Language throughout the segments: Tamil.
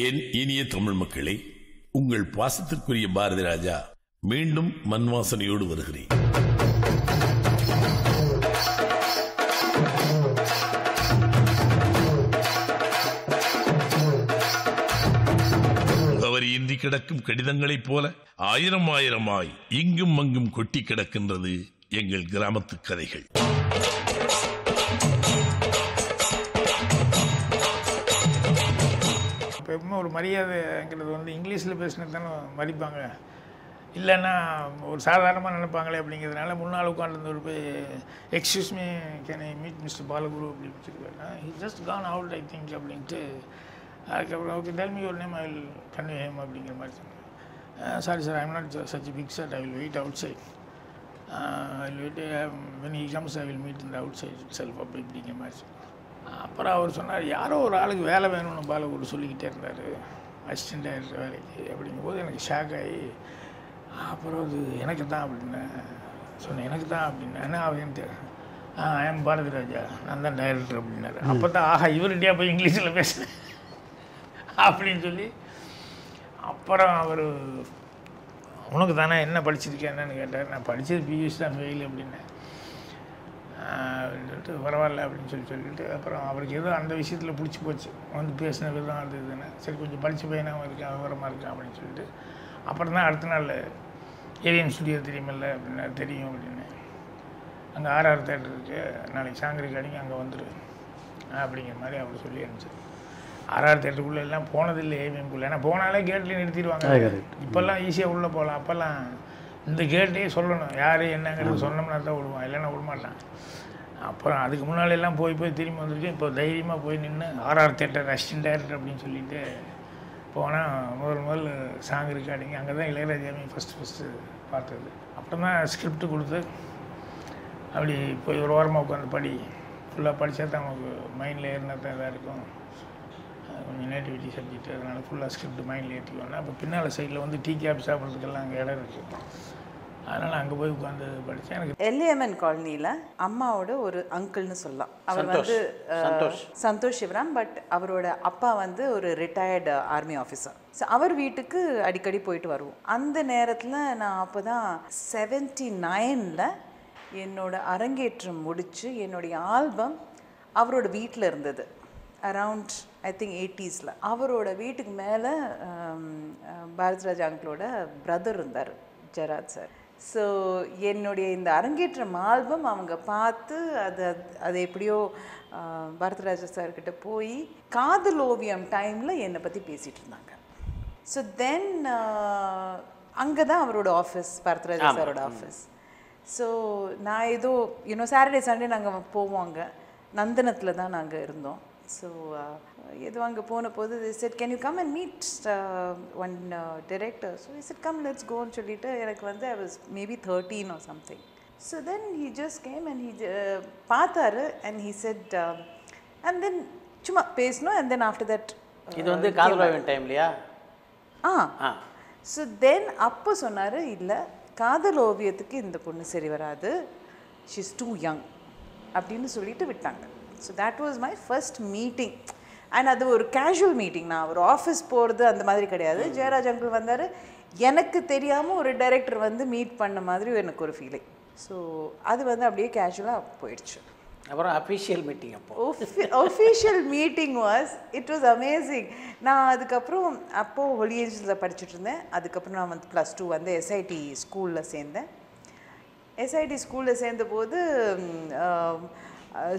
என் இனிய தமிழ் மக்களே, உங்கள் பாசத்திற்குரிய பாரதி ராஜா மீண்டும் மண் வாசனையோடு வருகிறேன். முகவரி இன்றி கிடக்கும் கடிதங்களைப் போல ஆயிரம் ஆயிரமாய் இங்கும் அங்கும் கொட்டி கிடக்கின்றது எங்கள் கிராமத்து கதைகள். எப்பவுமே ஒரு மரியாதைங்கிறது வந்து இங்கிலீஷில் பேசினது தானே மதிப்பாங்க, இல்லைன்னா ஒரு சாதாரணமாக நினைப்பாங்களே அப்படிங்கிறதுனால முன்னால் உட்காந்துருந்தவர் போய் excuse me can I meet mister Balaguru அப்படின்னு வச்சுருக்காரு. He just gone out I think அப்படின்ட்டு அதுக்கப்புறம் okay tell me your name I will convey him அப்படிங்கிற மாதிரி சொன்னாங்க. Sorry sir I am not such a big shot, I will wait outside, I will wait when he comes I will meet இந்த அவுட் சைட் செல்ஃப் அப்படி இப்படிங்கிற மாதிரி சொன்னாங்க. அப்புறம் அவர் சொன்னார், யாரோ ஒரு ஆளுக்கு வேலை வேணும்னு பாலகுரு சொல்லிக்கிட்டே இருந்தார் அசிஸ்டன்ட் டைரக்டர் வேலைக்கு. அப்படிங்கும்போது எனக்கு ஷாக் ஆகி அப்புறம் அது எனக்கு தான் அப்படின்னு சொன்னேன். எனக்கு தான் அப்படின்னா அவன்ட்டு ஐ எம் பாரதி ராஜா, நான் தான் டைரக்டர் அப்படின்னாரு. அப்போ தான் ஆஹா இவர்கிட்டயா போய் இங்கிலீஷில் பேசுகிறேன் அப்படின்னு சொல்லி அப்புறம் அவர் உனக்கு தானே என்ன படிச்சிருக்கேன் என்னன்னு கேட்டார். நான் படித்தது பியூசி தான் ஃபெயில் அப்படின்னேன். சொல்லிட்டு பரவாயில்ல அப்படின்னு சொல்லிட்டு அப்புறம் அவருக்கு ஏதோ அந்த விஷயத்தில் பிடிச்சி போச்சு, வந்து பேசின விதம் அது இதுன்னு. சரி கொஞ்சம் படித்த பையனாகவும் இருக்கான், விவரமாக இருக்கான் அப்படின்னு சொல்லிட்டு அப்புறம் தான் அடுத்த நாள் ஏரியன் ஸ்டுடியோ தெரியுமில்ல அப்படின்னா தெரியும் அப்படின்னு, அங்கே ஆர்ஆர் தேட்டர் இருக்குது, நாளைக்கு சாங்கரி காடிங்க அங்கே வந்துடு அப்படிங்கிற மாதிரி அவர் சொல்லி அனுப்பிச்சார். ஆர்ஆர் தேட்டருக்குள்ளே எல்லாம் போனதில்லை ஏவிஎம்குள்ளே, ஏன்னா போனாலே கேட்லேயே நிறுத்திடுவாங்க. இப்போல்லாம் ஈஸியாக உள்ளே போகலாம், அப்போல்லாம் இந்த கேட்டையே சொல்லணும் யார் என்னங்கிறது சொன்னோம்னா தான் விடுவான், இல்லைன்னா விடமாட்டான். அப்புறம் அதுக்கு முன்னாலெல்லாம் போய் திரும்பி வந்துருக்கேன். இப்போ தைரியமாக போய் நின்று ஆர்ஆர் தேட்டர் அசிஸ்டன்ட் டைரக்டர் அப்படின்னு சொல்லிட்டு போனால் முதல் சாங் ரெக்கார்டிங் அங்கே தான் இளையராஜாவையும் ஃபஸ்ட்டு பார்த்தது. அப்புறம் தான் ஸ்கிரிப்ட் கொடுத்து அப்படி போய் ஒரு வாரமாக உட்காந்து ஃபுல்லாக படித்தா தான் நமக்கு மைண்டில் ஏறினா தான் இதாக இருக்கும், கொஞ்சம் நேட்டிவிட்டி சப்ஜெக்ட், அதனால் ஃபுல்லாக ஸ்கிரிப்ட் மைண்டில் ஏற்றிக்குவோன்னா அப்போ பின்னால் சைடில் வந்து டீ கேப் சாப்பிட்றதுக்கெல்லாம் அங்கே இடம் இருக்குது. அதனால் அங்கே போய் உட்காந்து படித்தேன். எனக்கு எல்ஏஎம்என் காலனியில் அம்மாவோட ஒரு அங்கிள்னு சொல்லலாம். அவர் வந்து சந்தோஷ் சிவராம், பட் அவரோட அப்பா வந்து ஒரு ரிட்டையர்டு ஆர்மி ஆஃபீஸர். ஸோ அவர் வீட்டுக்கு அடிக்கடி போயிட்டு வருவோம். அந்த நேரத்தில் நான் அப்போ தான் 79 என்னோட அரங்கேற்றம் முடித்து என்னுடைய ஆல்பம் அவரோட வீட்டில் இருந்தது. Around I think 80s. அவரோட வீட்டுக்கு மேலே பாரதிராஜா அங்கிளோட பிரதர் இருந்தார், ஜெராத் சார். ஸோ என்னுடைய இந்த அரங்கேற்றம் ஆல்பம் அவங்க பார்த்து அது எப்படியோ பாரதிராஜா சார்கிட்ட போய் காதல் ஓவியம் டைமில் என்னை பற்றி பேசிகிட்டு இருந்தாங்க. ஸோ தென் அங்கே தான் அவரோட ஆஃபீஸ், பாரதிராஜா சாரோட ஆஃபீஸ். ஸோ நான் ஏதோ சாட்டர்டே சண்டே நாங்கள் போவோங்க, நந்தனத்தில் தான் நாங்கள் இருந்தோம். ஸோ ஏதோ அங்கே போன போது they said can you come and meet one director. So I said come let's go ன்னு சொல்லிட்டு எனக்கு வந்து I was maybe 13 or something. So then he just came and he பார்த்தாரு and he said and then சும்மா பேசணும் and then after that இது வந்து காதல் டைம்லையா? ஸோ தென் அப்போ சொன்னார், இல்லை காதல் ஓவியத்துக்கு இந்த பொண்ணு சரி வராது, she is too young அப்படின்னு சொல்லிட்டு விட்டாங்க. So that was my first meeting. And அது ஒரு கேஷுவல் மீட்டிங், நான் ஒரு ஆஃபீஸ் போகிறது அந்த மாதிரி கிடையாது. ஜெயராஜ் அங்கிள் வந்தார், எனக்கு தெரியாமல் ஒரு டைரக்டர் வந்து மீட் பண்ண மாதிரி எனக்கு ஒரு ஃபீலிங். ஸோ அது வந்து அப்படியே கேஷுவலாக போயிடுச்சு. அப்புறம் official meeting official meeting it was amazing. நான் அதுக்கப்புறம் அப்போது ஹோலி ஏஞ்சல்ஸில் படிச்சுட்டு இருந்தேன். அதுக்கப்புறம் நான் வந்து +2 வந்து எஸ்ஐடி ஸ்கூலில் சேர்ந்தேன். எஸ்ஐடி ஸ்கூலில் சேர்ந்தபோது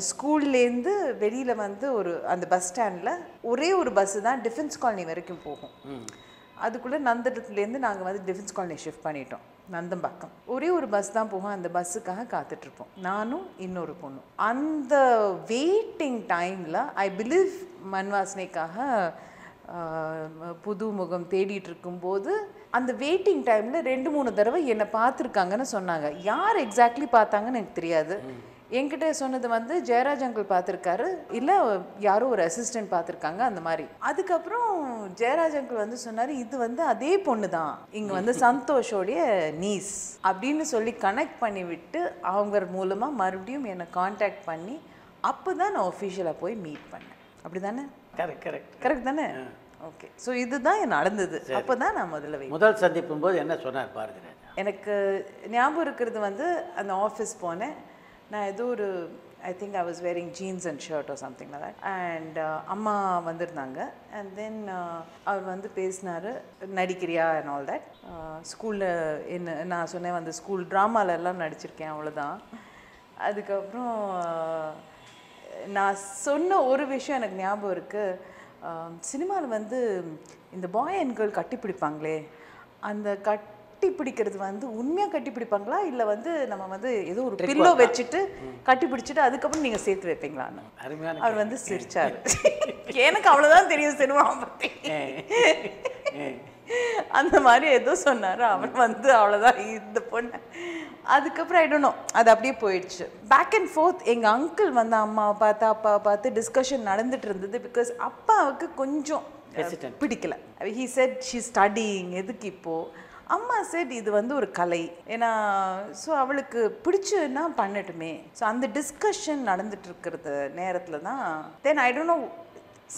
ஸ்கூல்லேருந்து வெளியில் வந்து அந்த பஸ் ஸ்டாண்டில் ஒரே ஒரு பஸ்ஸு தான் டிஃபென்ஸ் காலனி வரைக்கும் போகும். அதுக்குள்ளே நந்தனத்துலேருந்து நாங்கள் வந்து டிஃபென்ஸ் காலனி ஷிஃப்ட் பண்ணிட்டோம், நந்தம்பாக்கம். ஒரே ஒரு பஸ் தான் போகும், அந்த பஸ்ஸுக்காக காத்துட்ருப்போம், நானும் இன்னொரு பொண்ணும். அந்த வெயிட்டிங் டைமில் ஐ பிலீவ் மண் வாசனைக்காக புது முகம் தேடிட்டு இருக்கும்போது அந்த வெயிட்டிங் டைமில் 2-3 தடவை என்னை பார்த்துருக்காங்கன்னு சொன்னாங்க. யார் எக்ஸாக்ட்லி பார்த்தாங்கன்னு எனக்கு தெரியாது. என்கிட்ட சொன்னது வந்து ஜெயராஜ் அங்கிள் பார்த்துருக்காரு, இல்லை யாரோ ஒரு அசிஸ்டன்ட் பார்த்துருக்காங்க அந்த மாதிரி. அதுக்கப்புறம் ஜெயராஜ் அங்கிள் வந்து சொன்னார், இது வந்து அதே பொண்ணு தான், இங்கே வந்து சந்தோஷோடைய நீஸ் அப்படின்னு சொல்லி கனெக்ட் பண்ணி விட்டு அவங்க மூலமாக மறுபடியும் என்னை காண்டாக்ட் பண்ணி அப்போ தான் நான் ஒஃபிஷியலாக போய் மீட் பண்ணேன். அப்படி தானே? கரெக்ட் கரெக்ட் தானே? ஓகே. ஸோ இதுதான் நடந்தது. அப்போ தான் நான் முதல் சந்திப்பும் போது என்ன சொன்னார் பாருங்க. எனக்கு ஞாபகம் இருக்கிறது வந்து அந்த ஆஃபீஸ் போனேன். நான் ஏதோ ஒரு I think I was wearing jeans and shirt or something like that. And அம்மா வந்திருந்தாங்க. அண்ட் தென் அவர் வந்து பேசினார், நடிக்கிறியா அண்ட் ஆல் தட். ஸ்கூலில் என்ன நான் சொன்னேன் வந்து ஸ்கூல் ட்ராமாலெல்லாம் நடிச்சிருக்கேன், அவ்வளோதான். அதுக்கப்புறம் நான் சொன்ன ஒரு விஷயம் எனக்கு ஞாபகம் இருக்குது. சினிமாவில் வந்து இந்த பாய் அண்ட் கேர்ள் கட்டி பிடிப்பாங்களே, அந்த கட்டி பிடிக்கிறது வந்து உண்மையாக கட்டி பிடிப்பாங்களா இல்லை வந்து நம்ம வந்து ஏதோ ஒரு பில்லோ வச்சுட்டு கட்டி பிடிச்சிட்டு அதுக்கப்புறம் நீங்கள் சேர்த்து வைப்பீங்களான்னு அவர் வந்து சிரிச்சார். எனக்கு அவ்வளோதான் தெரியும் சினிமா பற்றி. அந்த மாதிரி ஏதோ சொன்னார் அவர் வந்து, அவ்வளோதான் இந்த பொண்ணு. அதுக்கப்புறம் ஐ டோன்ட் நோ, அது அப்படியே போயிடுச்சு. பேக் அண்ட் ஃபோர்த் எங்கள் அங்கிள் வந்து அம்மாவை பார்த்து அப்பாவை பார்த்து டிஸ்கஷன் நடந்துட்டு இருந்தது. பிகாஸ் அப்பாவுக்கு கொஞ்சம் பிடிக்கல. ஹீ செட் ஷீ ஸ்டடிங், எதுக்கு இப்போது. அம்மா செட் இது வந்து ஒரு கலை, ஏன்னா ஸோ அவளுக்கு பிடிச்சுன்னா பண்ணட்டுமே. ஸோ அந்த டிஸ்கஷன் நடந்துட்டு இருக்கிறது நேரத்தில் தான் then I don't know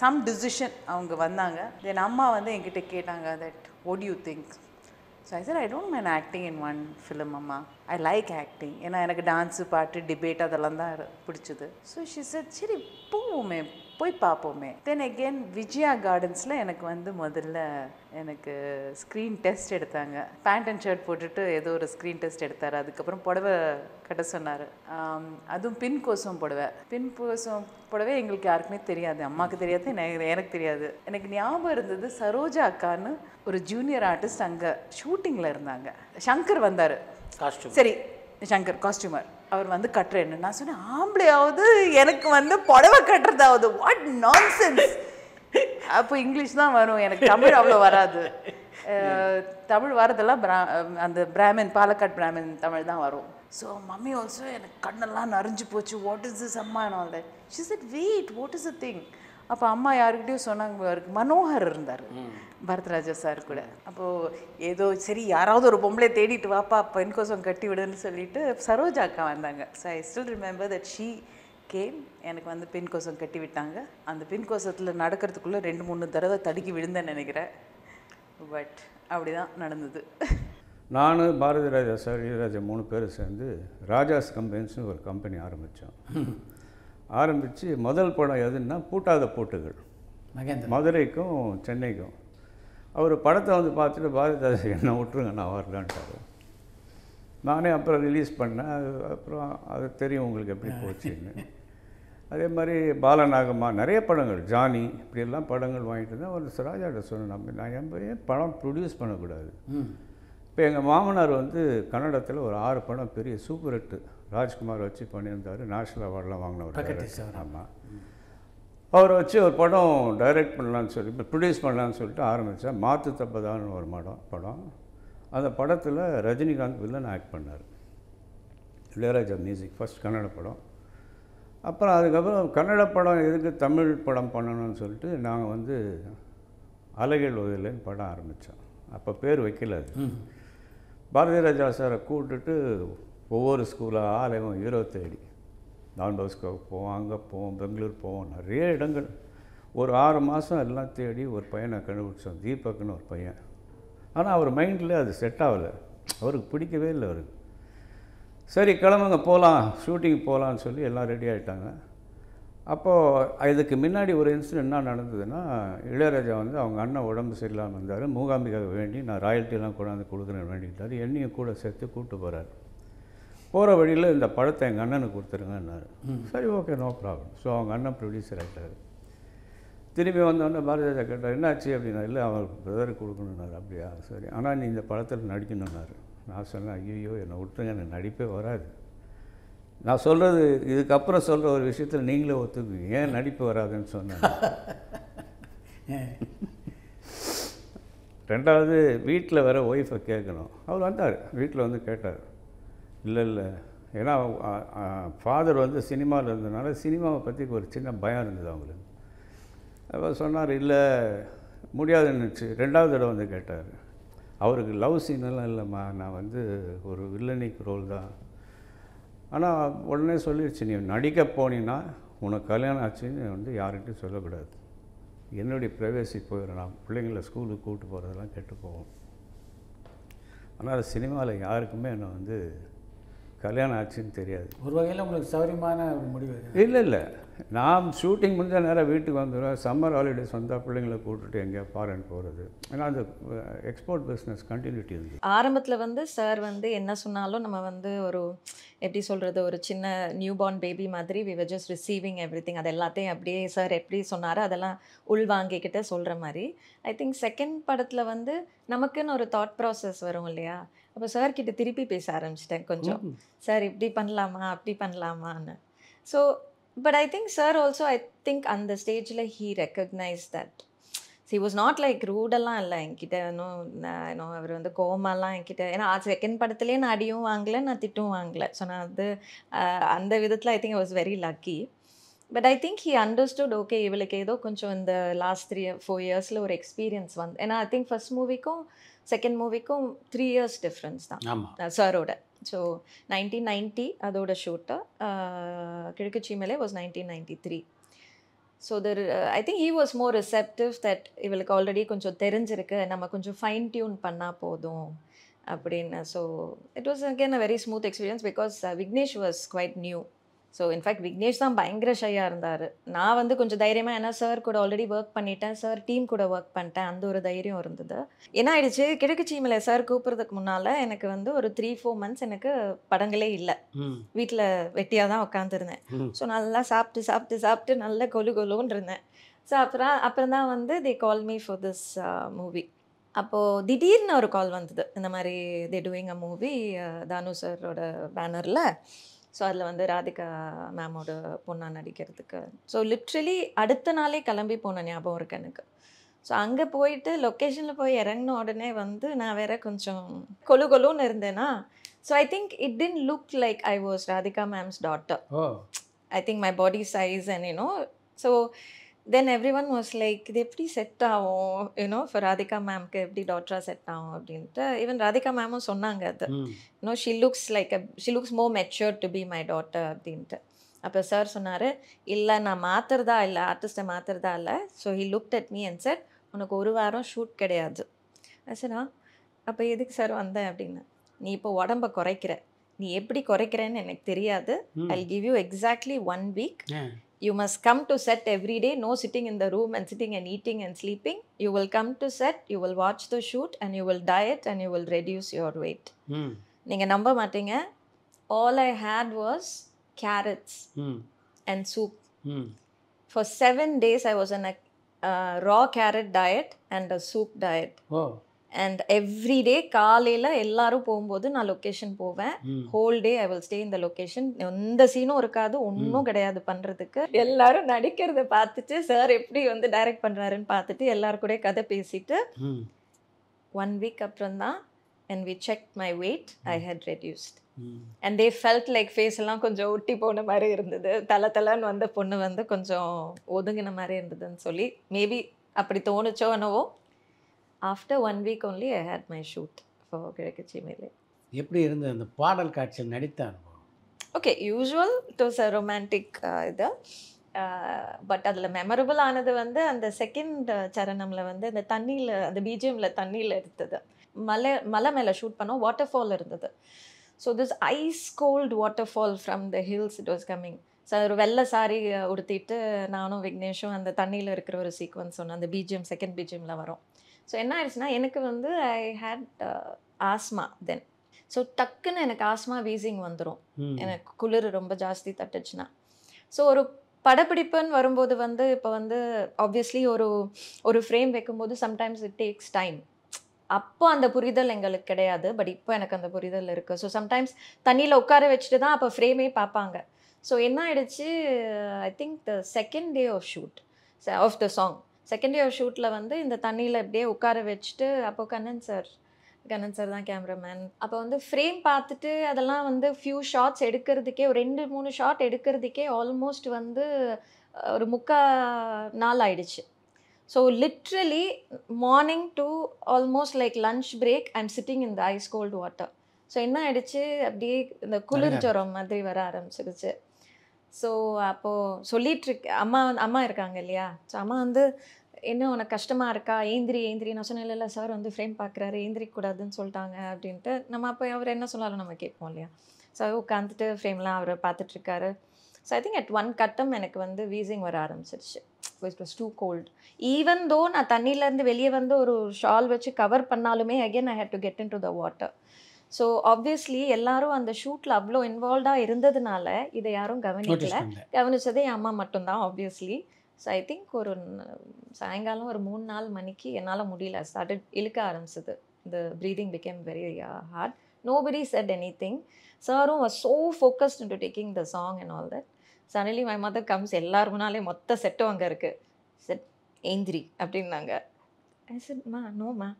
some decision அவங்க வந்தாங்க. தென் அம்மா வந்து என்கிட்ட கேட்டாங்க that what you think. So I said I don't mind acting in one film அம்மா, ஐ லைக் ஆக்டிங். ஏன்னா எனக்கு டான்ஸு பாட்டு டிபேட் அதெல்லாம் தான் பிடிச்சது. ஸோ ஷி செட் சரி போவோமே, போய் பார்ப்போமே. தென் அகெயின் விஜயா கார்டன்ஸில் எனக்கு வந்து முதல்ல எனக்கு ஸ்க்ரீன் டெஸ்ட் எடுத்தாங்க. பேண்ட் அண்ட் ஷர்ட் போட்டுட்டு ஏதோ ஒரு ஸ்க்ரீன் டெஸ்ட் எடுத்தார். அதுக்கப்புறம் புடவை கட்ட சொன்னார். அதுவும் பின் கோசம் புடவை. பின் கோசம் புடவை எங்களுக்கு யாருக்குமே தெரியாது, அம்மாவுக்கு தெரியாது, எனக்கு தெரியாது. எனக்கு ஞாபகம் இருந்தது சரோஜா அக்கான்னு ஒரு ஜூனியர் ஆர்டிஸ்ட் அங்கே ஷூட்டிங்கில் இருந்தாங்க. சங்கர் வந்தார், சரி சங்கர் காஸ்டியூமர், அவர் வந்து கட்டுறேன்னு. நான் சொன்னேன் ஆம்பளையாவது எனக்கு வந்து புடவை கட்டுறதாவது, வாட் நான்சென்ஸ். அப்போ இங்கிலீஷ் தான் வரும், எனக்கு தமிழ் அவ்வளோ வராது. தமிழ் வரதெல்லாம் அந்த பிராமின், பாலக்காட் பிராமின் தமிழ் தான் வரும். ஸோ மம்மி ஆல்சோ எனக்கு கண்ணெல்லாம் நரைஞ்சு போச்சு, வாட் இஸ் திஸ் அம்மா and all that. She said wait, what is the thing. அப்போ அம்மா யாருக்கிட்டையும் சொன்னாங்க, அவருக்கு மனோகர் இருந்தார் பரத்ராஜா சார் கூட. அப்போது ஏதோ சரி யாராவது ஒரு பொம்பளை தேடிட்டு வாப்பா பெண் கோசம் கட்டி விடுன்னு சொல்லிட்டு சரோஜா அக்கா வந்தாங்க. So I still remember that she came. எனக்கு வந்து பின் கோசம் கட்டி விட்டாங்க. அந்த பின் கோசத்தில் நடக்கிறதுக்குள்ளே 2-3 தடவை தடுக்கி விழுந்தேன்னு நினைக்கிறேன். பட் அப்படி தான் நடந்தது. நான் பாரதி ராஜா சார், இளையராஜா 3 பேர் சேர்ந்து ராஜாஸ் கம்பெனிஸ்னு ஒரு கம்பெனி ஆரம்பித்தோம். ஆரம்பித்து முதல் படம் எதுன்னா பூட்டாத பூட்டுகள், மதுரைக்கும் சென்னைக்கும். அவர் படத்தை வந்து பார்த்துட்டு பாரதி ராஜா என்ன விட்டுருங்க நான் வரலான்ட்டார். நானே அப்புறம் ரிலீஸ் பண்ணேன். அப்புறம் அது தெரியும் உங்களுக்கு எப்படி போச்சுன்னு. அதே மாதிரி பாலநாகம்மா நிறைய படங்கள், ஜானி இப்படியெல்லாம் படங்கள் வாங்கிட்டு தான் ஒரு ராஜாட்ட சொன்னேன், நான் ஏன் படம் ப்ரொடியூஸ் பண்ணக்கூடாது. இப்போ எங்கள் மாமனார் வந்து கன்னடத்தில் ஒரு 6 படம் பெரிய சூப்பர் ஹிட்டு ராஜ்குமார் வச்சு பண்ணியிருந்தார். நேஷ்னல் அவார்டெலாம் வாங்கினவர். ஆமாம், அவரை வச்சு ஒரு படம் டைரக்ட் பண்ணலான்னு சொல்லி இப்போ ப்ரொடியூஸ் பண்ணலான்னு சொல்லிட்டு ஆரம்பித்தேன். மாத்து தப்பதான்னு ஒரு படம். அந்த படத்தில் ரஜினிகாந்த் வில்லன் ஆக்ட் பண்ணார். இளையராஜா மியூசிக், ஃபஸ்ட் கன்னட படம். அப்புறம் அதுக்கப்புறம் கன்னட படம் எதுக்கு தமிழ் படம் பண்ணணும்னு சொல்லிட்டு நாங்கள் வந்து அழகில் உதவிலன்னு படம் ஆரம்பித்தோம். அப்போ பேர் வைக்கல. அது பாரதி ராஜா சாரை கூப்பிட்டுட்டு ஒவ்வொரு ஸ்கூலாக ஆலயம் ஹீரோ தேடி டான் பாஸ்கோவுக்கு போவோம், அங்கே போவோம், பெங்களூர் போவோம், நிறைய இடங்கள். ஒரு 6 மாதம் எல்லாம் தேடி ஒரு பையனை கண்டுபிடிச்சோம், தீபக்னு ஒரு பையன். ஆனால் அவர் மைண்டில் அது செட் ஆகலை, அவருக்கு பிடிக்கவே இல்லை. அவருக்கு சரி கிளம்புங்க போகலாம், ஷூட்டிங் போகலான்னு சொல்லி எல்லாம் ரெடி ஆகிட்டாங்க. அப்போது இதுக்கு முன்னாடி ஒரு இன்சிடென்ட் என்ன நடந்ததுன்னா, இளையராஜா வந்து அவங்க அண்ணன் உடம்பு சரியில்லாமல் இருந்தார். மூகாம்பிகாவை வேண்டி நான் ராயல்ட்டிலாம் கொண்டாந்து கொடுக்குறேன்னு வேண்டிக்கிட்டார். என்னையும் கூட சேர்த்து கூப்பிட்டு போகிறார். போகிற வழியில் இந்த படத்தை எங்கள் அண்ணனுக்கு கொடுத்துருங்கன்னாரு. சரி ஓகே நோ ப்ராப்ளம். ஸோ அவங்க அண்ணன் ப்ரொடியூசர் ஆகிட்டார். திரும்பி வந்தோடனே பாரதிராஜா கேட்டார் என்னாச்சு அப்படின்னா, இல்லை அவருக்கு பிரதருக்கு கொடுக்கணுன்னாரு. அப்படியா சரி, ஆனால் நீ இந்த படத்தில் நடிக்கணுன்னாரு. நான் சொன்னேன் ஐயோ என்னை விட்டுருங்க, எனக்கு நடிப்பே வராது. நான் சொல்கிறது இதுக்கப்புறம் சொல்கிற ஒரு விஷயத்தில் நீங்களே ஒத்துக்குவீங்க, ஏன் நடிப்பு வராதுன்னு சொன்னேன். ரெண்டாவது வீட்டில் வேறு ஒய்ஃபை கேட்கணும். அவர் வந்தார், வீட்டில் வந்து கேட்டார். இல்லை ஏன்னா ஃபாதர் வந்து சினிமாவில் இருந்ததுனால சினிமாவை பற்றி ஒரு சின்ன பயம் இருந்தது அவங்களுக்கு. அப்போ சொன்னார் இல்லை முடியாதுன்னுச்சு. 2வது தடவை வந்து கேட்டார். அவருக்கு லவ் சீனெல்லாம் இல்லைம்மா, நான் வந்து ஒரு வில்லனிக் ரோல் தான். ஆனால் உடனே சொல்லிடுச்சு, நீ நடிக்க போனீன்னா உனக்கு கல்யாணம் ஆச்சுன்னு வந்து யார்கிட்டையும் சொல்லக்கூடாது. என்னுடைய ப்ரைவசி போயிடும். நான் பிள்ளைங்கள ஸ்கூலுக்கு கூப்பிட்டு போகிறதெல்லாம் கெட்டு போகும். ஆனால் சினிமாவில் யாருக்குமே என்னை வந்து கல்யாணம் ஆச்சுன்னு தெரியாது. ஒரு வகையில் உங்களுக்கு சௌரியமான ஒரு முடிவு. இல்லை, நான் ஷூட்டிங் முடிஞ்ச நேரம் வீட்டுக்கு வந்துடுவேன். சம்மர் ஹாலிடேஸ் வந்தால் பிள்ளைங்களை கூப்பிட்டுட்டு எங்கேயா ஃபாரின் போகிறது. ஏன்னா அந்த எக்ஸ்போர்ட் பிஸ்னஸ் கண்டினியூட்டி இருக்குது. ஆரம்பத்தில் வந்து சார் வந்து என்ன சொன்னாலும் நம்ம வந்து ஒரு எப்படி சொல்கிறது, ஒரு சின்ன நியூ பார்ன் பேபி மாதிரி we were just receiving everything. அது எல்லாத்தையும் அப்படியே சார் எப்படி சொன்னாரோ அதெல்லாம் உள்வாங்கிக்கிட்ட சொல்கிற மாதிரி. ஐ திங்க் செகண்ட் படத்தில் வந்து நமக்குன்னு ஒரு தாட் ப்ராசஸ் வரும் இல்லையா. அப்போ சார்கிட்ட திருப்பி பேச ஆரம்பிச்சிட்டேன் கொஞ்சம். சார் இப்படி பண்ணலாமா அப்படி பண்ணலாமான்னு. So but I think sir also I think அந்த ஸ்டேஜில் he recognise that he was not like ரூடெல்லாம் இல்லை என்கிட்ட. இன்னும் அவர் வந்து கோமாலாம் என்கிட்ட, ஏன்னா செகண்ட் படத்துலேயே நான் அடியும் வாங்கலை, நான் திட்டும் வாங்கலை. ஸோ நான் வந்து அந்த விதத்தில் ஐ think I was very lucky. But I think he understood okay இவளுக்கு ஏதோ கொஞ்சம் இந்த லாஸ்ட் 3-4 இயர்ஸில் ஒரு எக்ஸ்பீரியன்ஸ் வந்து, ஏன்னா ஐ திங்க் ஃபர்ஸ்ட் மூவிக்கும் செகண்ட் மூவிக்கும் 3 இயர்ஸ் டிஃப்ரென்ஸ் தான் சாரோட. ஸோ 1990 அதோட shoot, Kizhakku Cheemayile was 1993. So I think he was more receptive that இவளுக்கு ஆல்ரெடி கொஞ்சம் தெரிஞ்சிருக்கு, நம்ம கொஞ்சம் ஃபைன் டியூன் பண்ணால் போதும் அப்படின்னு. So it was again a very smooth experience because Vignesh was quite new. So in fact Vignesh தான் பயங்கர ஷையாக இருந்தார். நான் வந்து கொஞ்சம் தைரியமாக, ஏன்னா சார் கூட ஆல்ரெடி ஒர்க் பண்ணிட்டேன், சார் டீம் கூட ஒர்க் பண்ணிட்டேன், அந்த ஒரு தைரியம் இருந்தது. என்ன ஆயிடுச்சு, கிழக்கு சீமையில் சார் கூப்பிட்றதுக்கு முன்னால் எனக்கு வந்து ஒரு 3-4 months எனக்கு படங்களே இல்லை. வீட்டில் வெட்டியாக தான் உட்காந்துருந்தேன். ஸோ நல்லா சாப்பிட்டு நல்லா கொலுன்னு இருந்தேன். ஸோ அப்புறம் தான் வந்து they call me for this movie. அப்போது திடீர்னு ஒரு கால் வந்தது, இந்த மாதிரி தே டூயிங் அ மூவி தானு சாரோட பேனரில். ஸோ அதில் வந்து ராதிகா மேமோட பொண்ணாக நடிக்கிறதுக்கு. ஸோ லிட்ரலி அடுத்த நாளே கிளம்பி போன ஞாபகம் இருக்குது எனக்கு. ஸோ அங்கே போயிட்டு லொக்கேஷனில் போய் இறங்கின உடனே வந்து நான் வேற கொஞ்சம் கொலுன்னு இருந்தேன்னா. So I think it didn't look like I was Radhika mams daughter. I think my body size and you know. So then every one was like இது எப்படி செட் ஆகும், யூனோ ஃபார் ராதிகா மேம்க்கு எப்படி டாக்டராக செட் ஆகும் அப்படின்ட்டு. ஈவன் ராதிகா மேமும் சொன்னாங்க அது, you know she looks more mature to be my daughter அப்படின்ட்டு. அப்போ சார் சொன்னார், இல்லை நான் மாற்றுறதா இல்லை, ஆர்டிஸ்ட்டை மாற்றுறதா இல்லை. So he looked at me and set உனக்கு 1 வாரம் ஷூட் கிடையாது. சரிண்ணா, அப்போ எதுக்கு சார் வந்தேன் அப்படின்னு. நீ இப்போ உடம்ப குறைக்கிற, நீ எப்படி குறைக்கிறேன்னு எனக்கு தெரியாது. I'll give you exactly 1 week. You must come to set every day, no sitting in the room and sitting and eating and sleeping. You will come to set, you will watch the shoot and you will diet and you will reduce your weight. நீங்கள் நம்ப மாட்டீங்க, all I had was carrots and soup. For 7 days I was on a raw carrot diet and a soup diet. And every day காலையில் எல்லாரும் போகும்போது நான் லொக்கேஷன் போவேன். Whole day I will stay in the location. எந்த சீனும் இருக்காது, ஒன்றும் கிடையாது பண்ணுறதுக்கு. எல்லாரும் நடிக்கிறத பார்த்துட்டு சார் எப்படி வந்து டைரக்ட் பண்ணுறாருன்னு பார்த்துட்டு எல்லாரும் கூட கதை பேசிட்டு 1 week அப்புறம் தான் and we checked my weight, I had reduced. And they felt like face எல்லாம் கொஞ்சம் ஒட்டி போன மாதிரி இருந்தது, தலைன்னு வந்த பொண்ணு வந்து கொஞ்சம் ஒதுங்கின மாதிரி இருந்ததுன்னு சொல்லி மேபி அப்படி தோணுச்சோ என்னவோ. After 1 week only I had my shoot for கிழக்கு சீமையிலே. எப்படி இருந்தது அந்த பாடல் காட்சியில் நடித்த அனுபவம்? Okay, usual it was a romantic இது. பட் அதில் மெமரபிள் ஆனது வந்து அந்த செகண்ட் சரணமில் வந்து அந்த தண்ணியில், அந்த பிஜிஎம்மில் தண்ணியில் எடுத்தது. மலை மேலே ஷூட் பண்ணோம், வாட்டர் ஃபால் இருந்தது. So this ice cold waterfall from the hills it was coming. So ஒரு வெள்ளை சாரி உடுத்திட்டு நானும் விக்னேஷும் அந்த தண்ணியில் இருக்கிற ஒரு சீக்வன்ஸ் ஒன்று அந்த பிஜிஎம் செகண்ட் பிஜிஎம்மில் வரும். ஸோ என்ன ஆயிடுச்சுன்னா எனக்கு வந்து ஐ ஹேட் ஆஸ்மா தென். ஸோ டக்குன்னு எனக்கு ஆஸ்மா வீசிங் வந்துடும், எனக்கு குளிர் ரொம்ப ஜாஸ்தி தட்டுச்சுன்னா. ஸோ ஒரு படப்பிடிப்புன்னு வரும்போது வந்து இப்போ வந்து ஆப்வியஸ்லி ஒரு ஃப்ரேம் வைக்கும்போது சம்டைம்ஸ் இட் டேக்ஸ் டைம். அப்போ அந்த புரிதல் எங்களுக்கு கிடையாது, பட் இப்போ எனக்கு அந்த புரிதல் இருக்குது. ஸோ சம்டைம்ஸ் தண்ணியில் உட்கார வச்சுட்டு தான் அப்போ ஃப்ரேமே பார்ப்பாங்க. ஸோ என்ன ஆயிடுச்சு, I think the second day of shoot of the song, second day of ஷூட்டில் வந்து இந்த தண்ணியில் இப்படியே உட்கார வச்சுட்டு, அப்போ கண்ணன் சார் தான் கேமராமேன். அப்போ வந்து ஃப்ரேம் பார்த்துட்டு அதெல்லாம் வந்து ஃபியூ ஷார்ட்ஸ் எடுக்கிறதுக்கே, ஒரு 2-3 ஷார்ட் எடுக்கிறதுக்கே ஆல்மோஸ்ட் வந்து ஒரு 3/4 நாள் ஆயிடுச்சு. So literally morning to almost like lunch break I am sitting in the ice cold water. So என்ன ஆயிடுச்சு, அப்படியே இந்த குளிர் ஜுரம் மாதிரி வர ஆரம்பிச்சிருச்சு. ஸோ அப்போது சொல்லிகிட்ருக்கு அம்மா இருக்காங்க இல்லையா. ஸோ அம்மா வந்து என்ன உனக்கு கஷ்டமாக இருக்கா, ஏந்திரி ஏந்திரி. நான் சொன்னேன் இல்லை சார் வந்து ஃப்ரேம் பார்க்குறாரு, ஏந்திரிக்கூடாதுன்னு சொல்லிட்டாங்க அப்படின்ட்டு. நம்ம அப்போ அவர் என்ன சொன்னாலும் நம்ம கேட்போம் இல்லையா. ஸோ உட்காந்துட்டு ஃப்ரேம்லாம் அவர் பார்த்துட்ருக்காரு. So I think at one கட்டம் எனக்கு வந்து வீசிங் வர ஆரம்பிச்சிருச்சு. It was too cold. Even though நான் தண்ணியிலேருந்து வெளியே வந்து ஒரு ஷால் வச்சு கவர் பண்ணாலுமே again I hate to get into the water. So obviously எல்லாரும் அந்த ஷூட்டில் அவ்வளோ இன்வால்வ்டாக இருந்ததுனால இதை யாரும் கவனிச்சதே என் அம்மா மட்டும்தான் ஆப்வியஸ்லி. ஸோ ஐ திங்க் ஒரு சாயங்காலம் ஒரு 3-4 மணிக்கு என்னால் முடியல, ஸ்டார்டட் இழுக்க ஆரம்பிச்சது. இந்த breathing became very hard. Nobody said anything. சாரும் was so focused into taking the song and all that. Suddenly my mother comes, எல்லார் முன்னாலே மொத்த செட்டும் அங்கே இருக்குது. செட் ஏந்திரி அப்படின்னாங்க. ஐ செட் மா நோமா,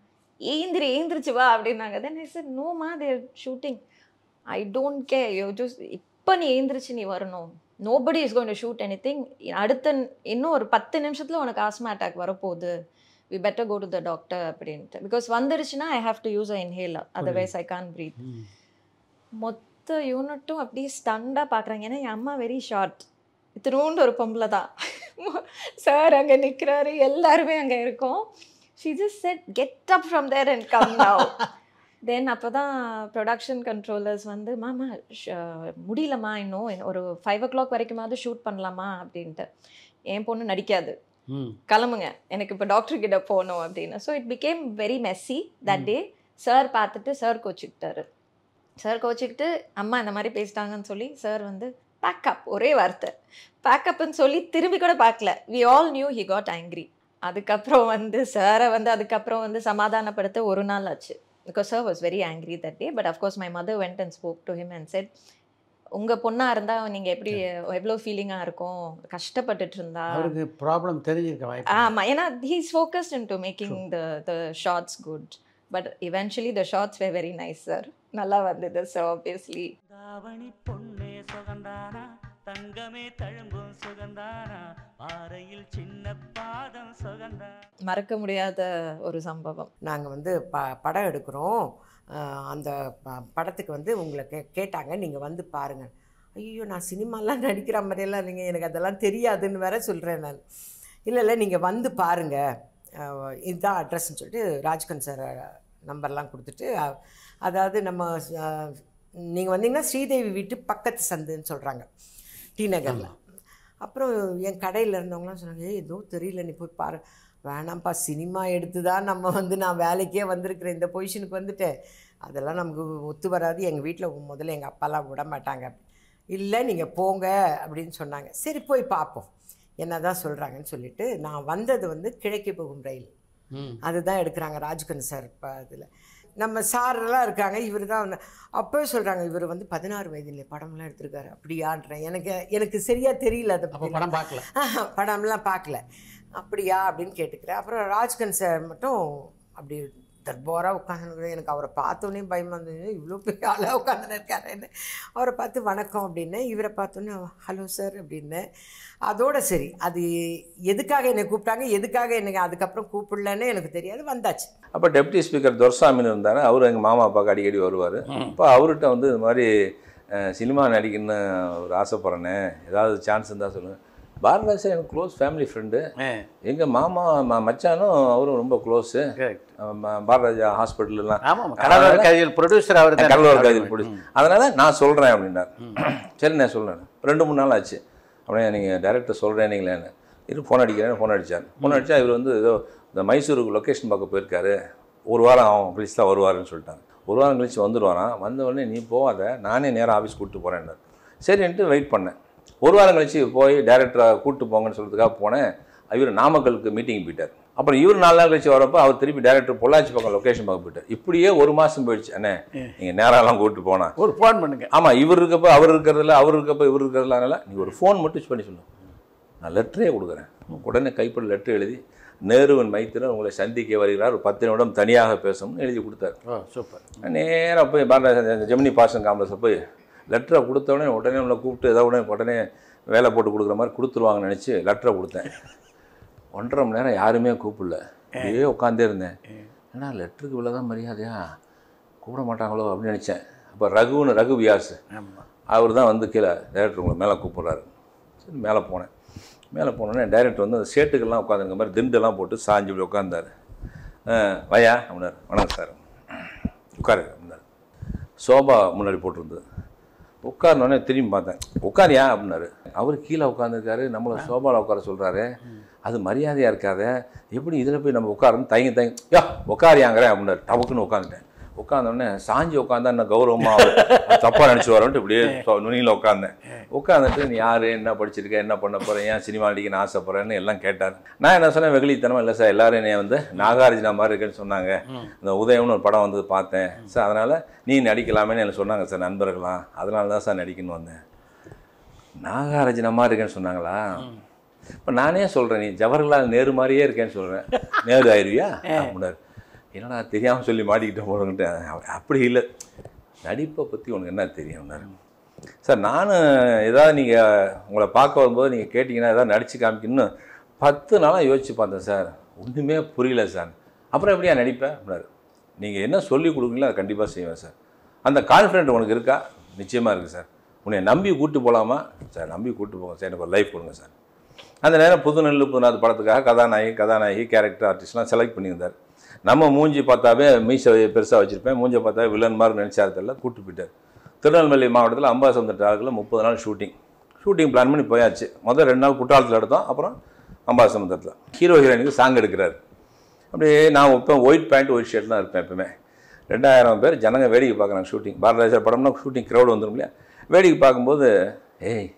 ஏந்திரிச்சு வா அப்படின்னாங்க. தென் ஐ செட் நோமா there shooting, I don't care, you just இப்போ நீ ஏந்திரிச்சு நீ வரணும், nobody is going to shoot anything. அடுத்த இன்னும் ஒரு 10 நிமிஷத்தில் உனக்கு ஆஸ்மா அட்டாக் வரப்போகுது, we better go to the doctor அப்படின்ட்டு. பிகாஸ் வந்துருச்சுன்னா I have to use a inhaler, otherwise I can't breathe. மொத்த யூனிட்டும் அப்படியே ஸ்டண்டாக பார்க்குறாங்க. ஏன்னா என் அம்மா வெரி ஷார்ட், இத்தினோண்டு ஒரு பொம்பளை தான். சார் அங்கே நிற்கிறாரு, எல்லாருமே அங்கே இருக்கோம். She just said, get up from there and come now. Then அப்போ தான் ப்ரொடக்ஷன் கண்ட்ரோலர்ஸ் வந்து, மாமா முடியலம்மா, இன்னும் ஒரு 5 o'clock வரைக்குமாவது ஷூட் பண்ணலாமா அப்படின்ட்டு. என் பொண்ணு நடிக்காது, கிளம்புங்க எனக்கு இப்போ டாக்டர் கிட்ட போகணும் அப்படின்னு. So it became very Messi that day. Sir பார்த்துட்டு சார் கோச்சிக்கிட்டாரு. சார் கோச்சிக்கிட்டு அம்மா இந்த மாதிரி பேசிட்டாங்கன்னு சொல்லி சார் வந்து பேக்கப், ஒரே வார்த்தை பேக்கப்னு சொல்லி திரும்பி கூட பார்க்கல. We all knew he got angry. அதுக்கப்புறம் வந்து சாரை வந்து அதுக்கப்புறம் வந்து சமாதானப்படுத்த ஒரு நாள் ஆச்சு. Because sir was very angry that day. But of course my mother went and spoke to him and set, உங்கள் பொண்ணாக இருந்தால் நீங்கள் எப்படி எவ்வளோ ஃபீலிங்காக இருக்கும், கஷ்டப்பட்டுட்டு இருந்தா. அவருக்கு ப்ராப்ளம் தெரிஞ்சிருக்க வாய்ப்பு. ஆமாம், ஏன்னா he is focused into making the shorts good. But eventually the shorts were very nice sir, நல்லா வந்தது சார். ஆப்வியஸ்லி தாவணி பொண்ணே சுகந்தானா, தங்கமே தழும்பும் சுகந்தானா, பாறையில் சின்ன பாதம் சுகந்தா. மறக்க முடியாத ஒரு சம்பவம். நாங்கள் வந்து படம் எடுக்கிறோம், அந்த படத்துக்கு வந்து உங்களை கேட்டாங்க, நீங்கள் வந்து பாருங்கள். ஐயோ, நான் சினிமாலாம் நடிக்கிற மாதிரியெல்லாம் இல்லைங்க, எனக்கு அதெல்லாம் தெரியாதுன்னு வேற சொல்கிறேன் நான். இல்லை நீங்கள் வந்து பாருங்கள், இதுதான் அட்ரஸ்ன்னு சொல்லிட்டு ராஜ்கன் சார் நம்பர்லாம் கொடுத்துட்டு, அதாவது நம்ம நீங்கள் வந்தீங்கன்னா ஸ்ரீதேவி வீட்டு பக்கத்து சந்துன்னு சொல்கிறாங்க, டி நகரில். அப்புறம் என் கடையில் இருந்தவங்களாம் சொன்னாங்க, ஏதோ தெரியல, நீ போய் பாரு. வேணாம்ப்பா, சினிமா எடுத்து தான் நம்ம வந்து நான் வேலைக்கே வந்திருக்கிறேன், இந்த பொசிஷனுக்கு வந்துட்டேன், அதெல்லாம் நமக்கு ஒத்து வராது, எங்கள் வீட்டில் முதல்ல எங்கள் அப்பாலாம் விட மாட்டாங்க. இல்லை நீங்கள் போங்க அப்படின்னு சொன்னாங்க. சரி போய் பார்ப்போம் என்ன தான் சொல்கிறாங்கன்னு சொல்லிவிட்டு நான் வந்தது வந்து கிழக்கே போகும் ரயில், அதுதான் எடுக்கிறாங்க ராஜ்கன் சார். இப்போ அதில் நம்ம சாரெல்லாம் இருக்காங்க, இவர் தான் அப்போவே சொல்கிறாங்க, இவர் வந்து 16 வயதிலே படம்லாம் எடுத்திருக்காரு. அப்படியான்றேன், எனக்கு சரியாக தெரியல, அதை படம் பார்க்கல, படம்லாம் பார்க்கல. அப்படியா அப்படின்னு கேட்டுக்கிறேன். அப்புறம் ராஜ்கன் சார் மட்டும் அப்படி தர்பாராக உட்காந்துருக்குறேன். எனக்கு அவரை பார்த்தோன்னே பயமாக இருந்தது, இவ்வளோ பெரிய ஆளாக உட்காந்துன்னு இருக்காருன்னு. அவரை பார்த்து வணக்கம் அப்படின்னு, இவரை பார்த்தோன்னே ஹலோ சார் அப்படின்னு. அதோடு சரி, அது எதுக்காக என்னை கூப்பிட்டாங்க, எதுக்காக எனக்கு அதுக்கப்புறம் கூப்பிடலன்னு எனக்கு தெரியாது, வந்தாச்சு. அப்போ டெப்டி ஸ்பீக்கர் துரசாமின்னு இருந்தார், அவர் எங்கள் மாமா அப்பாவுக்கு அடிக்கடி வருவார். இப்போ அவர்கிட்ட வந்து இது மாதிரி சினிமா நடிக்கணும்னு ஒரு ஆசைப்பட்றேனே, ஏதாவது சான்ஸ் இருந்தால் சொல்லுங்கள். பாரதிராஜ் சார் எனக்கு க்ளோஸ் ஃபேமிலி ஃப்ரெண்டு, எங்கள் மாமா மச்சானும் அவரும் ரொம்ப க்ளோஸு. பாரதிராஜா ஹாஸ்பிட்டல்லாம் கடலூர் கதையில் ப்ரொடியூசர், அவர் கடலூர் கதையில் ப்ரொடியூசர். அதனால் நான் சொல்கிறேன் அப்படின்னார். சரி நான் சொல்கிறேன். 2-3 நாள் ஆச்சு. அப்படியே நீங்கள் டைரக்டர் சொல்கிறேன் நீங்களேன்னு இது ஃபோன் அடிக்கிறேன்னு ஃபோன் அடித்தார். ஃபோன் அடித்தா இவர் வந்து ஏதோ இந்த மைசூருக்கு லொக்கேஷன் பார்க்க போயிருக்காரு, 1 வாரம் அவன் கழிச்சு தான் வருவாருன்னு சொல்லிட்டாங்க. 1 வாரம் கழிச்சு வந்துடுவாரான். வந்தவொடனே நீ போகாத, நானே நேராக ஆஃபீஸ் கூப்பிட்டு போகிறேன்னார். சரின்ட்டு வெயிட் பண்ணேன். 1 வாரம் கழிச்சு போய் டேரக்டரை கூப்பிட்டு போங்கன்னு சொல்கிறதுக்காக போனேன். இவர் நாமக்கலுக்கு மீட்டிங் போயிட்டார். அப்புறம் இவர் 4 நாள் கழிச்சு வரப்போ அவர் திருப்பி டேரக்டர் பொள்ளாச்சி பக்கம் லொக்கேஷன் பார்க்க போயிட்டார். இப்படியே 1 மாதம் போயிடுச்சு. அண்ணே நீங்கள் நேராலாம் கூப்பிட்டு போனால் ஒரு ஃபோன் பண்ணுங்க. ஆமாம், இவர் இருக்கப்போ அவர் இருக்கிறதில்ல, அவர் இருக்கப்போ இவர் இருக்கிறதுல, அதனால் நீங்கள் ஒரு ஃபோன் மட்டும் பண்ணி சொல்லணும், நான் லெட்டரே கொடுக்குறேன். உடனே கைப்பட லெட்டர் எழுதி, நேருவன் மைத்திரன் உங்களை சந்திக்க வருகிறார், ஒரு 10 நிமிடம் தனியாக பேசணும்னு எழுதி கொடுத்தாரு. சூப்பர். நேராக போய் பாரத ஜெமினி பாசன் காம்ப்ளெக்ஸில் போய் லெட்டரை கொடுத்தோடனே உடனே நம்மளை கூப்பிட்டு ஏதாவது உடனே வேலை போட்டு கொடுக்குற மாதிரி கொடுத்துருவாங்கன்னு நினச்சி லெட்டரை கொடுத்தேன். 1.5 மணி நேரம் யாருமே கூப்பிடல, அப்படியே உட்காந்தே இருந்தேன். ஏன்னா லெட்டருக்கு இவ்வளோதான் மரியாதையா, கூப்பிட மாட்டாங்களோ அப்படின்னு நினச்சேன். அப்போ ரகு வியாஸ் அவர் தான் வந்து கீழே டேரக்டர் உங்களை மேலே கூப்பிட்றாரு. சரி மேலே போனேன். மேலே போனோடனே டைரக்டர் வந்து அந்த ஷேட்டுக்கெல்லாம் உட்காந்துருக்க மாதிரி திண்டெல்லாம் போட்டு சாஞ்சு இப்படி உட்காந்தார். வையா அப்படின்னாரு. வணக்கம் சார். உட்காரு அப்படின்னாரு. சோபா முன்னாடி போட்டிருந்தது. உட்காரனோடனே திரும்பி பார்த்தேன். உட்காரியா அப்படின்னாரு. அவர் கீழே உட்காந்துருக்காரு, நம்மளை சோபாவில் உட்கார சொல்கிறாரு. அது மரியாதையாக இருக்காத, எப்படி இதில் போய் நம்ம உட்காரணும் தயங்கி யா உட்காரியாங்கிறேன் அப்படின்னாரு. டவுக்குன்னு உட்காந்துட்டேன். உட்காந்தோடனே சாஞ்சி உட்காந்தா என்ன கௌரவமாக தப்பாக நினச்சி வரன்ட்டு இப்படியே நுனியில் உட்காந்தேன். உட்காந்துட்டு நீ யார், என்ன படிச்சிருக்க, என்ன பண்ண போகிறேன், ஏன் சினிமா நடிக்கணும்னு ஆசைப்பட்றேன்னு எல்லாம் கேட்டார். நான் என்ன சொன்னேன், வெகுளித்தனமாக இல்லை சார், எல்லோரும் என்னை வந்து நாகார்ஜுனா மாதிரி இருக்குன்னு சொன்னாங்க. இந்த உதயம்னு ஒரு படம் வந்து பார்த்தேன் சார், அதனால் நீ நடிக்கலாமேன்னு எனக்கு சொன்னாங்க சார் நண்பர்களாம், அதனால தான் சார் நடிக்கணும்னு வந்தேன். நாகார்ஜுனா மாதிரி இருக்கேன்னு சொன்னாங்களா? இப்போ நானே சொல்கிறேன், நீ ஜவஹர்லால் நேரு மாதிரியே இருக்கேன்னு சொல்கிறேன், நேரு ஆயிடுவியா அப்படின்னாரு. என்னடா தெரியாமல் சொல்லி மாட்டிக்கிட்ட போகிறோங்கிட்ட. அப்படி இல்லை, நடிப்பை பற்றி உனக்கு என்ன தெரியும்னாரு. சார் நானும் ஏதாவது நீங்கள் உங்களை பார்க்க வரும்போது நீங்கள் கேட்டிங்கன்னா ஏதாவது நடித்து காமிக்கணும்னு 10 நாளாக யோசிச்சு பார்த்தேன் சார், ஒன்றுமே புரியல சார். அப்புறம் எப்படியா நடிப்பேன் அப்படின்னாரு. நீங்கள் என்ன சொல்லி கொடுக்குறீங்களோ அதை கண்டிப்பாக செய்வேன் சார். அந்த கான்ஃபிடென்ட் உனக்கு இருக்கா? நிச்சயமாக இருக்குது சார். உன்னை நம்பி கூப்பிட்டு போகலாமா சார்? நம்பி கூப்பிட்டு போங்க சார், எனக்கு ஒரு லைஃப் கொடுங்க சார். அந்த நேரம் புதுநெல்லு புதுநாது படத்துக்காக கதாநாயகி கேரக்டர் ஆர்டிஸ்ட்லாம் செலக்ட் பண்ணியிருந்தார். நம்ம மூஞ்சி பார்த்தாவே மீசை பெருசாக வச்சுருப்பேன், மூஞ்சை பார்த்தாவே வில்லன் மாதிரி நினச்சாரத்தில் கூப்பிட்டு போயிட்டார். திருநெல்வேலி மாவட்டத்தில் அம்பாசமுத்திரம் டார்க்கில் 30 நாள் ஷூட்டிங் பிளான் பண்ணி போயாச்சு. முதல் 2 நாள் குற்றாலத்தில் எடுத்தோம், அப்புறம் அம்பாசமுத்திரத்தில். ஹீரோயினுக்கு சாங் எடுக்கிறார். அப்படியே நான் இப்போ ஒயிட் பேண்ட் ஒயிட் ஷர்ட் தான் இருப்பேன் எப்பவுமே. 2000 பேர் ஜனங்க வேடிக்கை பார்க்குறாங்க. ஷூட்டிங் பாரதிராஜா படம்னா ஷூட்டிங் க்ரௌடு வந்துடும் இல்லையா? வேடிக்கை பார்க்கும்போது ஏய்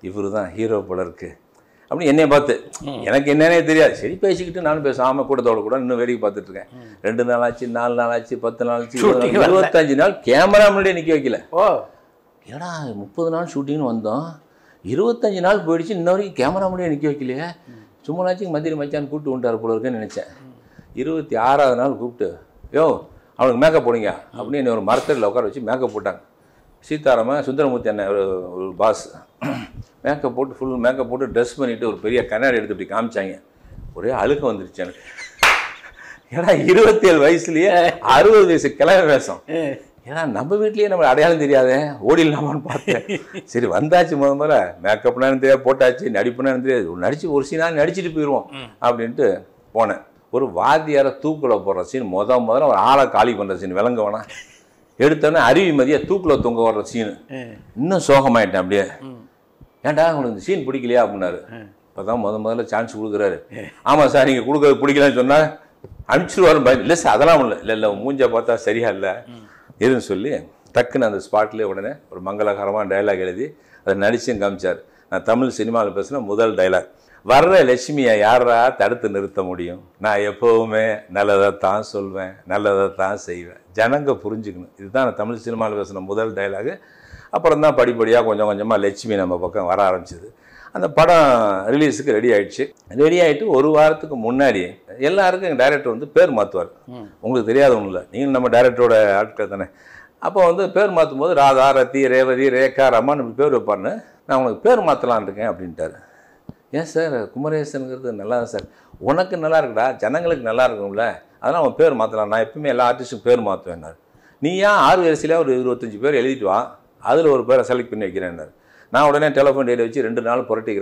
இவரு தான் ஹீரோ போல இருக்குது அப்படி என்னைய பார்த்து, எனக்கு என்னன்னே தெரியாது, சரி பேசிக்கிட்டு நானும் பேசாமல் கூட்டத்தோட கூட இன்னும் வேடிக்கை பார்த்துட்ருக்கேன். 2 நாள் ஆச்சு, 4 நாள் ஆச்சு, 10 நாள் ஆச்சு, 25 நாள் கேமரா முன்னாடியே நிற்க வைக்கல. ஏன்னா 30 நாள் ஷூட்டிங்னு வந்தோம், 25 நாள் போயிடுச்சு, இன்ன வரைக்கும் கேமரா முன்னாடியே நிற்க வைக்கலையே, சும்மாச்சும் மந்திரி மச்சான் கூப்பிட்டு விட்டார் போல இருக்குன்னு நினச்சேன். 26ஆவது நாள் கூப்பிட்டு யோ அவனுக்கு மேக்கப் போடுங்க அப்படின்னு என்னை ஒரு மரத்தடியில் உட்கார வச்சு மேக்கப் போட்டாங்க. சீதாராமன் சுந்தரமூர்த்தி அண்ணன் ஒரு பாஸ் மேக்கப் போட்டு ஃபுல் மேக்கப் போட்டு ட்ரெஸ் பண்ணிவிட்டு ஒரு பெரிய கண்ணாடி எடுத்து இப்படி காமிச்சாங்க. ஒரே அழுக்க வந்துருச்சு எனக்கு. ஏன்னா 27 வயசுலேயே 60 வயசு கிளம்ப வேஷம். ஏன்னா நம்ம வீட்லேயே நம்ம அடையாளம் தெரியாதே, ஓடிடலாமான்னு பார்த்தேன். சரி வந்தாச்சு, முதல்ல மேக்கப்னான்னு தெரியாது, போட்டாச்சு, நடிப்புனான்னு தெரியாது, நடிச்சு ஒரு சீனாக நடிச்சுட்டு போயிடுவோம் அப்படின்ட்டு போனேன். ஒரு வாத்தியாரை தூக்கில் போடுற சீன், முதல்ல ஒரு ஆளை காலி பண்ணுற சீன், விளங்க வேணாம். எடுத்தோடனே அருவி மதியை தூக்கில் தொங்க வர்ற சீனு. இன்னும் சோகமாயிட்டேன். அப்படியே ஏன்டா உங்களுக்கு இந்த சீன் பிடிக்கலையா அப்படின்னாரு. இப்போ தான் முதல்ல சான்ஸ் கொடுக்குறாரு. ஆமாம் சார், நீங்கள் கொடுக்குறது பிடிக்கலன்னு சொன்னால் அனுப்பிச்சிடுவாரு பயம். இல்லை சார் அதெல்லாம் ஒன்றும் இல்லை மூஞ்சை பார்த்தா சரியா இல்லை எதுன்னு சொல்லி டக்குன்னு அந்த ஸ்பாட்லேயே உடனே ஒரு மங்களகரமாக டைலாக் எழுதி அதை நடிச்சும் காமிச்சார். நான் தமிழ் சினிமாவில் பேசுன முதல் டைலாக், வர்ற லட்சுமியை யாரா தடுத்து நிறுத்த முடியும், நான் எப்போவுமே நல்லதை தான் சொல்வேன், நல்லதை தான் செய்வேன், ஜனங்க புரிஞ்சுக்கணும். இதுதான் நான் தமிழ் சினிமாவில் பேசின முதல் டைலாகு. அப்புறம் தான் படிப்படியாக கொஞ்சம் கொஞ்சமாக லட்சுமி நம்ம பக்கம் வர ஆரம்பிச்சிது. அந்த படம் ரிலீஸுக்கு ரெடி ஆகிடுச்சு. ரெடி ஆகிட்டு ஒரு வாரத்துக்கு முன்னாடி எல்லாருக்கும் எங்கள் டைரக்டர் வந்து பேர் மாற்றுவார். உங்களுக்கு தெரியாத ஒன்றும் இல்லை, நீங்களும் நம்ம டைரக்டரோட ஆட்கள் தானே. அப்போ வந்து பேர் மாற்றும் போது ராதா, ரத்தி, ரேவதி, ரேகா, ரமான்னு இப்படி பேர் வைப்பாருன்னு, நான் உங்களுக்கு பேர் மாற்றலான் இருக்கேன் அப்படின்ட்டார். ஏன் சார் குமரேசனுங்கிறது நல்லா தான் சார், உனக்கு நல்லா இருக்குடா, ஜனங்களுக்கு நல்லா இருக்கும்ல, அதனால் அவன் பேர் மாற்றலாம். நான் எப்பவுமே எல்லா ஆர்டிஸ்ட்டுக்கும் பேர் மாற்றுவேன்னார். நீ ஏன் 6 வயசுலேயே ஒரு 25 பேர் எழுதிட்டு வா, அதில் ஒரு பேரை செலக்ட் பண்ணி வைக்கிறேன்னார். நான் உடனே டெலிஃபோன் டேட் வச்சு 2 நாள் புரட்டி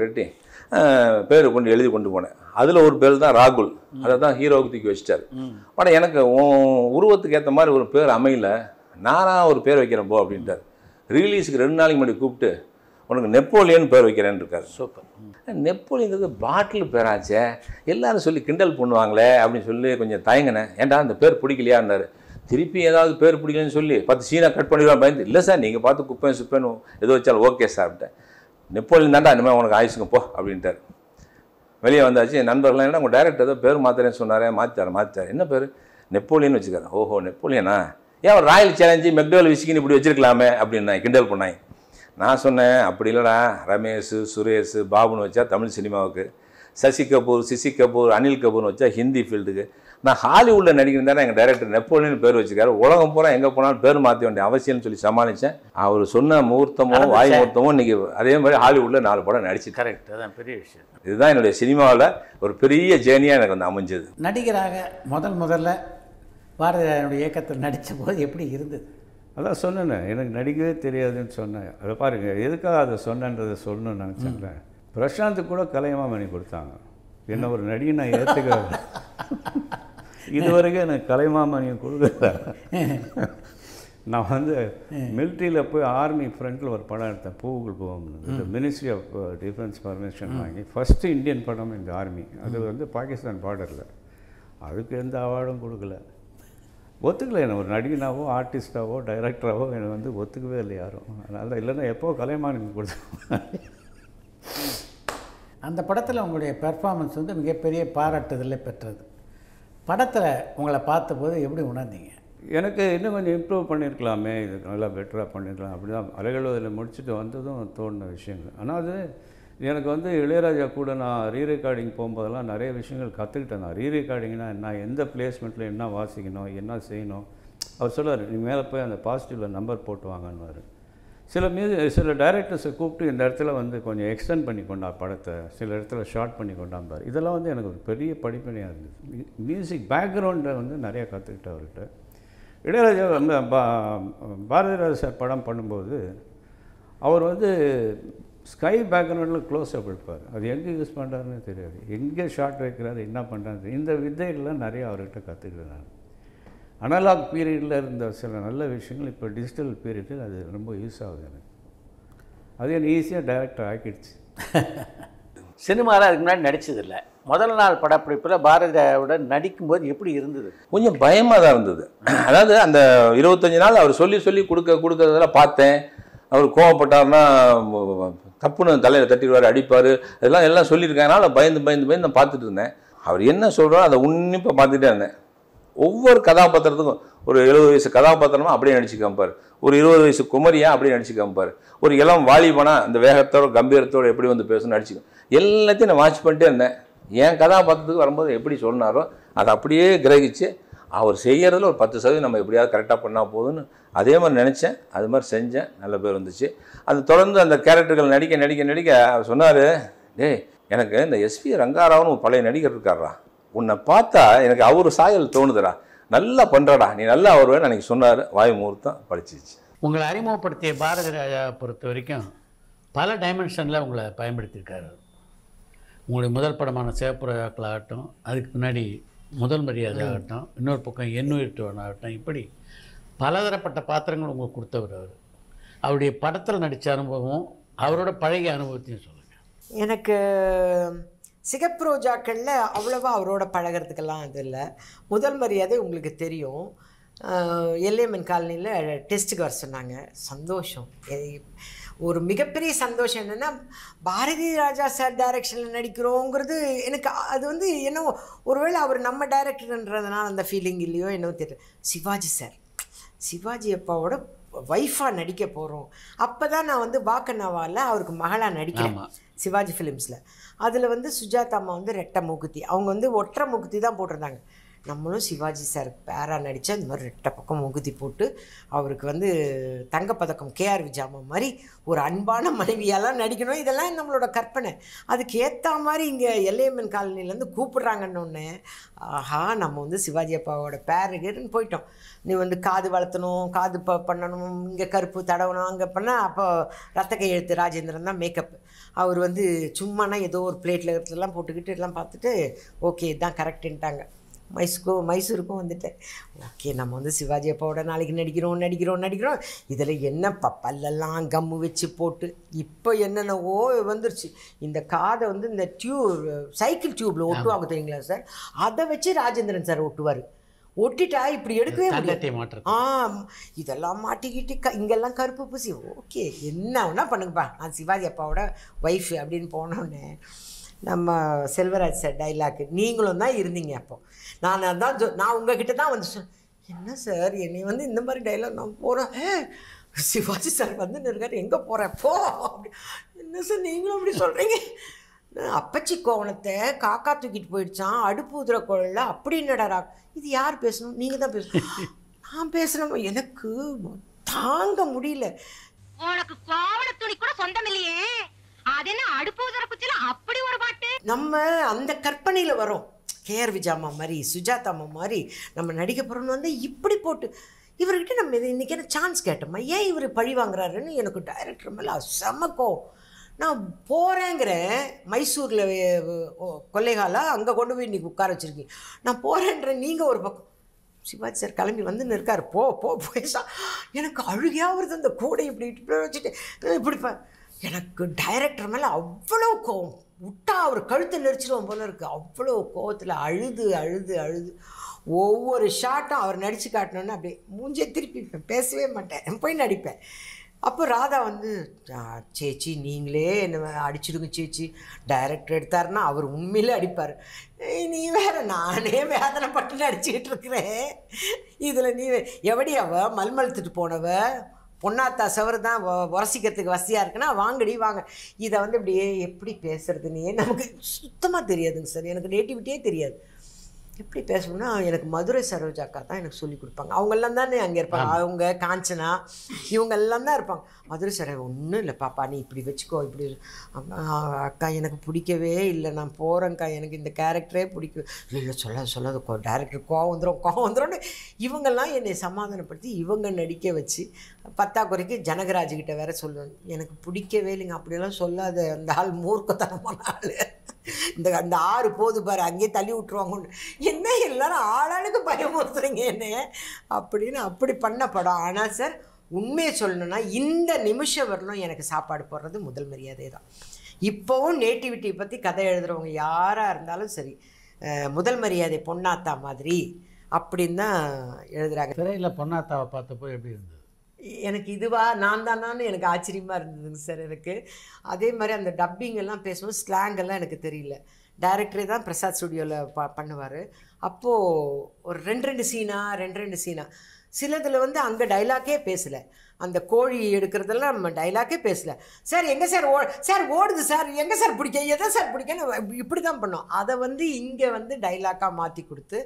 பேர் கொண்டு எழுதி கொண்டு போனேன். அதில் ஒரு பேர் தான் ராகுல், அதை தான் ஹீரோவுக்கு தூக்கி வச்சிட்டார். ஆனால் எனக்கு உருவத்துக்கு ஏற்ற மாதிரி ஒரு பேர் அமையல, நானாக ஒரு பேர் வைக்கிறேன் போ அப்படின்ட்டார். ரிலீஸுக்கு 2 நாளைக்கு முன்னாடி கூப்பிட்டு உனக்கு நெப்போலியன் பேர் வைக்கிறேன்னு இருக்கார். சூப்பர். நெப்போலியங்கிறது பாட்டில் பேராச்சே, எல்லாரும் சொல்லி கிண்டல் பண்ணுவாங்களே அப்படின்னு சொல்லி கொஞ்சம் தயங்கினேன். ஏன்டா அந்த பேர் பிடிக்கலையான்னாரு. திருப்பி ஏதாவது பேர் பிடிக்கலன்னு சொல்லி 10 சீனாக கட் பண்ணிடுவான் பயந்து. இல்லை சார் நீங்கள் பார்த்து குப்பேன் சுப்பேன்னு எதோ வச்சாலும் ஓகே சார் அப்படின்ட்டேன். நெப்போலியன் தாண்டா இனிமேல் உனக்கு ஆயுசுங்க போ அப்படின்ட்டார். வெளியே வந்தாச்சு. என் நண்பர்கள்லாம் என்ன உங்கள் டைரக்டர் ஏதோ பேர் மாற்றுறேன்னு சொன்னாரே, மாற்றிட்டார். என்ன பேர்? நெப்போலியன் வச்சுக்காரு. ஓஹோ நெப்போலியனா, ஏன் ஒரு ராயல் சேலஞ்சு மெக்டோவல் விஸ்கின்னு இப்படி வச்சிருக்கலாமே அப்படின்னு கிண்டல் பண்ணாங்க. நான் சொன்னேன் அப்படி இல்லைடா, ரமேஷ், சுரேஷ், பாபுன்னு வச்சா தமிழ் சினிமாவுக்கு, சசி கபூர், சிசி கபூர், அனில் கபூர்னு வச்சா ஹிந்தி ஃபீல்டுக்கு, நான் ஹாலிவுட்டில் நடிக்கிறேன் தானே எங்கள் டைரக்டர் நெப்போலியன் பேர் வச்சுக்காரு, உலகம் பூரா எங்கே போனாலும் பேர் மாற்ற வேண்டிய அவசியம்னு சொல்லி சமாளித்தேன். அவர் சொன்ன முகூர்த்தமோ வாய் முகூர்த்தமோ இன்றைக்கி அதே மாதிரி ஹாலிவுட்டில் 4 படம் நடிச்சு. கரெக்ட், அதான் பெரிய விஷயம். இதுதான் என்னுடைய சினிமாவில் ஒரு பெரிய ஜேர்னியாக எனக்கு வந்து அமைஞ்சது. நடிகராக முதல்ல பாரதியாருடைய இயக்கத்தில் நடித்த போது எப்படி இருந்தது? அதான் சொன்னேன், எனக்கு நடிக்கவே தெரியாதுன்னு சொன்னேன். அதை பாருங்கள், எதுக்காக அதை சொன்னன்றதை சொல்லணும்னு நினச்சேன்ல. பிரசாந்த் கூட கலைமாமணி கொடுத்தாங்க. என்ன ஒரு நடிகை நான் ஏற்றுக்கிறேன். இதுவரைக்கும் எனக்கு கலைமாமணியை கொடுக்குறேன். நான் வந்து மிலிட்ரியில் போய் ஆர்மி ஃப்ரண்ட்டில் ஒரு படம் எடுத்தேன், பூவுக்குள் போகும்னு. இந்த மினிஸ்ட்ரி ஆஃப் டிஃபென்ஸ் பர்மிஷன் வாங்கி ஃபஸ்ட்டு இந்தியன் படம் இந்த ஆர்மி. அது வந்து பாகிஸ்தான் பார்டரில். அதுக்கு எந்த அவார்டும் கொடுக்கல, ஒத்துக்கல. என்ன ஒரு நடிகனாவோ ஆர்டிஸ்டாவோ டைரக்டராகவோ என்னை வந்து ஒத்துக்கவே இல்லை யாரும். அதனால தான், இல்லைன்னா எப்போ கலைமாமணி கொடுத்தாங்க. அந்த படத்தில் உங்களுடைய பெர்ஃபார்மன்ஸ் வந்து மிகப்பெரிய பாராட்டுதலை பெற்றது. படத்தில் உங்களை பார்த்தபோது எப்படி உணர்ந்தீங்க? எனக்கு இன்னும் கொஞ்சம் இம்ப்ரூவ் பண்ணியிருக்கலாமே, இது நல்லா பெட்டராக பண்ணியிருக்கலாம் அப்படி தான் அலைகழுவதில் முடிச்சுட்டு வந்ததும் தோணின விஷயங்கள். ஆனால் அது எனக்கு வந்து இளையராஜா கூட நான் ரீரெக்கார்டிங் போகும்போதெல்லாம் நிறைய விஷயங்கள் கற்றுக்கிட்டேன். நான் ரீரெக்கார்டிங்னா என்ன, எந்த பிளேஸ்மெண்ட்டில் என்ன வாசிக்கணும், என்ன செய்யணும். அவர் சொல்லுவார், நீ மேலே போய் அந்த பாசிட்டிவில் நம்பர் போட்டு வாங்கன்னுவார். சில டைரக்டர்ஸை கூப்பிட்டு இந்த இடத்துல வந்து கொஞ்சம் எக்ஸ்டெண்ட் பண்ணி கொண்டா படத்தை, சில இடத்துல ஷார்ட் பண்ணி கொண்டாம்பார். இதெல்லாம் வந்து எனக்கு ஒரு பெரிய படிப்பினையாக இருந்தது. மியூசிக் பேக்ரவுண்டை வந்து நிறையா கற்றுக்கிட்டேன் அவர்கிட்ட. இளையராஜா வந்து பாரதிராஜா சார் படம் பண்ணும்போது அவர் வந்து ஸ்கை பேக்ரவுண்டில் க்ளோஸ் அப் எடுப்பார். அது எங்கே யூஸ் பண்ணுறாருன்னு தெரியாது, எங்கே ஷார்ட் வைக்கிறாரு, என்ன பண்ணுறாரு. இந்த வித்தைகள்லாம் நிறையா அவர்கிட்ட கற்றுக்கிட்டேன் நான். அனலாக் பீரியடில் இருந்த சில நல்ல விஷயங்கள் இப்போ டிஜிட்டல் பீரியடில் அது ரொம்ப யூஸ் ஆகுது எனக்கு. அது எனக்கு ஈஸியாக டைரக்டர் ஆக்கிடுச்சு. சினிமாவில் அதுக்கு முன்னாடி நடித்ததில்லை. முதல் நாள் படப்பிடிப்பில் பாரதியோட நடிக்கும்போது எப்படி இருந்தது? கொஞ்சம் பயமாக தான் இருந்தது. அதாவது அந்த 25 நாள் அவர் சொல்லி கொடுக்கறதெல்லாம் பார்த்தேன். அவர் கோவப்பட்டார்னா தப்புன்னு தலையில் தட்டிடுவார், அடிப்பார், எல்லாம் சொல்லியிருக்காங்கனால பயந்து நான் பார்த்துட்டு இருந்தேன். அவர் என்ன சொல்கிறாரோ அதை உன்னிப்பாக பார்த்துட்டே இருந்தேன். ஒவ்வொரு கதாபாத்திரத்துக்கும் ஒரு 70 வயசு கதாபாத்திரமா அப்படியே நடிச்சு காமிப்பார், ஒரு 20 வயசு குமரியா அப்படியே நடிச்சு காமிப்பார், ஒரு இளம் வாலிபனா அந்த வேகத்தோட கம்பீரத்தோடு எப்படி வந்து பேசணும்னு நடிச்சுக்கோ. எல்லாத்தையும் நான் வாட்ச் பண்ணிட்டே இருந்தேன். என் கதாபாத்திரத்துக்கு வரும்போது எப்படி சொன்னாரோ அதை அப்படியே கிரகிச்சு அவர் செய்கிறதுல ஒரு 10% நம்ம எப்படியாவது கரெக்டாக பண்ணால் போதுன்னு அதே மாதிரி நினச்சேன். அது மாதிரி செஞ்சேன், நல்ல பேர் வந்துச்சு. அது தொடர்ந்து அந்த கேரக்டர்கள் நடிக்க அவர் சொன்னார், டேய் எனக்கு இந்த எஸ்பி ரங்காராவ்னு ஒரு பழைய நடிகர் இருக்காரா, உன்னை பார்த்தா எனக்கு அவர் சாயல் தோணுதுடா, நல்லா பண்ணுறடா, நீ நல்லா வருவேன்னு அன்றைக்கி சொன்னார். வாய் முகூர்த்தம் படிச்சிச்சு. உங்களை அறிமுகப்படுத்திய பாரதி ராஜா பொறுத்த வரைக்கும் பல டைமென்ஷனில் உங்களை பயன்படுத்தியிருக்காரு. உங்களுடைய முதல் படமான சிவப்புறாக்கள் ஆகட்டும், அதுக்கு முன்னாடி முதல் மரியாதை ஆகட்டும், இன்னொரு பக்கம் எண்ணுயிர்த்தவன் ஆகட்டும், இப்படி பலதரப்பட்ட பாத்திரங்கள் உங்களுக்கு கொடுத்தவர் அவர். அவருடைய படத்தில் நடித்த அனுபவம், அவரோட பழகிய அனுபவத்தையும் சொல்லுங்கள். எனக்கு சிகப்பு ரோஜாக்களில் அவ்வளோவா அவரோட பழகிறதுக்கெல்லாம் அது இல்லை. முதல் மரியாதை உங்களுக்கு தெரியும், எல்ஏஎம்என் காலனியில் டெஸ்ட்டுக்கு வர சொன்னாங்க. சந்தோஷம், ஒரு மிகப்பெரிய சந்தோஷம். என்னென்னா பாரதி ராஜா சார் டைரக்ஷனில் நடிக்கிறோங்கிறது எனக்கு அது வந்து என்ன, ஒருவேளை அவர் நம்ம டைரக்டர்ன்றதுனால அந்த ஃபீலிங் இல்லையோ என்னவோ தெரியல. சிவாஜி அப்பாவோட ஒய்ஃபாக நடிக்க போகிறோம். அப்போ தான் நான் வந்து வாக்கனவாவில் அவருக்கு மகளாக நடிக்கிறேன் சிவாஜி ஃபிலிம்ஸில். அதில் வந்து சுஜாதா அம்மா வந்து ரெட்டை மூக்குத்தி, அவங்க வந்து ஒற்றை மூக்குத்தி தான் போட்டிருந்தாங்க. நம்மளும் சிவாஜி சார் பேரா நடித்தா இந்த மாதிரி ரெட்டை பக்கம் மூக்குத்தி போட்டு அவருக்கு வந்து தங்கப்பதக்கம் கேஆர் விஜயாமா மாதிரி ஒரு அன்பான மனைவியெல்லாம் நடிக்கணும். இதெல்லாம் நம்மளோட கற்பனை. அதுக்கு ஏற்ற மாதிரி இங்கே எல்ஏஎம்என் காலனிலேருந்து கூப்பிட்றாங்கன்னொன்னே, ஆஹா நம்ம வந்து சிவாஜி அப்பாவோட பேருக்குன்னு போயிட்டோம். நீ வந்து காது வளர்த்தணும், காது பண்ணணும், இங்கே கருப்பு தடவணும், அங்கே பண்ணால் அப்போ ரத்த கையெழுத்து ராஜேந்திரன் தான் மேக்கப். அவர் வந்து சும்மானா ஏதோ ஒரு பிளேட்டில் இருக்கிறதெல்லாம் போட்டுக்கிட்டு எல்லாம் பார்த்துட்டு ஓகே இதுதான் கரெக்டுன்ட்டாங்க. மைசூருக்கும் வந்துட்டேன். ஓகே நம்ம வந்து சிவாஜி அப்பாவோட நாளைக்கு நடிக்கிறோம். இதில் என்ன பல்லெல்லாம் கம்மு வச்சு போட்டு இப்போ என்னென்னவோ வந்துருச்சு. இந்த காதை வந்து இந்த சைக்கிள் டியூப்பில் ஒட்டுவாங்க தெரியுங்களா சார், அதை வச்சு ராஜேந்திரன் சார் ஒட்டுவார். ஒட்டிட்டா இப்படி எடுக்கவே முடியாது. இதெல்லாம் மாட்டிக்கிட்டு இங்கெல்லாம் கருப்பு பூசி ஓகே என்ன வேணா பண்ணுங்கப்பா, நான் சிவாஜி அப்பாவோட ஒய்ஃபு அப்படின்னு போனோன்னே நம்ம செல்வராஜ் சார் டைலாக்கு நீங்களும் தான் இருந்தீங்க. அப்போ நான் உங்ககிட்ட தான் வந்து என்ன சார் என்னை வந்து இந்த மாதிரி டைலாக் நான் போகிறேன், சிவாஜி சார் வந்து இருக்காரு, எங்கே போகிறேன் போ அப்படி. என்ன சார் நீங்களும் அப்படி சொல்கிறீங்க, அப்பச்சி கோவணத்தை காக்கா தூக்கிட்டு போயிடுச்சான் அடுப்பு ஊதுற குழல்ல அப்படின்னடா. இது யார் பேசணும், நீங்கள் தான் பேசணும். நான் பேசுகிறேன், எனக்கு தாங்க முடியல. உனக்கு கோவண துணி கூட சொந்தம் இல்லையே, அது என்ன அடுப்பு ஊதுற குச்சில அப்படி ஒரு பாட்டு. நம்ம அந்த கற்பனையில் வரோம், கேஆர் விஜயாமா மாதிரி சுஜாதாமா மாதிரி நம்ம நடிக்க போகிறோன்னு வந்து இப்படி போட்டு இவர்கிட்ட நம்ம இன்றைக்கி என்ன சான்ஸ் கேட்டோமா, ஏன் இவர் பழி வாங்குறாருன்னு எனக்கு டைரக்டர் மேலே செமக்கோ. நான் போகிறேங்கிறேன், மைசூரில் கொல்லைகாலா அங்கே கொண்டு போய் இன்றைக்கி உட்கார வச்சுருக்கீங்க, நான் போகிறேன்றேன், நீங்கள் ஒரு பக்கம். சிவாஜி சார் கிளம்பி வந்துன்னு இருக்கார், போய் எனக்கு அழுகையாக வருது. அந்த கூடை இப்படி வச்சுட்டு இப்படிப்பேன். எனக்கு டைரக்டர் மேலே அவ்வளோ கோவம், விட்டா அவர் கழுத்தை நெரிச்சிடுவோம் போல இருக்குது. அவ்வளோ கோவத்தில் அழுது ஒவ்வொரு ஷாட்டும் அவர் நடித்து காட்டணுன்னு அப்படியே மூஞ்சே திருப்பிப்பேன், பேசவே மாட்டேன், போய் நடிப்பேன். அப்போ ராதா வந்து, சேச்சி நீங்களே என்ன அடிச்சிடுங்க சேச்சி, டைரக்டர் எடுத்தாருன்னா அவர் உண்மையிலே அடிப்பார், நீ வேறு நானே வேதனைப்பட்டு நடிச்சுக்கிட்டு இருக்கிறேன், இதில் நீ எவடி அவ மல்மழுத்துட்டு போனவ பொன்னாத்தா சவறு தான் உரசிக்கிறதுக்கு வசதியாக இருக்குன்னா வாங்கடி வாங்க. இதை வந்து இப்படியே எப்படி பேசுறதுன்னே நமக்கு சுத்தமாக தெரியாதுங்க சார், எனக்கு நேட்டிவிட்டியே தெரியாது. எப்படி பேசணும்னா எனக்கு மதுரை சரோஜா அக்கா தான் எனக்கு சொல்லி கொடுப்பாங்க. அவங்கெல்லாம் தானே அங்கே இருப்பாங்க, அவங்க காஞ்சனா இவங்கெல்லாம் தான் இருப்பாங்க. மதுரை சரோஜா ஒன்றும் இல்லை பாப்பா, நீ இப்படி வச்சுக்கோ, இப்படி அக்கா எனக்கு பிடிக்கவே இல்லை, நான் போகிறேங்க்கா, எனக்கு இந்த கேரக்டரே பிடிக்கும். இல்லை சொல்லாது டேரக்டர் கோவம் வந்துடும்னு இவங்கெல்லாம் என்னை சமாதானப்படுத்தி இவங்க நடிக்க வச்சு பத்தாக்குறைக்கு ஜனகராஜ்கிட்ட வேற சொல்லுவேன், எனக்கு பிடிக்கவே இல்லைங்க, அப்படியெல்லாம் சொல்லாத, அந்த ஆள் மூர்க்கத்தனமான ஆள், அந்த 6 போது பாரு அங்கேயே தள்ளி விட்டுருவாங்க, என்ன எல்லாரும் ஆளாளுக்கு பயமுறுத்துறீங்க என்ன அப்படின்னு அப்படி பண்ண படம். ஆனால் சார் உண்மையை சொல்லணும்னா இந்த நிமிஷம் வரலும் எனக்கு சாப்பாடு போடுறது முதல் மரியாதை தான். இப்போவும் நேட்டிவிட்டியை பற்றி கதை எழுதுகிறவங்க யாராக இருந்தாலும் சரி, முதல் மரியாதை பொன்னாத்தா மாதிரி அப்படின்னு தான் எழுதுகிறாங்க. திரையில் பொன்னாத்தாவை பார்த்தப்போ எப்படி இருந்தது? எனக்கு இதுவா நான் தானான்னு எனக்கு ஆச்சரியமாக இருந்ததுங்க சார் எனக்கு. அதே மாதிரி அந்த டப்பிங் எல்லாம் பேசும்போது ஸ்லாங்கெல்லாம் எனக்கு தெரியல. டைரக்டரே தான் பிரசாத் ஸ்டுடியோவில் பண்ணுவார். அப்போது ஒரு 2 சீனா சிலதில் வந்து அங்கே டைலாக்கே பேசலை, அந்த கோழி எடுக்கிறதெல்லாம் நம்ம டைலாக்கே பேசலை. சார் எங்கே சார் சார் ஓடுது சார், எங்கே சார் பிடிக்க, எதை சார் பிடிக்கன்னு இப்படி தான் பண்ணோம். அதை வந்து இங்கே வந்து டைலாக்காக மாற்றி கொடுத்து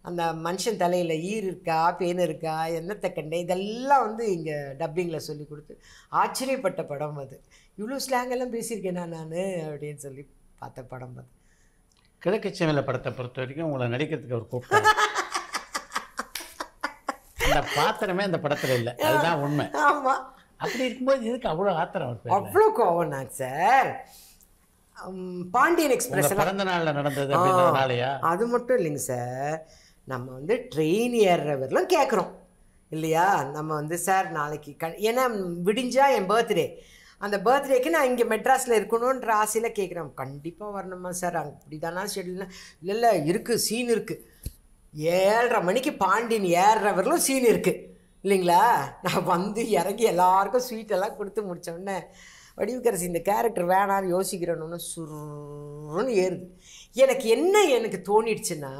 அந்த மனுஷன் தலையில் ஈர் இருக்கா பேன் இருக்கா என்னத்தை கண்டே இதெல்லாம் வந்து இங்கே டப்பிங்கில் சொல்லி கொடுத்து ஆச்சரியப்பட்ட படம் அது. இவ்வளோ ஸ்லாங்கெல்லாம் பேசியிருக்கேன் நான் அப்படின்னு சொல்லி பார்த்த படம் அது. கிழக்குச்செவில படத்தை பொறுத்த வரைக்கும் உங்களை நடிக்கிறதுக்கு அவர் கூப்பிட்டாரு. அந்த பாத்திரமே அந்த படத்தில் இல்லை, அதுதான் உண்மை. ஆமாம், அப்படி இருக்கும்போது இதுக்கு அவ்வளோ ஆத்திரம்? அவ்வளோ கோவம்னாங்க சார். பாண்டியன் எக்ஸ்பிரஸ் பிறந்த நாளில் நடந்தது அப்படின்றதுனாலயா? அது மட்டும் இல்லைங்க சார், நம்ம வந்து ட்ரெயின் ஏறுறவரெலாம் கேட்குறோம் இல்லையா, நம்ம வந்து சார் நாளைக்கு ஏன்னா விடிஞ்சா என் பர்த்டே, அந்த பர்த்டேக்கு நான் இங்கே மெட்ராஸில் இருக்கணுன்ற ஆசையில் கேட்குறேன், கண்டிப்பாக வரணுமா சார், அப்படி தானா ஷெட்யூல்னா, இல்லை இருக்குது சீன் இருக்குது, 7:30 மணிக்கு பாண்டியன் ஏறுறவர்களும் சீன் இருக்குது இல்லைங்களா. நான் வந்து இறங்கி எல்லாருக்கும் ஸ்வீட்டெல்லாம் கொடுத்து முடித்தோடனே வடிவுக்கரசி இந்த கேரக்டர் வேணான்னு யோசிக்கிறேன்னு சுருன்னு ஏறுது. எனக்கு தோணிடுச்சுன்னா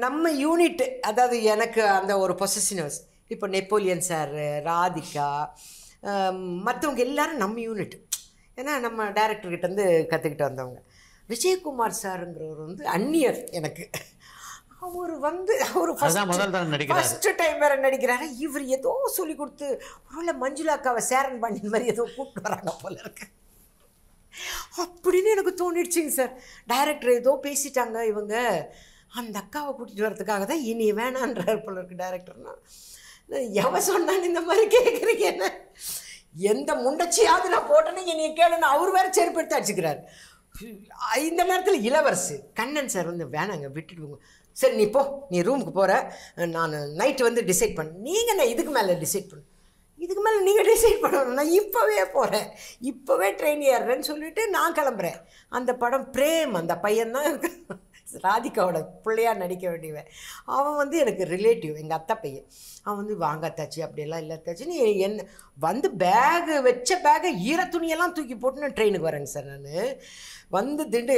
நம்ம யூனிட், அதாவது எனக்கு அந்த ஒரு பொசசிவ்னஸ், இப்போ நெப்போலியன் சார், ராதிகா, மற்றவங்க எல்லோரும் நம்ம யூனிட், ஏன்னா நம்ம டைரக்டர்கிட்டேருந்து கற்றுக்கிட்டு வந்தவங்க. விஜயகுமார் சாருங்கிறவர் வந்து அந்நியர் எனக்கு. அவர் வந்து ஃபஸ்ட்டு டைம் வேறு நடிக்கிறாரு. இவர் ஏதோ சொல்லி கொடுத்து ஒருவேளை மஞ்சுளா அக்காவை சேரன் பாண்டியன் மாதிரி ஏதோ கூப்பிட்டு வராங்க போல இருக்கு அப்படின்னு எனக்கு தோணிடுச்சிங்க சார். டைரக்டர் ஏதோ பேசிட்டாங்க இவங்க, அந்த அக்காவை கூட்டிகிட்டு வரதுக்காக தான் இனி வேணான்றார் போல இருக்கு டைரக்டர்னா. எவன் சொன்னான்னு இந்த மாதிரி கேட்குறீங்க, என்ன எந்த முண்டச்சியாவது நான் போட்டேன்னு என்னை கேளுன்னு அவர் வேறு செருப்பு எடுத்து அடிச்சுக்கிறார். இந்த நேரத்தில் இளவரசு கண்ணன் சார் வந்து வேணாங்க விட்டுடுவோங்க, சரி நீ போ, நீ ரூமுக்கு போகிற, நான் நைட்டு வந்து டிசைட் பண்ண, நீங்கள் நான் இதுக்கு மேலே டிசைட் பண்ண, இதுக்கு மேலே நீங்கள் டிசைட் பண்ணணும், நான் இப்போவே போகிறேன், இப்போவே ட்ரெயின் ஏறுறேன்னு சொல்லிவிட்டு நான் கிளம்புறேன். அந்த படம் பிரேம், அந்த பையன்தான் இருக்கு ராதிகாவோட பிள்ளையாக நடிக்க வேண்டியவன். அவன் வந்து எனக்கு ரிலேட்டிவ், எங்கள் அத்தை பையன். அவன் வந்து வாங்க அத்தாச்சி அப்படியெல்லாம் இல்லை அத்தாச்சி, நீ என்ன வந்து வச்ச பேகை ஈர துணியெல்லாம் தூக்கி போட்டு நான் ட்ரெயினுக்கு வரேங்க சார். நான் வந்து திண்டு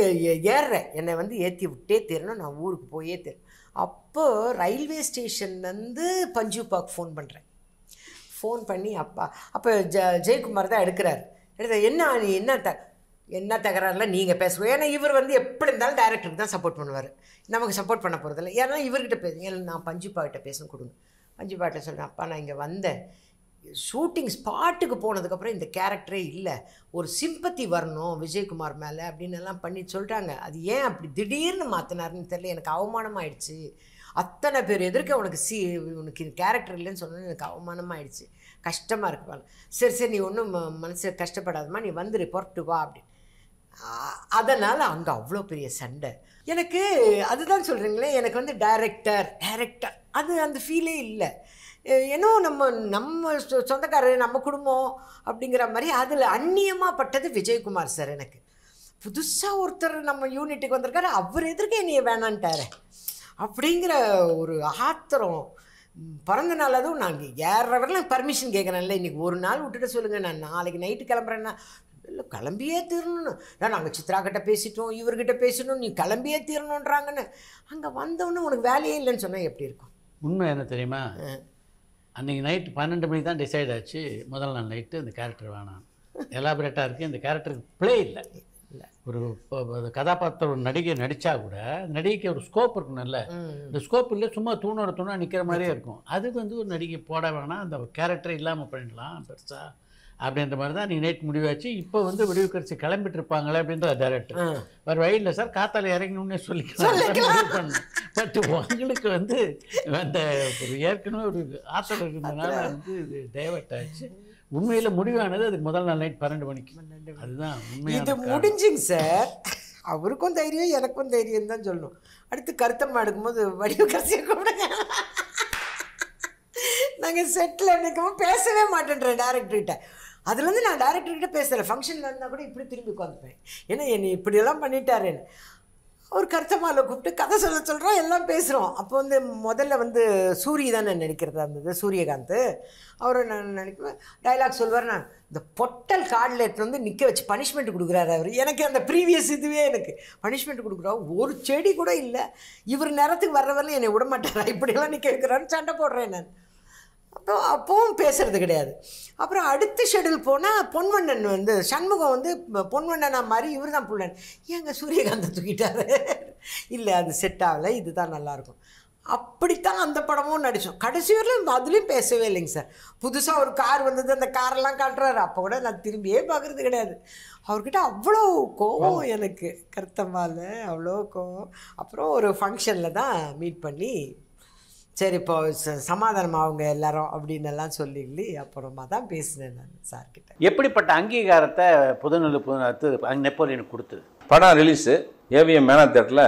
ஏறுறேன், என்னை வந்து ஏற்றி விட்டே தரணும், நான் ஊருக்கு போயே தரேன். அப்போது ரயில்வே ஸ்டேஷன்லேருந்து பஞ்சுபாக்கு ஃபோன் பண்ணுறேன். ஃபோன் பண்ணி அப்போ ஜெயக்குமார் தான் எடுக்கிறார். என்ன நீ என்ன தகராறுல நீங்கள் பேசுவோம், ஏன்னா இவர் வந்து எப்படி இருந்தாலும் டைரக்டருக்கு தான் சப்போர்ட் பண்ணுவார், நமக்கு சப்போர்ட் பண்ண போகிறதில்ல. ஏன்னா இவர்கிட்ட பேசுங்க, நான் பஞ்சுபாக்கிட்ட பேசணும் கொடுங்க. பஞ்சுபாக்கிட்ட சொல்கிறேன், அப்பா நான் இங்கே வந்தேன், ஷூட்டிங் ஸ்பாட்டுக்கு போனதுக்கப்புறம் இந்த கேரக்டரே இல்லை, ஒரு சிம்பத்தி வரணும் விஜயகுமார் மேலே அப்படின்னு எல்லாம் பண்ணி சொல்லிட்டாங்க. அது ஏன் அப்படி திடீர்னு மாற்றினாருன்னு தெரியல, எனக்கு அவமானமாகிடுச்சு. அத்தனை பேர் எதிர்க்க உனக்கு உனக்கு கேரக்டர் இல்லைன்னு சொன்னோன்னு எனக்கு அவமானமாகிடுச்சு. கஷ்டமாக இருக்குவாள். சரி சரி நீ ஒன்றும் மனசு கஷ்டப்படாதம்மா, நீ வந்து ரிப்போர்ட்டு வா அப்படின்னு. அதனால் அங்கே அவ்வளோ பெரிய சண்டை. எனக்கு அதுதான் சொல்கிறீங்களே, எனக்கு வந்து டைரக்டர் அது அந்த ஃபீலே இல்லை. ஏன்னோ நம்ம சொந்தக்காரர் நம்ம குடும்பம் அப்படிங்கிற மாதிரி அதில் அந்நியமாக பட்டது விஜயகுமார் சார். எனக்கு புதுசாக ஒருத்தர் நம்ம யூனிட்டுக்கு வந்திருக்காரு, அவர் எதிர்க்க என்னைய வேணான்ட்டாரு அப்படிங்கிற ஒரு ஆத்திரம். பிறந்த நாள் அதுவும் நாங்கள் ஏறவரெல்லாம் பர்மிஷன் கேட்குறேன்ல, இன்றைக்கி ஒரு நாள் விட்டுட்டு சொல்லுங்கள், நான் நாளைக்கு நைட்டு கிளம்புறேன்னா இல்லை கிளம்பியே தீரணும். நாங்கள் சித்ராக்கிட்ட பேசிட்டோம், இவர்கிட்ட பேசணும், நீ கிளம்பியே தீரணுன்றாங்கன்னு. அங்கே வந்தவொன்னே உனக்கு வேலையே இல்லைன்னு சொன்னால் எப்படி இருக்கும்? உண்மை என்ன தெரியுமா, அன்றைக்கி நைட்டு 12 மணிக்கு தான் டிசைட் ஆச்சு. முதல் நாள் நைட்டு இந்த கேரக்டர் வேணாம், எலாபரேட்டாக இருக்குது, இந்த கேரக்டருக்கு ப்ளே இல்லை. ஒரு கதாபாத்திரம் ஒரு நடிகை நடித்தா கூட நடிகைக்கு ஒரு ஸ்கோப் இருக்கணும்ல. இந்த ஸ்கோப் இல்லை, சும்மா தூணா நிற்கிற மாதிரியே இருக்கும். அது வந்து ஒரு நடிகை போட வேணாம், அந்த கேரக்டர் இல்லாமல் பண்ணிடலாம் பெருசாக அப்படின்ற மாதிரி தான் நீங்கள் நைட் முடிவாச்சு. இப்போ வந்து விடிவு கரிசி கிளம்பிட்டு இருப்பாங்களே அப்படின்ற டேரக்டர் வேறு வழி இல்லை சார், காத்தால இறங்கணுன்னே சொல்லிக்கலாம். பட் உங்களுக்கு வந்து அந்த ஒரு ஏற்கனவே ஒரு ஆற்றல் இருக்கிறதுனால வந்து இது டைவர்ட் ஆச்சு. உண்மையில் முடிவானது அதுக்கு முதல் நாள் நைட் 12 மணிக்கு. அதுதான் உண்மையாக இது முடிஞ்சுங்க சார். அவருக்கும் தைரியம் எனக்கும் தைரியம் தான் சொல்லணும். அடுத்து கருத்தம்மா எடுக்கும்போது வடிவு கரிசியை கூப்பிடுங்க. நாங்கள் செட்டில் நிற்கவும் பேசவே மாட்டேன்றேன் டேரக்டர்கிட்ட. அதுலேருந்து நான் டேரக்டர்கிட்ட பேசுகிறேன், ஃபங்க்ஷனில் இருந்தால் கூட இப்படி திரும்பி உட்காந்துப்பேன். ஏன்னா என்னை இப்படியெல்லாம் பண்ணிட்டாருன்னு. ஒரு கருத்தம்மாவில் கூப்பிட்டு கதை சொல்கிறோம், எல்லாம் பேசுகிறோம். அப்போ வந்து முதல்ல வந்து சூரிய தானே நடிக்கிறதா இருந்தது, சூரியகாந்த். அவரை நான் நினைக்குவேன் டைலாக் சொல்வார். நான் இந்த பொட்டல் கார்டில் எடுத்துகிட்டு வந்து நிற்க வச்சு பனிஷ்மெண்ட் கொடுக்குறாரு அவர். எனக்கு அந்த ப்ரீவியஸ் இதுவே எனக்கு பனிஷ்மெண்ட் கொடுக்குறோம். ஒரு செடி கூட இல்லை, இவர் நேரத்துக்கு வர்ற வரல என்னை விட மாட்டாரா, இப்படியெல்லாம் நிற்க வைக்கிறான்னு சண்டை போடுறேன் நான். அப்பவும் பேசுறது கிடையாது. அப்புறம் அடுத்த ஷெடியூல் போனால் பொன்வண்ணன் வந்து சண்முகம் வந்து பொன்வண்ணனா மாதிரி இவர் தான் புள்ளன். ஏங்க சூரியகாந்தை தூக்கிட்டாரு, இல்லை அது செட் ஆகலை, இதுதான் நல்லாயிருக்கும். அப்படித்தான் அந்த படமும் நடித்தோம். கடைசி வரலையும் அதுலேயும் பேசவே இல்லைங்க சார். புதுசாக ஒரு கார் வந்தது, அந்த காரெல்லாம் காட்டுறாரு. அப்போ கூட நான் திரும்பியே பார்க்குறது கிடையாது. அவர்கிட்ட அவ்வளோ கோவம் எனக்கு, கருத்தம்மாவில் அவ்வளோ கோவம். அப்புறம் ஒரு ஃபங்க்ஷனில் தான் மீட் பண்ணி சரி இப்போ சமாதானம் அவங்க எல்லாரும் அப்படின்னு எல்லாம் சொல்லி அப்புறமா தான் பேசினேன் நான் சார்கிட்ட. எப்படிப்பட்ட அங்கீகாரத்தை புதுநெல்லு நெப்போலியனுக்கு கொடுத்தது? படம் ரிலீஸு ஏவிஎம் மேனா தேட்டரில்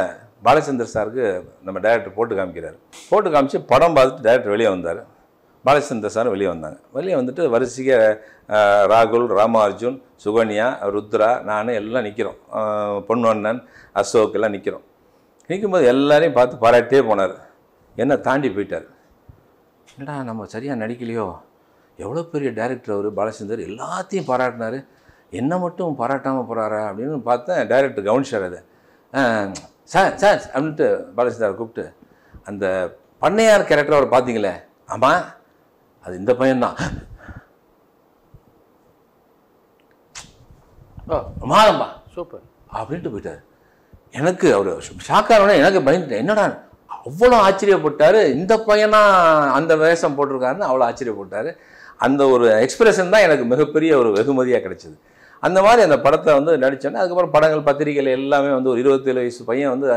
பாலச்சந்தர் சாருக்கு நம்ம டைரக்டர் போட்டு காமிக்கிறார். போட்டு காமிச்சு படம் பார்த்துட்டு டைரக்டர் வெளியே வந்தார். பாலச்சந்தர் சார் வெளியே வந்தாங்க. வெளியே வந்துட்டு வரிசைக்கு ராகுல், ராமார்ஜுன், சுகன்யா, ருத்ரா, நான் எல்லாம் நிற்கிறோம். பொன்வண்ணன், அசோக் எல்லாம் நிற்கிறோம். நிற்கும்போது எல்லாரையும் பார்த்து பாராட்டியே போனார். என்னை தாண்டி போயிட்டார். என்னடா நம்ம சரியாக நடிக்கலையோ, எவ்வளோ பெரிய டைரக்டர் அவர் பாலச்சந்தர், எல்லாத்தையும் பாராட்டினார், என்னை மட்டும் பாராட்டாமல் போகிறாரா அப்படின்னு பார்த்தேன். டைரக்டர் கவனிச்சார் அதை. சார் சார் அப்படின்ட்டு பாலச்சந்தர் கூப்பிட்டு, அந்த பண்ணையார் கேரக்டர் அவர் பார்த்தீங்களே, ஆமாம் அது இந்த பையன்தான், ஓ மாதம்பா சூப்பர் அப்படின்ட்டு போயிட்டார். எனக்கு அவர் ஷாக்காரனே, எனக்கு பயந்துட்டேன். என்னடா அவ்வளோ ஆச்சரியப்பட்டார், இந்த பையனா அந்த வேஷம் போட்டிருக்காருன்னு அவ்வளோ ஆச்சரியப்பட்டார். அந்த ஒரு எக்ஸ்பிரஷன் தான் எனக்கு மிகப்பெரிய ஒரு வெகுமதியாக கிடைச்சிது. அந்த மாதிரி அந்த படத்தை வந்து நடித்தேன்னா அதுக்கப்புறம் படங்கள் பத்திரிகைகள் எல்லாமே வந்து ஒரு 27 வயசு பையன் வந்து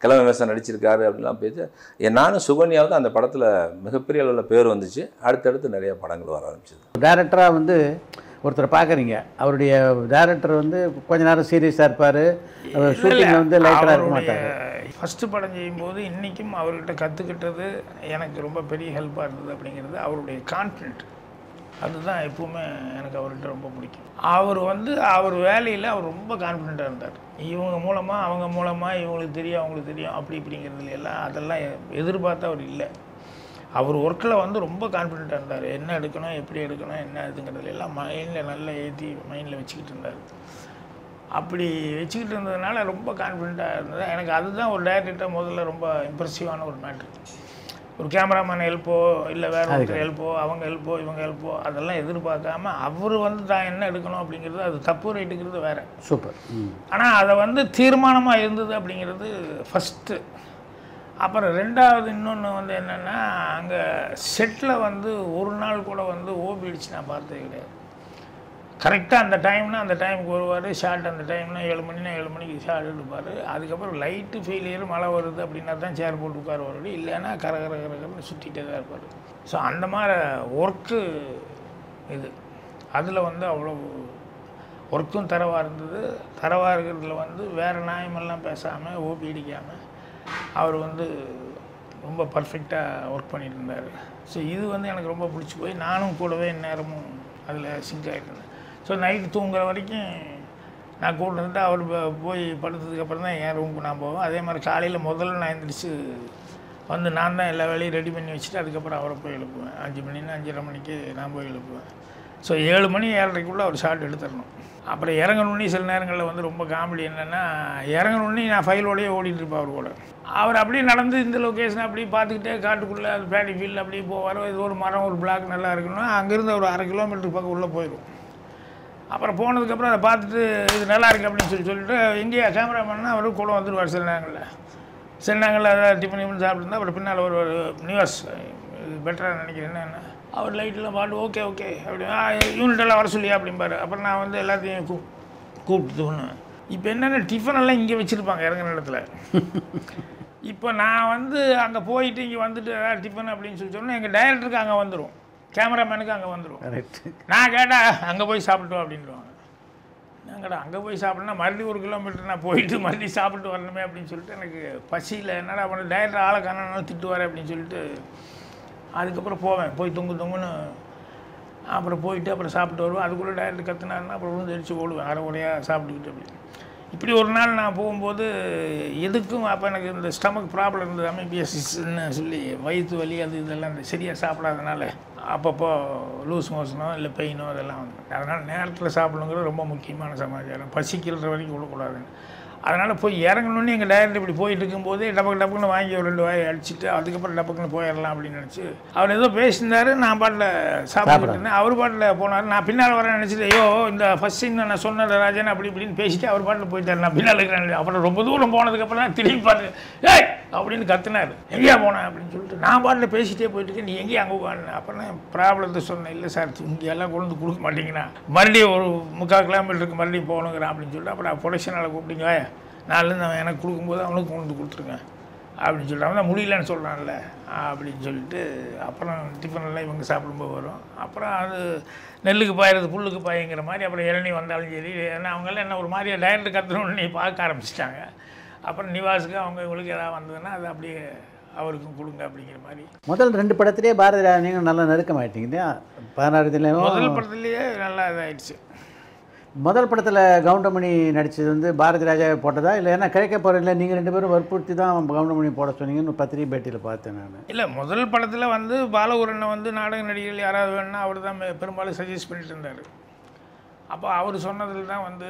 கிழமை வேஷம் நடிச்சிருக்காரு அப்படின்லாம் பேசி நானும் சுகன்யாவது அந்த படத்தில் மிகப்பெரிய அளவில் பேர் வந்துச்சு. அடுத்தடுத்து நிறைய படங்கள் வர ஆரம்பிச்சிது. டேரக்டராக வந்து ஒருத்தர் பார்க்குறீங்க, அவருடைய டேரக்டர் வந்து கொஞ்ச நேரம் சீரியஸாக இருப்பார், ஷூட்டிங்கில் வந்து லைட்டராக இருக்க மாட்டார். ஃபஸ்ட்டு படம் செய்யும்போது இன்றைக்கும் அவர்கிட்ட கற்றுக்கிட்டது எனக்கு ரொம்ப பெரிய ஹெல்ப்பாக இருந்தது அப்படிங்கிறது அவருடைய கான்ஃபிடென்ட். அதுதான் எப்பவுமே எனக்கு அவர்கிட்ட ரொம்ப பிடிக்கும். அவர் வந்து அவர் வேலையில் அவர் ரொம்ப கான்ஃபிடென்ட்டாக இருந்தார். இவங்க மூலமாக அவங்க மூலமாக இவங்களுக்கு தெரியும் அவங்களுக்கு தெரியும் அப்படி இப்படிங்கிறதுல எல்லாம் அதெல்லாம் எதிர்பார்த்து அவர் இல்லை. அவர் ஒர்க்கில் வந்து ரொம்ப கான்ஃபிடென்ட்டாக இருந்தார். என்ன எடுக்கணும், எப்படி எடுக்கணும், என்ன இதுங்கிறதுல எல்லாம் மைண்டில் நல்லா ஏற்றி மைண்டில் வச்சுக்கிட்டு இருந்தார். அப்படி வச்சுக்கிட்டு இருந்ததுனால ரொம்ப கான்ஃபிடென்ட்டாக இருந்தது. எனக்கு அதுதான் ஒரு டைரக்டர் முதல்ல ரொம்ப இம்ப்ரெசிவான ஒரு மேட்ரு. ஒரு கேமராமேன் ஹெல்ப்போ இல்லை வேறு ஒருத்தர் ஹெல்ப்போ, அவங்க ஹெல்ப்போ, இவங்க ஹெல்ப்போ அதெல்லாம் எதிர்பார்க்காம அவர் வந்து தான் என்ன எடுக்கணும் அப்படிங்கிறது, அது தப்பு ரைட்டுங்கிறது வேறு. சூப்பர். ஆனால் அதை வந்து தீர்மானமாக இருந்தது அப்படிங்கிறது ஃபஸ்ட்டு. அப்புறம் ரெண்டாவது இன்னொன்று வந்து என்னென்னா, அங்கே செட்டில் வந்து ஒரு நாள் கூட வந்து ஓபி அடிச்சு நான் பார்த்தது கிடையாது. கரெக்டாக அந்த டைம்னா அந்த டைமுக்கு வருவார். ஷார்ட் அந்த டைம்னா 7 மணினா 7 மணிக்கு ஷார்ட் எடுப்பார். அதுக்கப்புறம் லைட்டு ஃபெயிலியர், மழை வருது அப்படின்னா தான் சேர் போட்டு உட்காருவார். இல்லைன்னா கரகரன்னு சுற்றிகிட்டே தான் இருப்பார். ஸோ அந்த மாதிரி ஒர்க்கு இது. அதில் வந்து அவ்வளோ ஒர்க்கும் தரவாக இருந்தது. தரவாக இருக்கிறதுல வந்து வேறு நியாயமெல்லாம் பேசாமல் ஓபி அடிக்காமல் அவர் வந்து ரொம்ப பர்ஃபெக்டாக ஒர்க் பண்ணிட்டு இருந்தார். ஸோ இது வந்து எனக்கு ரொம்ப பிடிச்சி போய் நானும் கூடவே நேரமும் அதில் சிங்க் ஆகிட்டேன். ஸோ நைட்டு தூங்குற வரைக்கும் நான் கூட இருந்து அவர் போய் படுத்ததுக்கப்புறம் தான் என் ரூமுக்கு நான் போவேன். அதே மாதிரி காலையில் முதல்ல நான் எழுந்திரிச்சு வந்து நான் தான் எல்லா வேலையும் ரெடி பண்ணி வச்சுட்டு அதுக்கப்புறம் அவரை போய் எழுப்புவேன். 5 மணின்னா 5:30 மணிக்கு நான் போய் எழுப்புவேன். ஸோ 7 மணி 7:30க்குள்ளே அவர் ஷார்ட் எடுத்துடணும். அப்புறம் இறங்கணுன்னே சில நேரங்களில் வந்து ரொம்ப காமெடி என்னென்னா, இறங்கணுன்னே நான் ஃபைலோடையே ஓடிட்டுருப்பேன் அவர் கூட. அவர் அப்படியே நடந்து இந்த லொக்கேஷன் அப்படியே பார்த்துக்கிட்டே காட்டுக்குள்ளே அது பேடி ஃபீல்டு அப்படியே போவார். இது ஒரு மரம் ஒரு பிளாக் நல்லா இருக்குன்னா அங்கேருந்து ஒரு 1/2 கிலோமீட்டருக்கு பக்கம் உள்ளே போயிடும். அப்புறம் போனதுக்கப்புறம் அதை பார்த்துட்டு இது நல்லா இருக்குது அப்படின்னு சொல்லிட்டு எங்கேயா கேமராமேன்னா அவர் கூட வந்துடுவார். சில நேரங்களில் அதாவது டிஃபன் சாப்பிட்டுருந்தா அப்புறம் பின்னால் ஒரு நியூஸ் பெட்டராக நினைக்கிறேன் என்ன அவர் லைட்டெல்லாம் பாட்டு ஓகே அப்படி யூனிட்டெல்லாம் வர சொல்லியா அப்படிம்பாரு. அப்புறம் நான் வந்து எல்லாத்தையும் கூப்பிட்டு தூணுவேன். இப்போ என்னென்ன டிஃபனெல்லாம் இங்கே வச்சுருப்பாங்க இறங்குற இடத்துல. இப்போ நான் வந்து அங்கே போயிட்டு இங்கே வந்துட்டு ஏதாவது டிஃபன் அப்படின்னு சொல்லி சொன்னால் எங்கள் டைரக்டருக்கு அங்கே வந்துடும், கேமராமேனுக்கு அங்கே வந்துடும். நான் கேட்டால் அங்கே போய் சாப்பிட்டோம் அப்படின்ட்டுவாங்க. நாங்கடா அங்கே போய் சாப்பிட்னா மறுபடியும் 1 கிலோமீட்டர் நான் போயிட்டு மறுபடியும் சாப்பிட்டு வரணுமே அப்படின்னு சொல்லிட்டு எனக்கு பசியில் என்னடா பண்ண டைரக்டர் ஆளை காணனாலும் திட்டுவார் அப்படின்னு சொல்லிட்டு அதுக்கப்புறம் போவேன். போய் தொங்குன்னு அப்புறம் போயிட்டு அப்புறம் சாப்பிட்டு வருவேன். அதுக்குள்ளே டைரக்டர் கற்றுனாருன்னா அப்புறம் விழுந்து அடித்து ஓடுவேன் அரை குறையாக சாப்பிட்டுக்கிட்டு. அப்படி இப்படி ஒரு நாள் நான் போகும்போது எதுக்கும் அப்போ எனக்கு இந்த ஸ்டமக் ப்ராப்ளம் இருந்தது, அமிபியசிஸ்ன்னு சொல்லி வயிற்று வலி அது இதெல்லாம் இந்த சரியாக சாப்பிடாதனால அப்பப்போ லூஸ் மோஷனோ இல்லை பெயினோ அதெல்லாம் வந்து அதனால் நேரத்தில் சாப்பிடணுங்கிறது ரொம்ப முக்கியமான சமாச்சாரம். பசிக்கிற வரைக்கும் விடக்கூடாதுன்னு. அதனால் போய் இறங்கணுன்னு எங்கள் டைரக்டர் இப்படி போயிட்டு இருக்கும்போது டப்புன்னு வாங்கி ஒரு 2 வாயை அடிச்சுட்டு அதுக்கப்புறம் டப்புக்குன்னு போயிடலாம் அப்படின்னு நினச்சி அவர் ஏதோ பேசியிருந்தார். நான் பாட்டில் சாப்பிட்டுட்டு இருந்தேன். அவர் பாட்டில் போனார். நான் பின்னால் வரேன் நினச்சிட்டு ஐயோ இந்த ஃபஸ்ட் சீன் நான் சொன்ன ராஜன் அப்படி இப்படின்னு பேசிட்டு அவர் பாட்டில் போயிட்டார். நான் பின்னால் இருக்கிறேன். அப்புறம் ரொம்ப தூரம் போனதுக்கப்புறம் தான் திரும்பி பார்த்து ஏய் அப்படின்னு கத்துனார். எங்கேயா போனேன் அப்படின்னு சொல்லிட்டு நான் பாட்டில் பேசிகிட்டே போயிட்டு நீ எங்கேயும் அங்கே உட்காந்து அப்புறம் ப்ராப்ளத்தை சொன்னேன். இல்லை சார் இங்கெல்லாம் கொண்டு கொடுக்க மாட்டீங்கன்னா மறுபடியும் ஒரு 3/4 கிலோமீட்டருக்கு மறுபடியும் போகணுங்கிறேன் அப்படின்னு சொல்லிட்டு அப்புறம் ப்ரொடக்ஷனால் கூப்பிட்டீங்க நாலுலேருந்து அவன் எனக்கு கொடுக்கும்போது அவனுக்கு கொண்டு கொடுத்துருங்க அப்படின்னு சொல்லிட்டு அவன் தான் முடியலன்னு சொல்கிறான்ல அப்படின்னு சொல்லிட்டு அப்புறம் டிஃபனெல்லாம் இவங்க சாப்பிடும்போது வரும். அப்புறம் அது நெல்லுக்கு பாயிறது புல்லுக்கு பாயுங்கிற மாதிரி அப்புறம் இளநீ வந்தாலும் சரி ஏன்னா அவங்களாம் என்ன ஒரு மாதிரியாக டைரக்டர் கற்றுணுன்னு பார்க்க ஆரம்பிச்சிட்டாங்க. அப்புறம் நிவாஸுக்கு அவங்க இவங்களுக்கு ஏதாவது வந்ததுன்னா அது அப்படியே அவருக்கும் கொடுங்க அப்படிங்கிற மாதிரி. முதல் 2 படத்துலேயே பாரதி நீங்கள் நல்லா நெருக்கமாயிட்டீங்க இல்லையா? 16 முதல் படத்துலேயே நல்லா இதாகிடுச்சு. முதல் படத்தில் கவுண்டமணி நடித்தது வந்து பாரதி ராஜாவை போட்டதா இல்லை? ஏன்னா கிடைக்க போகிறதில்ல நீங்கள் 2 பேரும் வற்புறுத்தி தான் கவுண்டமணி போட சொன்னீங்கன்னு பத்திரிகை பேட்டியில் பார்த்தேன் நான். இல்லை முதல் படத்தில் வந்து பாலகுரனை வந்து நாடக நடிகர்கள் யாராவது வேணும்னா அவர் தான் பெரும்பாலும் சஜஸ்ட் பண்ணிட்டு இருந்தார். அப்போ அவர் சொன்னதில் தான் வந்து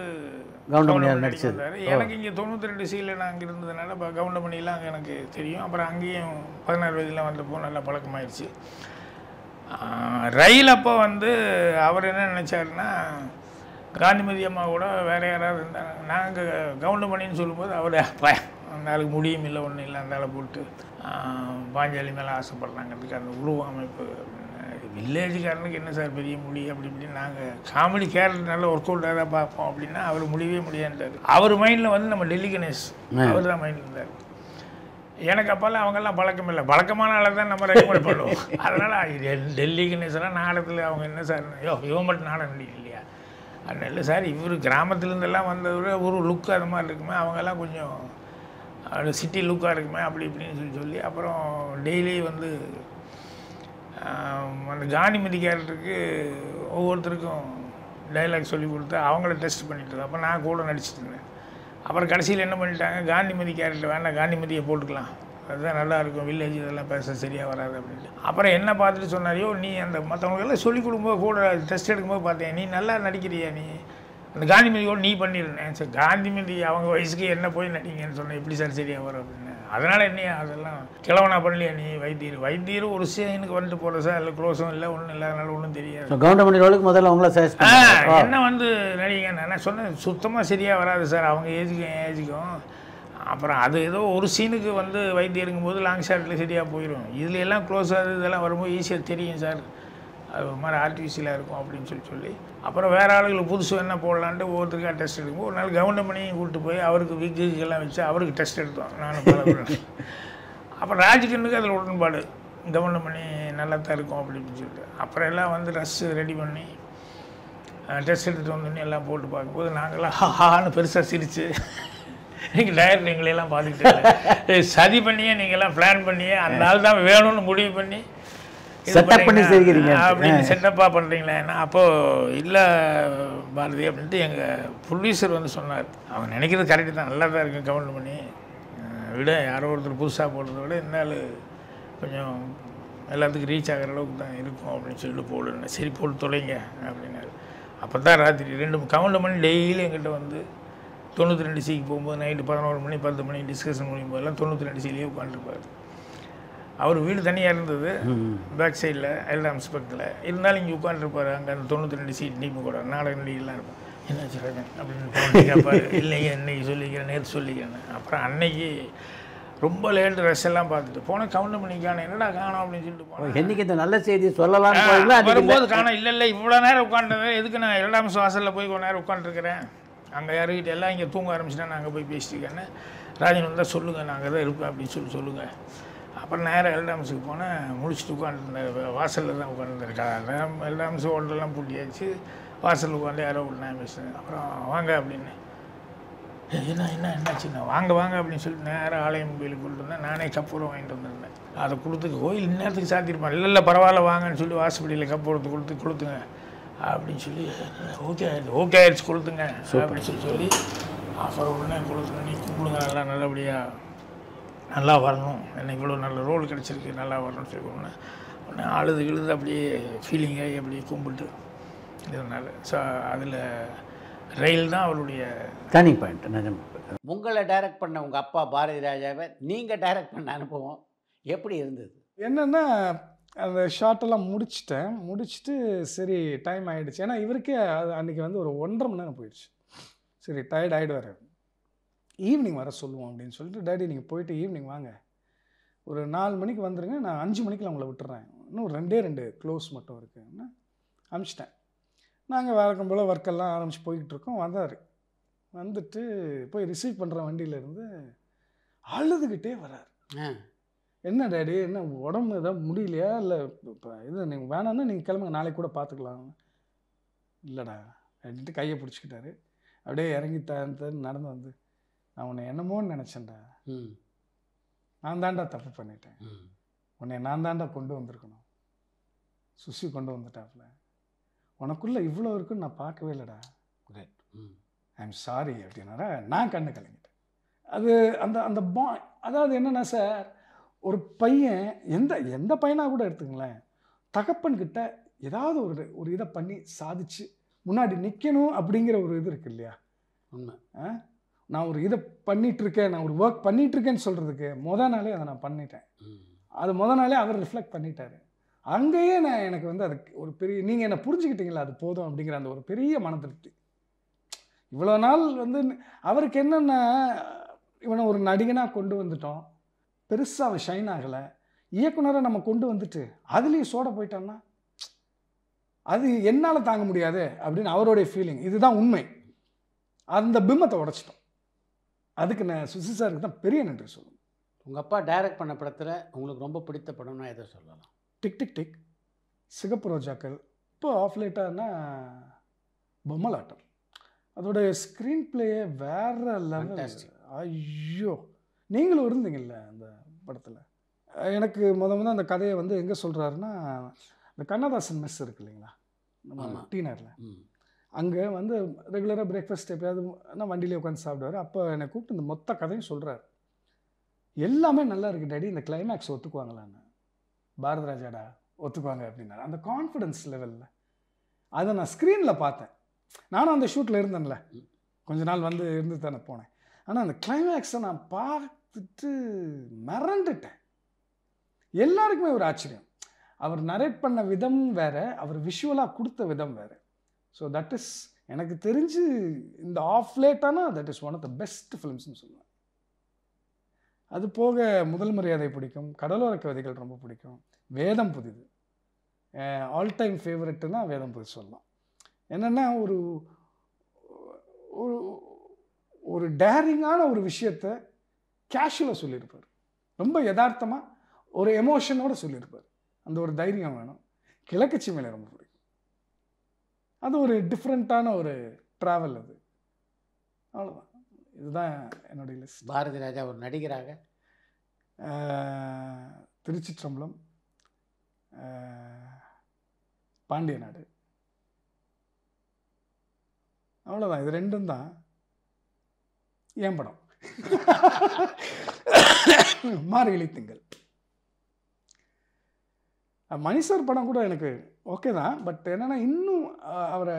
கவுண்டமணி நடிச்சிருந்தார். எனக்கு இங்கே 92 சீல நான் அங்கே இருந்ததுனால இப்போ கவுண்டமணிலாம் அங்கே எனக்கு தெரியும். அப்புறம் அங்கேயும் 16 வயதில் வந்தப்போ நல்லா பழக்கமாயிடுச்சு. ரயில் அப்போ வந்து அவர் என்ன நினச்சாருன்னா காந்திமதி அம்மா கூட வேறு யாராவது இருந்தாங்க. நாங்கள் கவுண்டமணின்னு சொல்லும்போது அவர் அந்த ஆளுக்கு முடியும் இல்லை ஒன்றும் இல்லை அந்த ஆளை போட்டு பாஞ்சாலி மேலே ஆசைப்படுறாங்கிறதுக்கு அந்த உருவ அமைப்பு வில்லேஜுக்காரனுக்கு என்ன சார் பெரிய முடி அப்படி இப்படின்னு நாங்கள் காமெடி கேரக்டர் நல்லா ஒர்க் அவுட்டாக தான் பார்ப்போம் அப்படின்னா அவர் முடியவே முடியாதுன்றார். அவர் மைண்டில் வந்து நம்ம டெல்லி கணேஷ் அவர் தான் மைண்டில் இருந்தார். எனக்கு அப்போல்லாம் அவங்கெல்லாம் பழக்கம் இல்லை, பழக்கமான ஆளை தான் நம்ம ரெக்கமெண்ட் பண்ணுவோம். அதனால் டெல்லி கணேஷெல்லாம் நாடகத்தில் அவங்க என்ன சார் இவன் மட்டும் நாடகம் நடிக்க இல்லையா அது இல்லை சார் இவர் கிராமத்துலேருந்தெல்லாம் வந்தவரை ஒரு லுக்கு அது மாதிரி இருக்குமே அவங்கெல்லாம் கொஞ்சம் சிட்டி லுக்காக இருக்குமே அப்படி இப்படின்னு சொல்லி அப்புறம் டெய்லி வந்து அந்த காந்திமதி கேரக்டருக்கு ஒவ்வொருத்தருக்கும் டைலாக் சொல்லி கொடுத்து அவங்கள டெஸ்ட் பண்ணிட்டு அப்போ நான் கூட நடிச்சிட்டு இருந்தேன். அப்புறம் கடைசியில் என்ன பண்ணிட்டாங்க காந்திமதி கேரக்டர் வேண்டாம் காந்திமதியை போட்டுக்கலாம் அதுதான் நல்லாயிருக்கும் வில்லேஜ் இதெல்லாம் பேச சரியாக வராது அப்படின்ட்டு. அப்புறம் என்ன பார்த்துட்டு சொன்னாரியோ நீ அந்த மற்றவங்களுக்கெல்லாம் சொல்லிக் கொடுக்கும்போது கூட டெஸ்ட் எடுக்கும்போது பார்த்தேன் நீ நல்லா நடிக்கிறியா நீ அந்த காந்திமதியோடு நீ பண்ணியிருந்தேன் சார் காந்திமதி அவங்க வயசுக்கு என்ன போய் நடிங்கன்னு சொன்னேன் எப்படி சார் சரியாக வரும் அப்படின்னு. அதனால் என்னையா அதெல்லாம் கிழவனா பண்ணலையா நீ வைத்தியர் ஒரு சீனுக்கு வந்துட்டு போகிற சார் இல்லை க்ளோஸும் இல்லை ஒன்றும் இல்லை அதனால ஒன்றும் தெரியாது. கவுண்டமணி ரோலுக்கு முதல்ல அவங்கள என்ன வந்து நடிகங்க நான் சொன்னேன் சுத்தமாக சரியாக வராது சார் அவங்க ஏஜுக்கும் என் ஏஜுக்கும். அப்புறம் அது ஏதோ ஒரு சீனுக்கு வந்து வைத்தியருங்கும் போது லாங் ஷாட்டில் சரியாக போயிடும். இதில் எல்லாம் க்ளோஸ் ஆகுது இதெல்லாம் வரும்போது ஈஸியாக தெரியும் சார் அது ஒரு மாதிரி ஆர்டிஃபிஷியலாக இருக்கும் அப்படின்னு சொல்லி அப்புறம் வேறு ஆளுங்களுக்கு புதுசு என்ன போடலான்ட்டு ஒவ்வொருத்தருக்காக டெஸ்ட் எடுக்கும்போது ஒரு நாள் கவுண்டமணியும் கூப்பிட்டு போய் அவருக்கு விக்குக்கெல்லாம் வச்சு அவருக்கு டெஸ்ட் எடுத்தோம் நானும் பல. அப்புறம் ராஜ்கிரனுக்கு அதில் உடன்பாடு கவனம் பண்ணி நல்லா தான் இருக்கும் அப்படின்னு சொல்லிட்டு அப்புறம் எல்லாம் வந்து ட்ரெஸ் ரெடி பண்ணி ட்ரெஸ் எடுத்துகிட்டு வந்தோடனே எல்லாம் போட்டு பார்க்கும்போது நாங்கள்லாம் ஹான்னு பெருசாக சிரிச்சு நீங்கள் டயர் நீங்களெல்லாம் பார்த்துக்கிட்டு சதி பண்ணியே நீங்கள்லாம் பிளான் பண்ணியே அந்த நாள் தான் வேணும்னு முடிவு பண்ணி செட்டப் பண்ணி செய்கிறீங்க அப்படின்னு செட்டப்பாக பண்ணுறீங்களா என்ன அப்போது இல்லை பாரதி அப்படின்ட்டு எங்கள் ப்ரொடியூசர் வந்து சொன்னார் அவங்க நினைக்கிறது கரெக்டு தான் நல்லா தான் இருக்குது கமெண்ட் பண்ணி விட யாரோ ஒருத்தர் புதுசாக போடுறத விட இருந்தாலும் கொஞ்சம் எல்லாத்துக்கும் ரீச் ஆகிற அளவுக்கு தான் இருக்கும் அப்படின்னு சொல்லிட்டு போடுங்க சரி போட்டு தொலைங்க அப்படின்னாரு அப்போ தான் ராத்திரி 2 கமெண்ட் பண்ணி டெய்லி எங்கிட்ட வந்து 92 சிக்கு போகும்போது நைட்டு 11 மணி 10 மணி டிஸ்கஷன் முடியும் போதெல்லாம் 92 சிலேயே உட்காந்துருப்பார் அவர் வீடு தனியாக இருந்தது பேக் சைடில் எல்டாம்ஸ் பக்கத்தில் இருந்தாலும் இங்கே உட்காந்துருப்பார் அங்கே அந்த 92 சீட் டீமு கூட நாடக நடிகெல்லாம் இருக்கும் என்னாச்சு ராஜன் அப்படின்னு கேட்பார் இல்லைங்க இன்னைக்கு சொல்லிக்கிறேன் நேற்று சொல்லிக்கிறேன் அப்புறம் அன்னைக்கு ரொம்ப லேட் ட்ரெஸ் எல்லாம் பார்த்துட்டு போனால் கவுண்ட் பண்ணிக்கான என்னடா காணும் அப்படின்னு சொல்லிட்டு போனேன் என்னைக்கு இந்த நல்ல செய்தி சொல்லலாம் வரும்போது காணும் இல்லை இவ்வளோ நேரம் உட்காந்துறது எதுக்கு நான் எல்டாம்ஸ் வாசலில் போய் கொஞ்ச நேரம் உட்காந்துருக்கிறேன் அங்கே யாருக்கிட்ட எல்லாம் இங்கே தூங்க ஆரம்பிச்சுட்டா நான் அங்கே போய் பேசிட்டு இருக்கேன்னு ராஜன் வந்தால் சொல்லுங்கள் நான் அங்கே தான் இருப்பேன் அப்படின்னு சொல்லுங்கள் அப்புறம் நேரம் எல்டாம்ஸுக்கு போனேன் முடிச்சுட்டு உட்காந்துருந்தேன் வாசலில் தான் உட்காந்துருக்காங்க எல்டாம்ஸ் ஹோட்டலெல்லாம் பூட்டியாச்சு வாசலில் உட்காந்து யாரோ ஒரு நேரம் பேசுகிறேன் அப்புறம் வாங்க அப்படின்னு என்னாச்சுண்ணா வாங்க அப்படின்னு சொல்லிட்டு நேராக ஆலயம் கோயிலுக்கு கொண்டு வந்தேன் நானே கப்பூரம் வாங்கிட்டு வந்திருந்தேன் அதை கொடுத்து கோயில் இந்நேரத்துக்கு சாத்திருப்பான் இல்லை பரவாயில்ல வாங்கன்னு சொல்லி வாசப்படியில் கப்பூரத்தை கொடுத்துங்க அப்படின்னு சொல்லி ஓகே ஆயிடுச்சு கொடுத்துங்க அப்படின்னு சொல்லி அப்புறம் உடனே கொடுத்துங்க நீ கும்பிடுங்க நல்லா நல்லபடியாக நல்லா வரணும் எனக்கு இவ்வளோ நல்ல ரோல் கிடச்சிருக்கு நல்லா வரணும்னு சொல்லி உடனே அழுது அப்படியே ஃபீலிங்காகி அப்படியே கும்பிட்டு இதனால் ஸோ அதில் ரயில் தான் அவருடைய டர்னிங் பாயிண்ட். நிஜம். உங்களை டைரக்ட் பண்ண உங்கள் அப்பா பாரதி ராஜாவை நீங்கள் டைரக்ட் பண்ண அனுபவம் எப்படி இருந்தது? என்னென்னா அந்த ஷார்ட்டெல்லாம் முடிச்சுட்டு சரி டைம் ஆகிடுச்சு. ஏன்னா இவருக்கே அது அன்றைக்கி வந்து ஒரு 1.5 மணி நேரம் போயிடுச்சு. சரி டயர்ட் ஆகிடுவார், ஈவினிங் வர சொல்லுவோம் அப்படின்னு சொல்லிட்டு டேடி நீங்கள் போயிட்டு ஈவினிங் வாங்க, ஒரு 4 மணிக்கு வந்துடுங்க, நான் 5 மணிக்கெலாம் உங்களை விட்டுறேன், இன்னும் 2 க்ளோஸ் மட்டும் இருக்குன்னு அனுப்பிச்சிட்டேன். நாங்கள் வழக்கம் போல் ஒர்க்கெல்லாம் ஆரம்பித்து போய்கிட்டுருக்கோம். வந்தார், வந்துட்டு போய் ரிசீவ் பண்ணுற வண்டியிலேருந்து அழுதுகிட்டே வர்றார். என்ன டேடி என்ன உடம்பு எதாவது முடியலையா, இல்லை இப்போ இது நீங்கள் வேணான்னா நீங்கள் கிளம்புங்க, நாளைக்கு கூட பார்த்துக்கலாம். இல்லைடா அப்படின்ட்டு கையை பிடிச்சிக்கிட்டாரு. அப்படியே இறங்கி நடந்து வந்து, நான் உன்னை என்னமோன்னு நினச்சேன்டா, நான் தாண்டா தப்பு பண்ணிட்டேன், உன்னை நான் தாண்டா கொண்டு வந்திருக்கணும், சுசி கொண்டு வந்துட்டாப்புல, உனக்குள்ளே இவ்வளோ இருக்குன்னு நான் பார்க்கவே இல்லைடா, ஐ எம் சாரி அப்படின்னாரா. நான் கண்ணு கலங்கிட்டேன். அது அந்த அந்த அதாவது என்னென்னா சார், ஒரு பையன் எந்த பையனாக கூட எடுத்துங்களேன், தகப்பன்கிட்ட ஏதாவது ஒரு இதை பண்ணி சாதிச்சு முன்னாடி நிற்கணும் அப்படிங்கிற ஒரு இது இருக்குது இல்லையா. உண்மை, நான் ஒரு இதை பண்ணிகிட்ருக்கேன், நான் ஒரு ஒர்க் பண்ணிகிட்ருக்கேன்னு சொல்கிறதுக்கு நாளே அதை நான் பண்ணிட்டேன். அது நாளே அவர் ரிஃப்ளெக்ட் பண்ணிட்டார். அங்கேயே நான் எனக்கு வந்து அதுக்கு ஒரு பெரிய, நீங்கள் என்னை புரிஞ்சுக்கிட்டீங்களா, அது போதும் அப்படிங்கிற அந்த ஒரு பெரிய மன திருப்தி. இவ்வளோ நாள் வந்து அவருக்கு என்னென்னா, இவனை ஒரு நடிகனாக கொண்டு வந்துட்டோம், பெருசாக அவன் ஷைன் ஆகலை, இயக்குனரை நம்ம கொண்டு வந்துட்டு அதுலேயும் சோட போயிட்டான்னா அது என்னால் தாங்க முடியாது அப்படின்னு அவருடைய ஃபீலிங். இதுதான் உண்மை. அந்த பிம்பத்தை உடைச்சிட்டோம். அதுக்கு நான் சுசி சாருக்கு தான் பெரிய நன்றி சொல்லணும். உங்கள் அப்பா டைரக்ட் பண்ண படத்தில் உங்களுக்கு ரொம்ப பிடித்த படம்னா எதை சொல்லலாம்? டிக் டிக் டிக், சிகப்பு ரோஜாக்கள், இப்போ ஆஃப் லேட்டானா பொம்மலாட்டம். அதோடைய ஸ்க்ரீன் பிளேயே வேற லெவல். ஐயோ, நீங்களும் இருந்தீங்கல்ல அந்த படத்தில். எனக்கு முதல்ல அந்த கதையை வந்து எங்கே சொல்கிறாருன்னா, இந்த கண்ணதாசன் மெஸ் இருக்கு இல்லைங்களா நம்ம டீனரில், அங்கே வந்து ரெகுலராக பிரேக்ஃபாஸ்ட் எப்போயாவது நான் வண்டியிலே உட்காந்து சாப்பிடுவார். அப்போ என்னை கூப்பிட்டு இந்த மொத்த கதையும் சொல்கிறார். எல்லாமே நல்லா இருக்குது டேடி, இந்த கிளைமேக்ஸ் ஒத்துக்குவாங்களான்னு. பாரதி ராஜாடா ஒத்துக்குவாங்க அப்படின்னாரு. அந்த கான்ஃபிடென்ஸ் லெவலில் அதை நான் ஸ்க்ரீனில் பார்த்தேன். நானும் அந்த ஷூட்டில் இருந்தேன்ல, கொஞ்ச நாள் வந்து இருந்து தானே போனேன். ஆனால் அந்த கிளைமேக்ஸை நான் பார்த்துட்டு மிரண்டுட்டேன். எல்லாருக்குமே ஒரு ஆச்சரியம். அவர் நரேட் பண்ண விதம் வேறு, அவர் விஷுவலாக கொடுத்த விதம் வேறு. ஸோ தட் இஸ் எனக்கு தெரிஞ்சு இந்த ஆஃப் லேட்டானா that is one of the best ஃபிலிம்ஸ்னு சொல்லுவேன். அது போக முதல் மரியாதை பிடிக்கும், கடலோர கவிதைகள் ரொம்ப பிடிக்கும், வேதம் புதிது ஆல் டைம் ஃபேவரெட்டுன்னா வேதம் புதிது சொல்லலாம். என்னென்னா ஒரு ஒரு டேரிங்கான ஒரு விஷயத்தை கேஷுவலாக சொல்லியிருப்பார். ரொம்ப யதார்த்தமாக ஒரு எமோஷனோட சொல்லியிருப்பார். அந்த ஒரு தைரியம் வேணும். கிழக்கு சீமையில ரொம்ப பிடிக்கும். அது ஒரு டிஃப்ரெண்ட்டான ஒரு ட்ராவல் அது. அவ்வளோதான். இதுதான் என்னுடைய லிஸ்ட். பாரதி ராஜா ஒரு நடிகராக திருச்சிற்றம்பலம், பாண்டிய நாடு, அவ்வளோதான். இது ரெண்டும் தான் என் படம். மார்கழி திங்கள். மணி சார் படம் கூட எனக்கு ஓகே தான். பட் என்னென்னா இன்னும் அவரை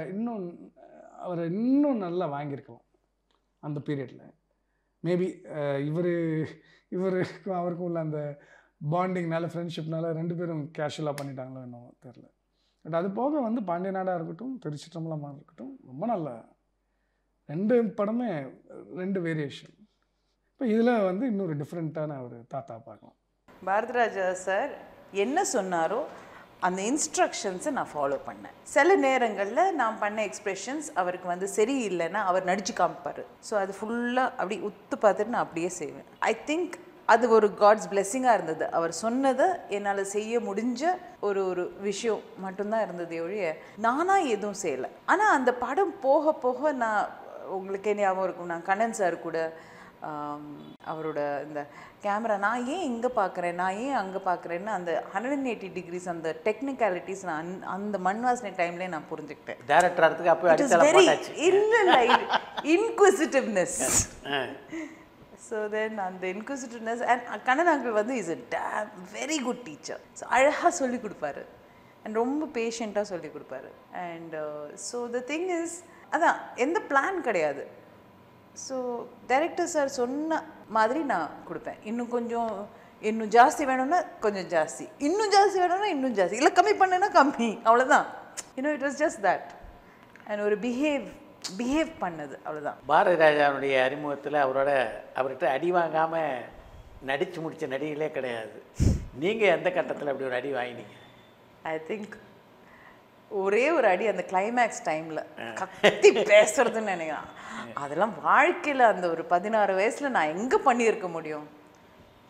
இன்னும் நல்லா வாங்கியிருக்கலாம் அந்த பீரியடில். மேபி இவருக்கும் அவருக்கும் உள்ள அந்த பாண்டிங்னால, ஃப்ரெண்ட்ஷிப்னால 2 பேரும் கேஷுவலாக பண்ணிட்டாங்களோ என்னவோ தெரில. பட் அது போக வந்து பாண்டிய நாடாக இருக்கட்டும், திருச்சிற்றம்பலமாக இருக்கட்டும், ரொம்ப நல்ல 2 படமே 2 வேரியேஷன். இப்போ இதில் வந்து இன்னொரு டிஃப்ரெண்ட்டான ஒரு தாத்தா பார்க்கலாம். பாரதிராஜா சார் என்ன சொன்னாரோ அந்த இன்ஸ்ட்ரக்ஷன்ஸை நான் ஃபாலோ பண்ணேன். சில நேரங்களில் நான் பண்ண எக்ஸ்ப்ரெஷன்ஸ் அவருக்கு வந்து சரியில்லைன்னா அவர் நடிச்சு காமிப்பார். ஸோ அது ஃபுல்லாக அப்படி உத்து பார்த்துட்டு நான் அப்படியே செய்வேன். ஐ திங்க் அது ஒரு காட்ஸ் பிளெஸ்ஸிங்காக இருந்தது. அவர் சொன்னதை என்னால் செய்ய முடிஞ்ச ஒரு விஷயம் மட்டும்தான் இருந்ததே ஒழிய நானாக எதுவும் செய்யலை. ஆனால் அந்த படம் போக போக நான் உங்களுக்கே ஞாபகம் இருக்கும், நான் கண்ணன் சார் கூட அவரோட இந்த கேமரா நான் ஏன் இங்கே பார்க்குறேன், நான் ஏன் அங்கே பார்க்குறேன்னு அந்த 180 டிகிரிஸ் அந்த டெக்னிக்காலிட்டிஸ் நான் அந்த மண் வாசனை டைம்லேயே நான் புரிஞ்சுக்கிட்டேன். டேரக்டருக்கு அப்போ இல்லை இன்குவிசிட்டிவ்னஸ். ஸோ தென் அந்த இன்குவிசிட்டிவ்னஸ் அண்ட் கண்ணன் அங்கிள் வந்து is a very good teacher. So அழகாக சொல்லிக் கொடுப்பாரு அண்ட் ரொம்ப பேஷண்ட்டாக சொல்லிக் கொடுப்பாரு. And so the thing is அதான் எந்த பிளான் கிடையாது. ஸோ டைரக்டர் சார் சொன்ன மாதிரி நான் கொடுப்பேன். இன்னும் ஜாஸ்தி வேணும்னா கொஞ்சம் ஜாஸ்தி, இன்னும் ஜாஸ்தி வேணும்னா இன்னும் ஜாஸ்தி, இல்லை கம்மி பண்ணுன்னா கம்மி, அவ்வளோதான். It was just that. And ஒரு பிஹேவ் பண்ணது, அவ்வளோதான். பாரதி ராஜாவுடைய அறிமுகத்தில் அவர்கிட்ட அடி வாங்காமல் நடித்து முடித்த நடிகளே கிடையாது. நீங்கள் எந்த கட்டத்தில் அப்படி ஒரு அடி வாங்கினீங்க? ஐ திங்க் ஒரே ஒரு அடி அந்த கிளைமேக்ஸ் டைமில் கத்தி பேசுறதுன்னு நினைக்கிறேன். அதெல்லாம் வாழ்க்கையில் அந்த ஒரு 16 வயசில் நான் எங்கே பண்ணியிருக்க முடியும்.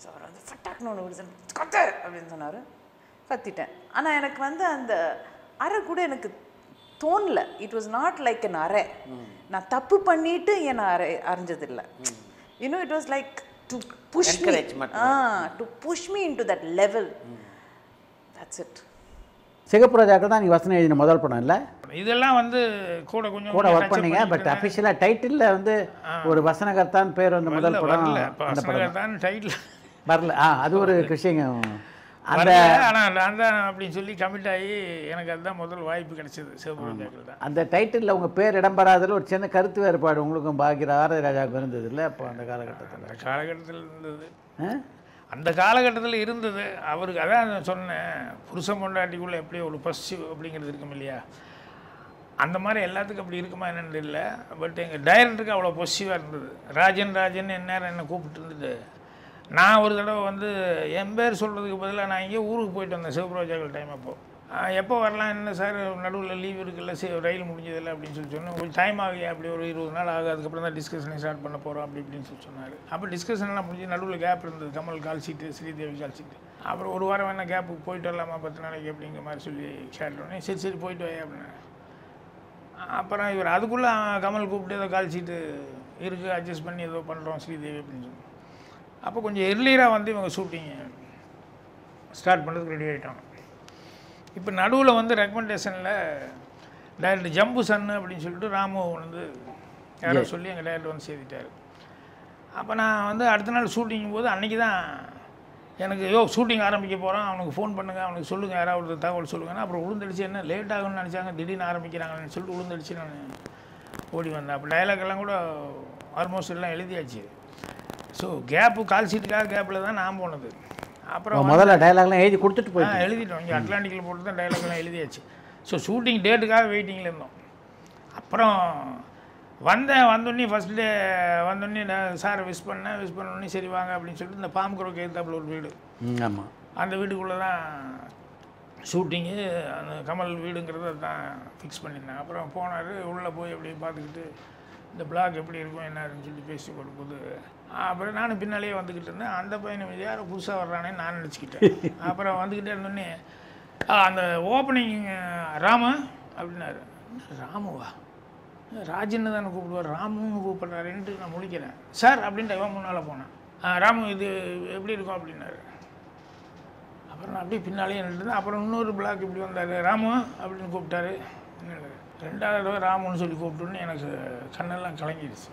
ஸோ அவர் வந்து ஃபட்டாக்னு ஒன்று கத்து அப்படின்னு சொன்னார், கத்திட்டேன். ஆனால் எனக்கு வந்து அந்த அறை கூட எனக்கு தோணலை. It was not like an அறை. நான் தப்பு பண்ணிட்டு என்னை அரைஞ்சதில்லை. It was like to push me into that level. That's it. சிகப்பு ராஜாக்கள் தான் நீங்கள் வசனம் எழுதின முதல் படம் இல்லை? இதெல்லாம் வந்து கூட ஒர்க் பண்ணீங்க. பட் அஃபிஷியலாக டைட்டிலில் வந்து ஒரு வசனகர்த்தான் பேர் வந்து முதல் படம் வசனகர்த்தான் டைட்டில் வரல. அது ஒரு விஷயம். அந்த ஆனால் நான் தான் அப்படின்னு சொல்லி கமிட் ஆகி எனக்கு அதுதான் முதல் வாய்ப்பு கிடைச்சது. சிவப்பு ராஜாக்கள் தான். அந்த டைட்டிலில் உங்கள் பேர் இடம்பெறாதில் ஒரு சின்ன கருத்து வேறுபாடு உங்களுக்கும் பாரதி ராஜாவுக்கு இருந்தது இல்லை? அப்போ அந்த காலகட்டத்தில் இருந்தது. அந்த காலகட்டத்தில் இருந்தது. அவருக்கு அதான் சொன்னேன், புருஷன் பொண்டாட்டிக்குள்ளே எப்படி ஒரு பொசிட்டிவ் அப்படிங்கிறது இருக்கும் இல்லையா, அந்த மாதிரி எல்லாத்துக்கும் அப்படி இருக்குமா என்னென்னு தெரியல. பட் எங்கள் டைரக்டருக்கு அவ்வளோ பொசிட்டிவாக இருந்தது. ராஜன் எந்நேரம் என்னை கூப்பிட்டு இருந்துட்டு, நான் ஒரு தடவை வந்து என் பேர் சொல்கிறதுக்கு பதிலாக நான் இங்கே ஊருக்கு போயிட்டு வந்தேன் சிவப்பு ராஜாக்கள் டைம். அப்போது எப்போ வரலாம், என்ன சார் நடுவில் லீவ் இருக்குல்ல, ரயில் முடிஞ்சதில்லை அப்படின்னு சொல்லி சொன்னேன். கொஞ்சம் டைம் ஆகுயா, அப்படி ஒரு 20 நாள் ஆகும், அதுக்கப்புறம் தான் டிஸ்கஷனை ஸ்டார்ட் பண்ண போகிறோம் அப்படி இப்படின்னு சொல்லி சொன்னார். அப்போ டிஸ்கஷன்லாம் முடிஞ்சு நடுவில் கேப் இருந்தது. கமல் கால் சீட்டு, ஸ்ரீதேவி கால் சீட்டு. அப்புறம் ஒரு வாரம் வேணால் கேப்புக்கு போயிட்டு வரலாமா 10 நாளைக்கு அப்படிங்கிற மாதிரி சொல்லி கேட்டோன்னே சரி போயிட்டு வாயா அப்படின்னு. அப்புறம் இவர் அதுக்குள்ளே கமல் கூப்பிட்டு ஏதோ கால் சீட்டு இருக்குது, அட்ஜஸ்ட் பண்ணி ஏதோ பண்ணுறோம் ஸ்ரீதேவி அப்படின்னு சொல்லி. அப்போ கொஞ்சம் எர்லியராக வந்து இவங்க ஷூட்டிங் ஸ்டார்ட் பண்ணுறதுக்கு ரெடி ஆகிட்டாங்க. இப்போ நடுவில் வந்து ரெக்கமெண்டேஷனில் டைரக்டர் ஜம்பு சன்னு அப்படின்னு சொல்லிட்டு ராமு வந்து யாரோ சொல்லி எங்கள் டைரக்டர் வந்து சேர்த்துட்டார். அப்போ நான் வந்து அடுத்த நாள் ஷூட்டிங்கும் போது அன்றைக்கி தான் எனக்கு ஷூட்டிங் ஆரம்பிக்க போகிறான், அவனுக்கு ஃபோன் பண்ணுங்கள், அவனுக்கு சொல்லுங்கள், யாராவது தகவல் சொல்லுங்கன்னா. அப்புறம் உளுந்தடிச்சு என்ன லேட் ஆகும்னு நினச்சாங்க, திடீர்னு ஆரம்பிக்கிறாங்கன்னு சொல்லிட்டு உளுந்தடிச்சு நான் ஓடி வந்தேன். அப்போ டைலாக்லாம் கூட ஆல்மோஸ்ட் எல்லாம் எழுதியாச்சு. ஸோ கால் சீட்டுக்காக கேப்பில் தான் நான் போனது. அப்புறம் முதல்ல டைலாக்லாம் எழுதி கொடுத்துட்டு எழுதிட்டோம். இங்கே அட்லாண்டிக்கில் போட்டு தான் டைலாக்லாம் எழுதியாச்சு. ஸோ ஷூட்டிங் டேட்டுக்காக வெயிட்டிங்கில் இருந்தோம். அப்புறம் வந்தோடனே ஃபஸ்ட் டே வந்தோடனே நான் சாரை விஷ் பண்ணோடனே சரி வாங்க அப்படின்னு சொல்லிட்டு இந்த பாம்புக்குறவுக்கு ஏற்றாப்புல ஒரு வீடு, ஆமாம், அந்த வீட்டுக்குள்ளே தான் ஷூட்டிங்கு. அந்த கமல் வீடுங்கிறத தான் ஃபிக்ஸ் பண்ணியிருந்தாங்க. அப்புறம் போனார், உள்ளே போய் அப்படியே பார்த்துக்கிட்டு இந்த பிளாக் எப்படி இருக்கும் என்னன்னு சொல்லி பேசி கொடுக்கும்போது அப்புறம் நானும் பின்னாலேயே வந்துக்கிட்டு இருந்தேன். அந்த பையனை யாரும் புதுசாக வர்றானேன்னு நான் நினச்சிக்கிட்டேன். அப்புறம் வந்துக்கிட்டே இருந்தோடனே அந்த ஓப்பனிங் ராமு அப்படின்னாரு. ராமுவா, ராஜன்னு தானே கூப்பிடுவார், ராமுன்னு கூப்பிட்றாருன்ட்டு நான் முழிக்கிறேன். சார் அப்படின்ட்டு இவன் முன்னால் போனேன். ராமு இது எப்படி இருக்கும் அப்படின்னாரு. அப்புறம் நான் அப்படியே பின்னாலேயே நின்றுருந்தேன். அப்புறம் இன்னொரு பிளாக் இப்படி வந்தார், ராமு அப்படின்னு கூப்பிட்டாரு. ரெண்டாவது தடவை ராமுன்னு சொல்லி கூப்பிட்டோன்னு எனக்கு கண்ணெல்லாம் கலங்கிடுச்சு.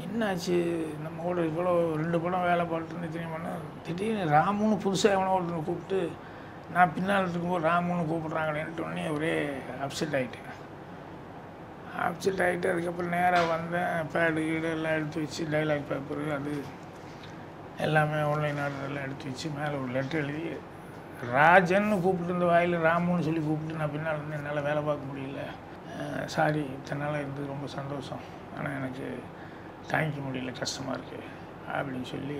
என்னாச்சு, நம்ம கூட இவ்வளோ 2 படம் வேலை பார்த்துன்னு தெரியுமாண்ணா, திடீர்னு ராமுன்னு புதுசாக எவனோ ஒருத்தனை கூப்பிட்டு நான் பின்னால் இருக்கும்போது ராமுன்னு கூப்பிட்றாங்களேன்ட்டு உடனே ஒரே அப்செட் ஆகிட்டேன். அதுக்கப்புறம் நேராக வந்தேன். பேடு கீடு எல்லாம் எடுத்து வச்சு டைலாக் பேப்பரு அது எல்லாமே ஆன்லைன் ஆர்டர் எல்லாம் எடுத்து வச்சு மேலே ஒரு லெட்டர் எழுதி ராஜன்னு கூப்பிட்டு இருந்த வாயில் ராமுன்னு சொல்லி கூப்பிட்டு நான் பின்னால் இருந்து என்னால் வேலை பார்க்க முடியல, சாரி, இத்தனை நாளாக இருந்தது ரொம்ப சந்தோஷம், ஆனால் எனக்கு தாங்கிக்க முடியல, கஷ்டமாக இருக்குது அப்படின்னு சொல்லி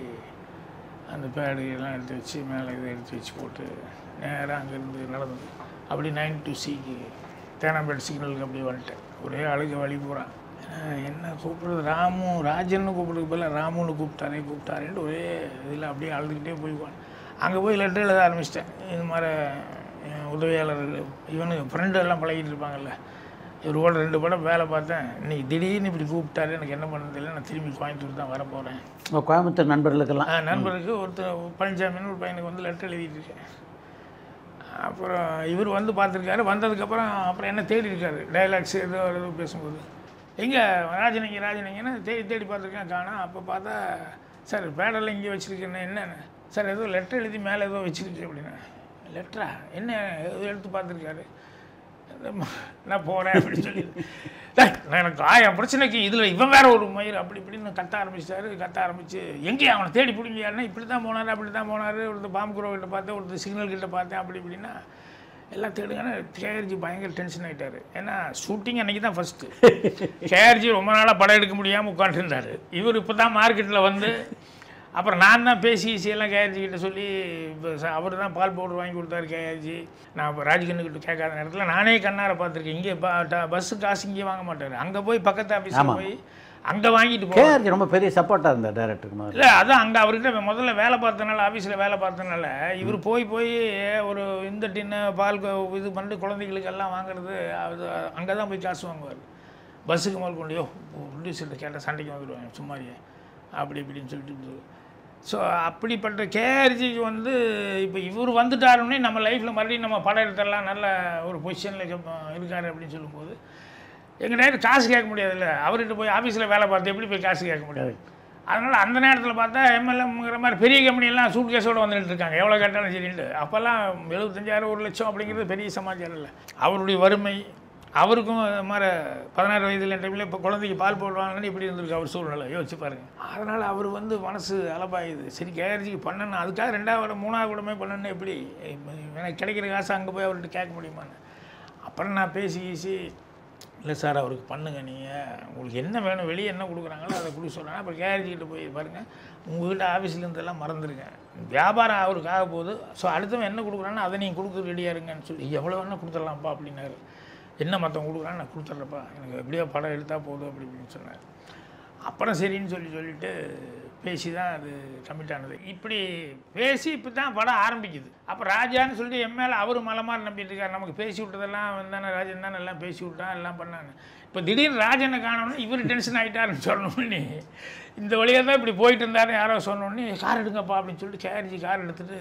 அந்த பேடு எல்லாம் எடுத்து வச்சு மேலே இதை எடுத்து வச்சு போட்டு நேராக அங்கேருந்து நடந்தது. அப்படி 9 to C தேனாம்பேட் சிக்னலுக்கு அப்படியே வந்துட்டேன். ஒரே அழுக வழி போகிறான். என்ன கூப்பிட்றது, ராமு ராஜன்னு கூப்பிட்றதுக்கு பதிலாக ராமுன்னு கூப்பிட்டாரேன்ட்டு ஒரே இதில் அப்படியே அழுதுகிட்டே போய்வான். அங்கே போய் லெட்டர் எழுத ஆரம்பிச்சிட்டேன். இது மாதிரி உதவியாளர்கள் இவனுக்கு ஃப்ரெண்டு எல்லாம் பழகிட்டு இருப்பாங்கல்ல, இவரோட 2 படம் வேலை பார்த்தேன், இன்றைக்கி திடீர்னு இப்படி கூப்பிட்டாரு, எனக்கு என்ன பண்ணுறது இல்லை, நான் திரும்பி கோயம்புத்தூர் தான் வரப்போகிறேன். கோயம்புத்தூர் நண்பர்களுக்கெல்லாம் நண்பருக்கு ஒருத்தர் பழனிசாமின்னு ஒரு பையனுக்கு வந்து லெட்டர் எழுதிட்டு இருக்கேன். அப்புறம் இவர் வந்து பார்த்துருக்காரு. வந்ததுக்கப்புறம் என்ன தேடி இருக்காரு, டைலாக்ஸ் ஏதோ பேசும்போது எங்கே ராஜனிங்கன்னா தேடி பார்த்துருக்கேன், காணோம். அப்போ பார்த்தா சார் பேடெல்லாம் இங்கே வச்சுருக்கேன்னு, என்னென்ன சார் ஏதோ லெட்டர் எழுதி மேலே ஏதோ வச்சுருக்கு அப்படின்னா. லெட்டரா, என்ன ஏதோ எடுத்து பார்த்துருக்காரு. நான் போகிறேன் அப்படின்னு சொல்லி எனக்கு 1000 பிரச்சனைக்கு இதில் இவன் வேறு ஒரு மயிர் அப்படி இப்படின்னு கத்த ஆரம்பித்து எங்கேயும் அவனை தேடி பிடிங்கியாருன்னா இப்படி தான் போனார், அப்படி தான் போனார், ஒருத்தர் பாம்பு குரோக்கிட்ட பார்த்தேன், ஒருத்தர் சிக்னல் கிட்ட பார்த்தேன், அப்படி இப்படின்னா எல்லாம் தேடுங்கன்னா கேஆர்ஜி பயங்கர டென்ஷன் ஆகிட்டார். ஏன்னா ஷூட்டிங் அன்றைக்கி தான் ஃபஸ்ட்டு. கேஆர்ஜி ரொம்ப நாளாக படம் எடுக்க முடியாமல் உட்காந்துருந்தார். இவர் இப்போ தான் மார்க்கெட்டில் வந்து அப்புறம் நான் தான் பேசி எல்லாம் கேஆர்ஜி கிட்ட சொல்லி அவர் தான் பால் பவுடர் வாங்கி கொடுத்தாரு கேஆர்ஜி. நான் இப்போ ராஜ்கண்ணுக்கிட்ட கேட்காத நேரத்தில் நானே கண்ணார பார்த்துருக்கேன். இங்கே பஸ்ஸு காசு இங்கே வாங்க மாட்டார், அங்கே போய் பக்கத்து ஆஃபீஸில் போய் அங்கே வாங்கிட்டு கேஆர்ஜி ரொம்ப பெரிய சப்போர்ட்டாக இருந்தார் டேரக்டருக்கு. இல்லை அதான் அங்கே அவர்கிட்ட முதல்ல வேலை பார்த்தனால, ஆஃபீஸில் வேலை பார்த்தனால இவர் போய் ஒரு இந்த டின்னு பால் இது பண்ணிட்டு குழந்தைகளுக்கு எல்லாம் வாங்குறது அது அங்கே தான் போய் காசு வாங்குவார். பஸ்ஸுக்கு முதல் கொண்டியோ ப்ரொடியூசர்கிட்ட கேட்டால் சண்டைக்கு வந்துடுவாங்க சும்மாரியே அப்படி இப்படின்னு சொல்லிட்டு. ஸோ அப்படிப்பட்ட கேஆர்ஜிக்கு வந்து இப்போ இவர் வந்துட்டாருன்னே நம்ம லைஃப்பில் மறுபடியும் நம்ம படம் எடுத்துடலாம், நல்ல ஒரு பொசிஷனில் இருக்கார் அப்படின்னு சொல்லும்போது எங்கிட்ட காசு கேட்க முடியாதுல்ல. அவர்கிட்ட போய் ஆஃபீஸில் வேலை பார்த்து எப்படி போய் காசு கேட்க முடியாது. அதனால் அந்த நேரத்தில் பார்த்தா எம்எல்ஏங்கிற மாதிரி பெரிய கம்பெனியெல்லாம் சூட் கேஸோடு வந்துட்டு இருக்காங்க, எவ்வளோ கேட்டாலும் சரின்ட்டு. அப்போல்லாம் 75,000 1 லட்சம் அப்படிங்கிறது பெரிய சமாச்சாரம் இல்லை. அவருடைய வறுமை, அவருக்கும் இது மாதிரி 16 வயதில் டைமில் இப்போ குழந்தைக்கு பால் போடுவாங்கன்னு இப்படி இருந்திருக்கு அவர் சூழ்நிலை, யோசிச்சு பாருங்கள். அதனால் அவர் வந்து மனசு அலப்பாயுது. சரி கேஆர்ஜிக்கு பண்ணணும், அதுக்காக 2வது 3வது கூடமே பண்ணணுன்னு எப்படி எனக்கு கிடைக்கிற காசு அங்கே போய் அவர்கிட்ட கேட்க முடியுமான்னு. அப்புறம் நான் பேசி இல்லை சார் அவருக்கு பண்ணுங்கள், நீங்கள் உங்களுக்கு என்ன வேணும், வெளியே என்ன கொடுக்குறாங்களோ அதை கொடுக்க சொல்கிறாங்க. அப்புறம் கேஆர்ஜிக்கிட்ட போய் பாருங்கள், உங்கள்கிட்ட ஆஃபீஸ்லேருந்தெல்லாம் மறந்துருக்கேன், வியாபாரம் அவருக்கு ஆக போகுது, ஸோ அடுத்தவன் என்ன கொடுக்குறான்னு அதை நீங்கள் கொடுக்க ரெடியாக இருங்கன்னு சொல்லி எவ்வளோ வேணால் கொடுத்துடலாம்ப்பா அப்படின்னாரு. என்ன மற்றவங்க கொடுக்குறான்னு நான் கொடுத்துட்றப்பா, எனக்கு எப்படியோ படம் எடுத்தால் போதும் அப்படி இப்படின்னு சொன்னார். அப்புறம் சரின்னு சொல்லிட்டு பேசி தான் அது கமிட் ஆனது. இப்படி பேசி இப்போ தான் படம் ஆரம்பிக்குது. அப்போ ராஜான்னு சொல்லிட்டு என் மேலே அவர் மலை மாதிரி நம்பிட்டு இருக்கார். நமக்கு பேசி விட்டதெல்லாம் வந்தானே ராஜன் தானே எல்லாம் பேசி விட்டான் எல்லாம் பண்ணான்னு. இப்போ திடீர்னு ராஜனை காணணும்னு இவர் டென்ஷன் ஆகிட்டாருன்னு சொல்லணும்னு இந்த வழியாக தான் இப்படி போயிட்டு இருந்தாரு. யாரோ சொன்னோடனே கார் எடுங்கப்பா அப்படின்னு சொல்லிட்டு கேஆர்ஜி கார் எடுத்துகிட்டு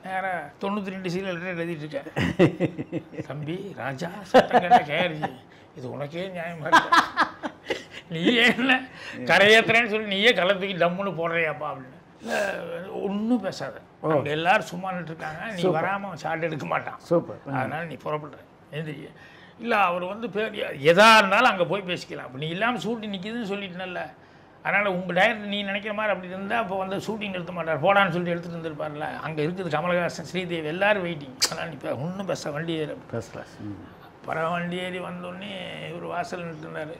நேராக 92 லெட்டர் எழுதிட்டு இருக்கேன். தம்பி ராஜா சட்டம் கேட்ட கேஆர்ஜி, இது உனக்கே நியாயமாக இருக்கு, நீயே என்ன கரையேற்றுறேன்னு சொல்லி நீயே கலத்துக்கி டம்முன்னு போடுறியாப்பா அப்படின்னு. இல்லை ஒன்றும் பேசாத, அவங்க எல்லோரும் சும்மா நின்றுருக்காங்க, நீ வராமல் ஷார்ட் எடுக்க மாட்டான், சூப்பர், அதனால் நீ புறப்படுற எந்திரிக்க. இல்லை அவர் வந்து எதாக இருந்தாலும் அங்கே போய் பேசிக்கலாம், அப்போ நீ இல்லாமல் ஷூட்டிங் நிற்கிதுன்னு சொல்லிட்டுனல்ல, அதனால் உங்கள் டைரக்டர் நீ நினைக்கிற மாதிரி அப்படி இருந்தால் அப்போ வந்து ஷூட்டிங் எடுத்த மாட்டார், போடான்னு சொல்லிட்டு எடுத்துகிட்டு இருந்திருப்பார்ல. அங்கே இருக்குது கமலஹாசன், ஸ்ரீதேவி எல்லோரும் வெயிட்டிங், அதனால் நீ ஒன்றும் பேச வண்டி ஏறி பேசலாம். அப்புறம் வண்டி ஏறி வந்தோடனே இவர் வாசல் நின்றுருந்தார்,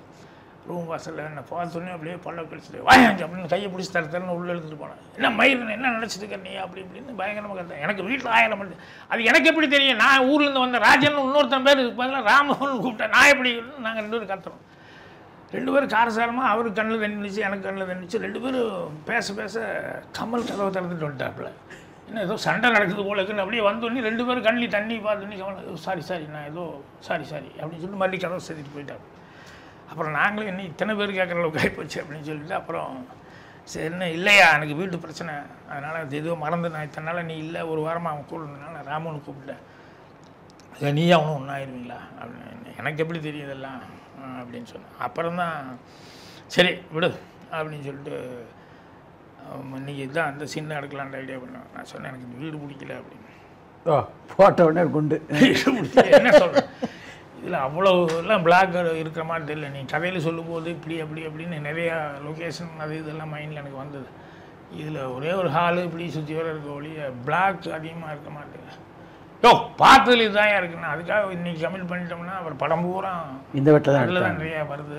ரூம் வாசலில் என்ன பார்த்தோன்னே அப்படியே பல்ல கழிச்சிட்டு வாயாஞ்சி அப்படின்னு கையை பிடிச்சி தரன்னு உள்ளே எடுத்துகிட்டு போனேன். என்ன மயிர் என்ன நினச்சிட்டு இருக்க நீ அப்படி இப்படின்னு பயங்கரமாக கருத்தேன். எனக்கு வீட்டில் 1000 மணி, அது எனக்கு எப்படி தெரியும், நான் ஊர்லேருந்து வந்த ராஜன் இன்னொருத்தன் பேர் பதிலாக ராமன் கூப்பிட்டேன், நான் எப்படி நாங்கள் 2 பேரும் கத்துறோம். 2 பேரும் காரசாரமாக அவருக்கு கண்ணில் தண்ணிச்சு எனக்கு கண்ணில் தண்ணிச்சு 2 பேரும் பேச பேச கமல் கதவை திறந்துட்டு வந்துட்டாப்புல. என்ன ஏதோ சண்டை நடக்குது போல இருக்குன்னு அப்படியே வந்தோடனே 2 பேரும் கண்ணில் தண்ணி பார்த்தோன்னே கமல் சாரி நான் ஏதோ சாரி அப்படின்னு சொல்லிட்டு மறுபடியும் கதவை சேர்த்துட்டு போயிட்டாங்க. அப்புறம் நாங்களும் என்ன இத்தனை பேர் கேட்குற அளவுக்கு ஆகிப்போச்சு அப்படின்னு சொல்லிட்டு அப்புறம் சரி என்ன இல்லையா எனக்கு வீட்டு பிரச்சனை, அதனால் அது எதுவும் மறந்து நான் இத்தனை நாள் நீ இல்லை, ஒரு வாரமாக அவன் கூட இருந்தனால நான் ராமனு கூப்பிட்டேன். அதை நீ அவனும் ஒன்றாயிருவீங்களா அப்படின்னு. எனக்கு எப்படி தெரியும் இதெல்லாம் அப்படின்னு சொன்னேன். அப்புறம் தான் சரி விடு அப்படின்னு சொல்லிட்டு இன்றைக்கி தான் அந்த சீன் எடுக்கலான்ற ஐடியா பண்ணேன். நான் சொன்னேன் எனக்கு இந்த வீடு பிடிக்கல அப்படின்னு. போட்ட உடனே குண்டு வீடு பிடிக்கல என்ன சொல்கிறேன், இதில் அவ்வளோ எல்லாம் பிளாக் இருக்கிற மாதிரி தெரியல. நீ கதையில் சொல்லும்போது இப்படி அப்படின்னு நிறையா லொக்கேஷன் அது இதெல்லாம் மைண்டில் எனக்கு வந்தது. இதில் ஒரே ஒரு ஹாலு இப்படி சுற்றி வர இருக்க ஒழிய பிளாக் அதிகமாக இருக்க மாட்டேங்க. பார்த்ததுல இதுதான் இருக்குண்ணா, அதுக்காக இன்றைக்கி கமிட் பண்ணிட்டோம்னா அப்புறம் படம் பூரா இந்த வீட்டில் அதில் தான் நிறையா வருது.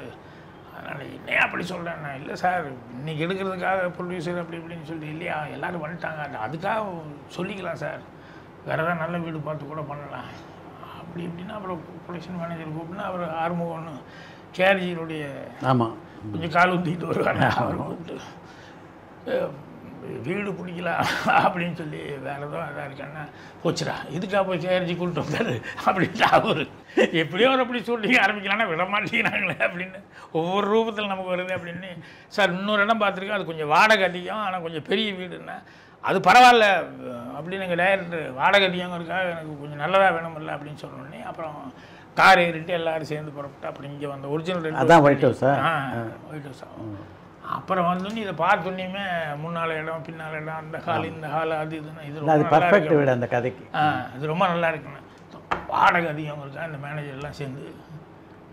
அதனால் என்னையா அப்படி சொல்கிறேன்னா, இல்லை சார் இன்றைக்கி எடுக்கிறதுக்காக ப்ரொடியூசர் அப்படி இப்படின்னு சொல்லிட்டு இல்லையா எல்லோரும் வந்துட்டாங்க, அதுக்காக சொல்லிக்கலாம் சார், வேறு ஏதாவது நல்ல வீடு பார்த்து கூட பண்ணலாம் அப்படி இப்படின்னா. அப்புறம் ப்ரொடக்ஷன் மேனேஜர் கூப்பிட்டுனா அவர் ஆறுமுகம்னு கேரிஜியினுடைய ஆமாம் கொஞ்சம் கால் ஊற்றிட்டு வருவாங்க, அவர் கூப்பிட்டு வீடு பிடிக்கலாம் அப்படின்னு சொல்லி வேறு எதுவும் அதாக இருக்கான்னா போச்சுடா இதுக்காக போய் கேரிஜி கூப்பிட்டு வந்தார் அப்படின்ட்டு அவர் எப்படியோ ஒரு அப்படி சொல்லி ஆரம்பிக்கலான்னா விட மாட்டேங்கிறாங்களே அப்படின்னு ஒவ்வொரு ரூபத்தில் நமக்கு வருது அப்படின்னு. சார் இன்னொரு இடம் பார்த்துருக்கேன், அது கொஞ்சம் வாடகை அதிகம், ஆனால் கொஞ்சம் பெரிய வீடுன்னா அது பரவாயில்ல அப்படின்னு எங்கள் டைரக்டர் வாடகை அதிகங்கிறதுக்காக எனக்கு கொஞ்சம் நல்லதாக வேணுமில்ல அப்படின்னு சொன்னோடனே அப்புறம் கார் ஏறிட்டு எல்லோரும் சேர்ந்து புறப்பட்டு அப்புறம் இங்கே வந்த ஒரிஜினல் அதான் ஒயிட் ஹவுஸ். ஒயிட் ஹவுஸ் அப்புறம் வந்தோடனே இதை பார்த்தோன்னே முன்னால் இடம் பின்னால் இடம் அந்த ஹால் இந்த ஹால் அது இதுன்னு இது ரொம்ப பர்ஃபெக்ட் வீடு அந்த கதைக்கு. இது ரொம்ப நல்லா இருக்குண்ணே. வாடகை அதிகங்கிறதுக்காக இந்த மேனேஜர்லாம் சேர்ந்து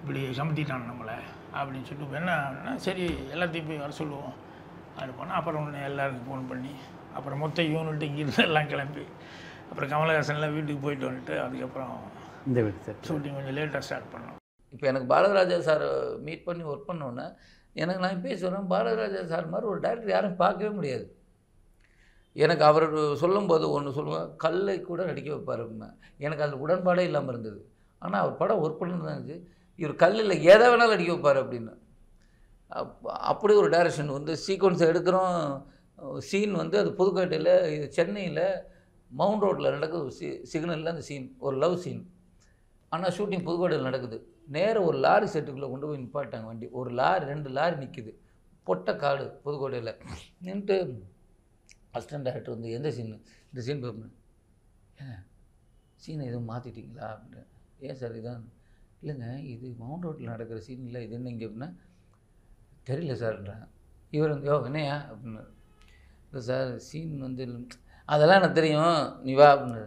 இப்படி சமத்திட்டான் நம்மளை அப்படின்னு சொல்லிட்டு என்ன சரி எல்லாத்தையும் போய் வர சொல்லுவோம் அது போனால் அப்புறம் ஒன்று எல்லாருக்கும் ஃபோன் பண்ணி அப்புறம் மொத்த யூனிட் இங்கிருந்து எல்லாம் கிளம்பி அப்புறம் கமலஹாசன்லாம் வீட்டுக்கு போயிட்டு வந்துட்டு அதுக்கப்புறம் இந்த வீடு ஷூட்டிங் கொஞ்சம் லேட்டாக ஸ்டார்ட் பண்ணோம். இப்போ எனக்கு பாரதிராஜா சார் மீட் பண்ணி ஒர்க் பண்ணோன்னே எனக்கு நான் இப்போயே சொல்கிறேன், பாரதிராஜா சார் மாதிரி ஒரு டைரக்டர் யாரும் பார்க்கவே முடியாது. எனக்கு அவர் சொல்லும்போது ஒன்று சொல்லுவேன், கல்லை கூட நடிக்க வைப்பார் அப்படின்னா எனக்கு அதில் உடன்பாடே இல்லாமல் இருந்தது. ஆனால் அவர் படம் ஒர்க் பண்ணது இருந்துச்சு, இவர் கல்லில் எதை வேணாலும் நடிக்க வைப்பார் அப்படின்னு. அப்படி ஒரு டைரக்ஷன் வந்து சீக்வன்ஸ் எடுக்கிறோம். சீன் வந்து அது புதுக்கோட்டையில் சென்னையில் மவுண்ட் ரோட்டில் நடக்குது. சிக்னலில் அந்த சீன் ஒரு லவ் சீன். ஆனால் ஷூட்டிங் புதுக்கோட்டையில் நடக்குது. நேராக ஒரு லாரி செட்டுக்குள்ளே கொண்டு போய் நிப்பாட்டாங்க வண்டி. ஒரு லாரி 2 லாரி நிற்கிது, பொட்டை காடு புதுக்கோட்டையில் நின்றுட்டு அசிஸ்டன்ட் டைரக்டர் வந்து எந்த சீனு இந்த சீன் பார்ப்பேன், ஏங்க சீனை எதுவும் மாற்றிட்டீங்களா அப்படின்னு. ஏன் சார் இதான் இல்லைங்க இது மவுண்ட் ரோட்டில் நடக்கிற சீன் இல்லை, இது என்ன இங்கே அப்படின்னா தெரியல சார்ன்றாங்க. இவர் வந்து என்னையா அப்படின்னு. இல்லை சார் சீன் வந்து அதெல்லாம் எனக்கு தெரியும் நீ வா அப்படின்னு.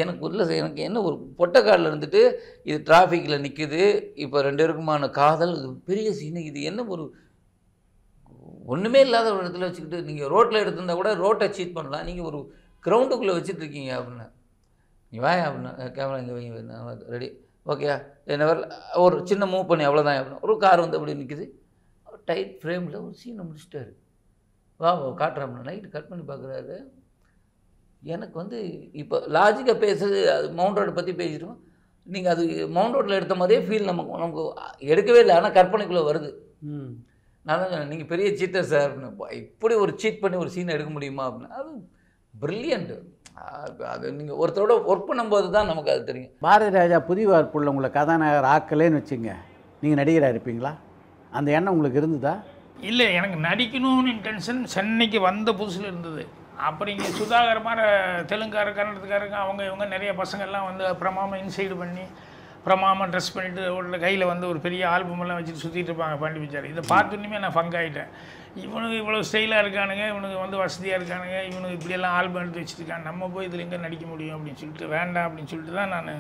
எனக்கு உள்ள எனக்கு என்ன ஒரு பொட்டைக்காடில் இருந்துட்டு இது டிராஃபிக்கில் நிற்குது, இப்போ 2 பேருக்குமான காதல், இது பெரிய சீனு, இது என்ன ஒரு ஒன்றுமே இல்லாத ஒரு இடத்துல வச்சுக்கிட்டு நீங்கள் ரோட்டில் எடுத்திருந்தா கூட ரோட்டை சீட் பண்ணலாம், நீங்கள் ஒரு கிரவுண்டுக்குள்ளே வச்சுட்ருக்கீங்க அப்படின்னு. நீ வாயா அப்படின்னா கேமரா இங்கே வைங்க ரெடி ஓகேயா என்ன ஒரு சின்ன மூவ் பண்ணி அவ்வளோதான் அப்படின்னா ஒரு கார் வந்து அப்படி நிற்குது, டைட் ஃப்ரேமில் ஒரு சீனை முடிச்சிட்டாரு. வா காட்டுறேன் அப்படின்னா நைட்டு கட் பண்ணி பார்க்குறாரு. எனக்கு வந்து இப்போ லாஜிக்காக பேசுறது அது மவுண்ட் ரோடை பற்றி பேசிட்டோம், நீங்கள் அது மவுண்ட் ரோட்டில் எடுத்த மாதிரியே ஃபீல் நமக்கு எடுக்கவே இல்லை, ஆனால் கற்பனைக்குள்ளே வருது. நான் தான் சொன்னேன் நீங்கள் பெரிய சீட்டர் சார் அப்படின்னு. இப்படி ஒரு சீட் பண்ணி ஒரு சீன் எடுக்க முடியுமா அப்படின்னா அது ப்ரில்லியண்ட்டு. அது நீங்கள் ஒருத்தரோட ஒர்க் பண்ணும்போது தான் நமக்கு அது தெரியும். பாரதிராஜா புதிய வார்ப்புள்ள உங்களை கதாநாயகர் ஆக்கலேன்னு வச்சுங்க, நீங்கள் நடிகராக இருப்பீங்களா? அந்த எண்ணம் உங்களுக்கு இருந்ததா? இல்லை, எனக்கு நடிக்கணும்னு இன்டென்ஷன் சென்னைக்கு வந்த புதுசில் இருந்தது. அப்புறம் இங்கே சுதாகரமான தெலுங்கார கன்னடத்துக்காரங்க அவங்க இவங்க நிறைய பசங்கள்லாம் வந்து பிரமாமல் இன்சைடு பண்ணி பிரமாமல் ட்ரெஸ் பண்ணிவிட்டு ஒரு கையில் வந்து ஒரு பெரிய ஆல்பமெல்லாம் வச்சுட்டு சுற்றிட்டு இருப்பாங்க பாண்டி பிச்சார். இதை பார்த்துன்னுமே நான் ஃபங்க் ஆகிட்டேன். இவனுக்கு இவ்வளோ ஸ்டைலாக இருக்கானுங்க, இவனுக்கு வந்து வசதியாக இருக்கானுங்க, இவனுக்கு இப்படியெல்லாம் ஆல்பம் எடுத்து வச்சுருக்காங்க, நம்ம போய் இதில் எங்கே நடிக்க முடியும் அப்படின்னு சொல்லிட்டு வேண்டாம் அப்படின்னு சொல்லிட்டு தான் நான்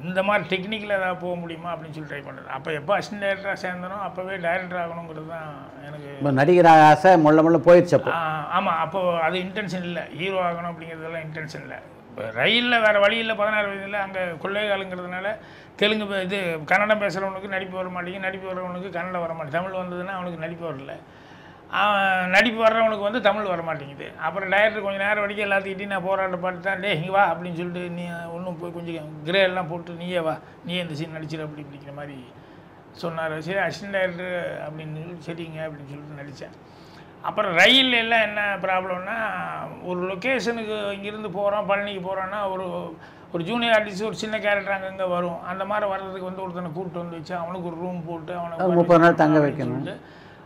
இந்த மாதிரி டெக்னிக்கில் ஏதாவது போக முடியுமா அப்படின்னு சொல்லி ட்ரை பண்ணுறேன். அப்போ எப்போ அசிஸ்டன்ட் டைரக்டராக சேர்ந்தனோ அப்போவே டைரக்டர் ஆகணுங்கிறது தான் எனக்கு நடிகர் ஆசை முள்ள போயிடுச்சு. அப்போ ஆமாம், அப்போது அது இன்டென்ஷன் இல்லை, ஹீரோ ஆகணும் அப்படிங்கிறதெல்லாம் இன்டென்ஷன் இல்லை. இப்போ ரயிலில் வேறு வழி இல்லை, 16 வயதில் அங்கே கொள்ளைகாலுங்கிறதுனால தெலுங்கு இது கன்னடம் பேசுகிறவனுக்கு நடிப்பு வர மாட்டேங்குது, நடிப்பு வர்றவனுக்கு கன்னடம் வர மாட்டேங்குது, தமிழ் வந்ததுன்னா அவனுக்கு நடிப்பு வரல, நடிப்பு வர்றவனுக்கு வந்து தமிழ் வர மாட்டேங்குது. அப்புறம் டைரக்டர் கொஞ்சம் நேரம் வரைக்கும் எல்லாத்துக்கிட்டையும் நான் போராட்ட பாட்டு தான் டே இங்கே வா அப்படின்னு சொல்லிட்டு நீ ஒன்றும் போய் கொஞ்சம் கிரே எல்லாம் போட்டு நீயே வா, நீயே இந்த சீன் நடிச்சிட அப்படி பிடிக்கிற மாதிரி சொன்னார். சரி அசிஸ்டன்ட் டைரக்டர் அப்படின்னு சொல்லி சரிங்க அப்படின்னு சொல்லிட்டு நடித்தேன். அப்புறம் ரயில் எல்லாம் என்ன ப்ராப்ளம்னா, ஒரு லொக்கேஷனுக்கு இங்கேருந்து போகிறோம், பழனிக்கு போகிறோன்னா ஒரு ஜூனியர் ஆர்டிஸ்ட் ஒரு சின்ன கேரக்டர் அங்கங்கே வரும். அந்த மாதிரி வர்றதுக்கு வந்து ஒருத்தனை கூப்பிட்டு வந்து வச்சு அவனுக்கு ஒரு ரூம் போட்டு அவனை 30 நாள் தங்க வைக்கணும்.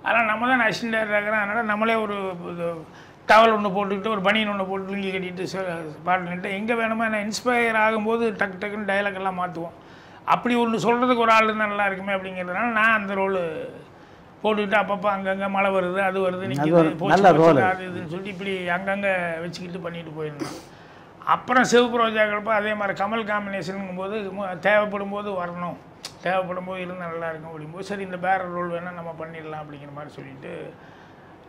அதனால் நம்ம தான் அசிஸ்டன்ட் டைரக்டர் இருக்கிறோம். அதனால் நம்மளே ஒரு டவல் ஒன்று போட்டுக்கிட்டு ஒரு பனியன் ஒன்று போட்டு லுங்கி கட்டிட்டு பாட்டுக்கிட்டு எங்கே வேணுமோ என்ன இன்ஸ்பயர் ஆகும்போது டக்குன்னு டைலாக் எல்லாம் மாற்றுவோம். அப்படி ஒன்று சொல்கிறதுக்கு ஒரு ஆள் இருந்தால் நல்லா இருக்குமே அப்படிங்கிறதுனால நான் அந்த ரோலு போட்டுக்கிட்டு அப்பப்போ அங்கங்கே மழை வருது, அது வருது, நிற்கிது, போச்சு அது இதுன்னு சொல்லிட்டு இப்படி அங்கங்கே வச்சுக்கிட்டு பண்ணிட்டு போயிருந்தேன். அப்புறம் சிவப்பு ரோஜாக்களப்போ அதே மாதிரி கமல் காம்பினேஷனுங்கும் போது தேவைப்படும் போது வரணும், தேவைப்படும் போது இருந்தால் நல்லா இருக்கும் அப்படிங்கும்போது சரி இந்த பேர ரோல் வேணால் நம்ம பண்ணிடலாம் அப்படிங்கிற மாதிரி சொல்லிவிட்டு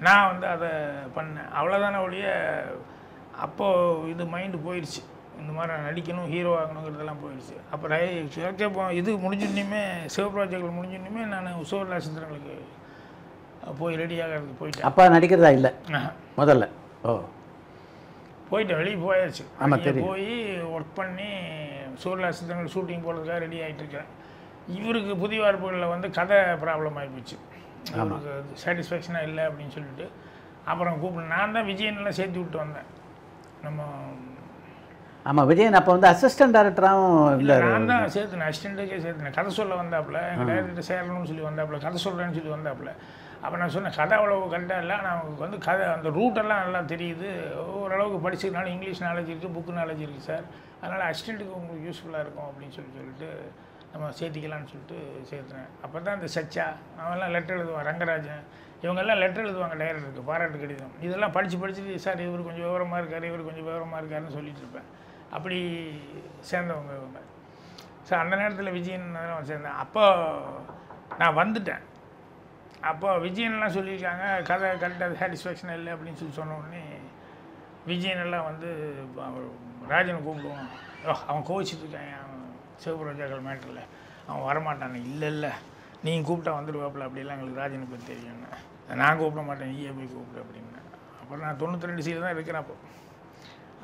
நான் வந்து அதை பண்ணேன். அவ்வளோதானே ஒழிய அப்போது இது மைண்டு போயிடுச்சு, இந்த மாதிரி நான் நடிக்கணும், ஹீரோ ஆகணுங்கிறதெல்லாம் போயிடுச்சு. அப்புறம் இது முடிஞ்சுன்னுமே சிவப்பு ரோஜாக்கள் முடிஞ்சுன்னுமே நான் உசோர்லா சித்திரங்களுக்கு போய் ரெடி ஆகிறதுக்கு போயிட்டேன். அப்பா நடிக்கிறதா இல்லை முதல்ல? போயிட்டேன், வெளியே போயாச்சு. போய் ஒர்க் பண்ணி சூர்லா சித்திரங்கள் ஷூட்டிங் போகிறதுக்காக ரெடி ஆகிட்டு இருக்கேன். இவருக்கு புதிய வார்ப்புகளில் வந்து கதை ப்ராப்ளம் ஆகிப்போச்சு, அவருக்கு சாட்டிஸ்ஃபேக்ஷனாக இல்லை அப்படின்னு சொல்லிட்டு அப்புறம் கூப்பிட்டு நான் தான் விஜயனெல்லாம் சேர்த்து விட்டு வந்தேன். நம்ம ஆமாம், விஜயன் அப்போ வந்து அசிஸ்டன்ட் டைரக்டராகவும் இல்லை, நான் தான் சேர்த்துனேன், அசிஸ்டண்ட்டுக்கே சேர்த்துனேன். கதை சொல்ல வந்தாப்புல எங்கள் டைரக்டர் சேரணும்னு சொல்லி வந்தாப்புல, கதை சொல்கிறேன்னு சொல்லி வந்தாப்புல. அப்போ நான் சொன்னேன் கதை அவ்வளோ கரெக்டாக இல்லை, நான் அவங்களுக்கு வந்து கதை அந்த ரூட்டெல்லாம் நல்லா தெரியுது, ஓரளவுக்கு படிச்சதுனால இங்கிலீஷ் நாலேஜ் இருக்குது, புக்கு நாலேஜ் இருக்குது சார், அதனால் அசிஸ்டண்ட்டுக்கு உங்களுக்கு யூஸ்ஃபுல்லாக இருக்கும் அப்படின்னு சொல்லிட்டு நம்ம சேர்த்திக்கலான்னு சொல்லிட்டு சேர்த்துனேன். அப்போ தான் இந்த சச்சா அவன்லாம் லெட்டர் எழுதுவான், ரங்கராஜன் இவங்கெல்லாம் லெட்டர் எழுதுவாங்க டைரக்டருக்கு, பாராட்டு கடிதம். இதெல்லாம் படிச்சுட்டு சார் இவர் கொஞ்சம் விவரமாக இருக்கார், இவர் கொஞ்சம் விவரமாக இருக்காருன்னு சொல்லிட்டு இருப்பேன். அப்படி சேர்ந்தவங்க இவங்க. சார் அந்த நேரத்தில் விஜயன் சேர்ந்தேன். அப்போ நான் வந்துட்டேன். அப்போ விஜயன்லாம் சொல்லியிருக்காங்க கதை கரெக்டாக சாட்டிஸ்ஃபேக்ஷன் இல்லை அப்படின்னு சொல்லி சொன்ன உடனே விஜயனெல்லாம் வந்து ராஜனை கூப்பிடுவான், அவன் கோவிச்சிட்டு இருக்கான் அவன் சிவப்பு ரோஜாக்கள் மேட்டரில், அவன் வரமாட்டான். இல்லை நீங்கள் கூப்பிட்டா வந்துடுவாப்பில், அப்படிலாம் எங்களுக்கு ராஜனுக்கு பற்றி தெரியும்னு. நான் கூப்பிட மாட்டேன், நீயே போய் கூப்பிடு அப்படின்னு. அப்புறம் நான் 92 சீல் தான் இருக்கிறேன்.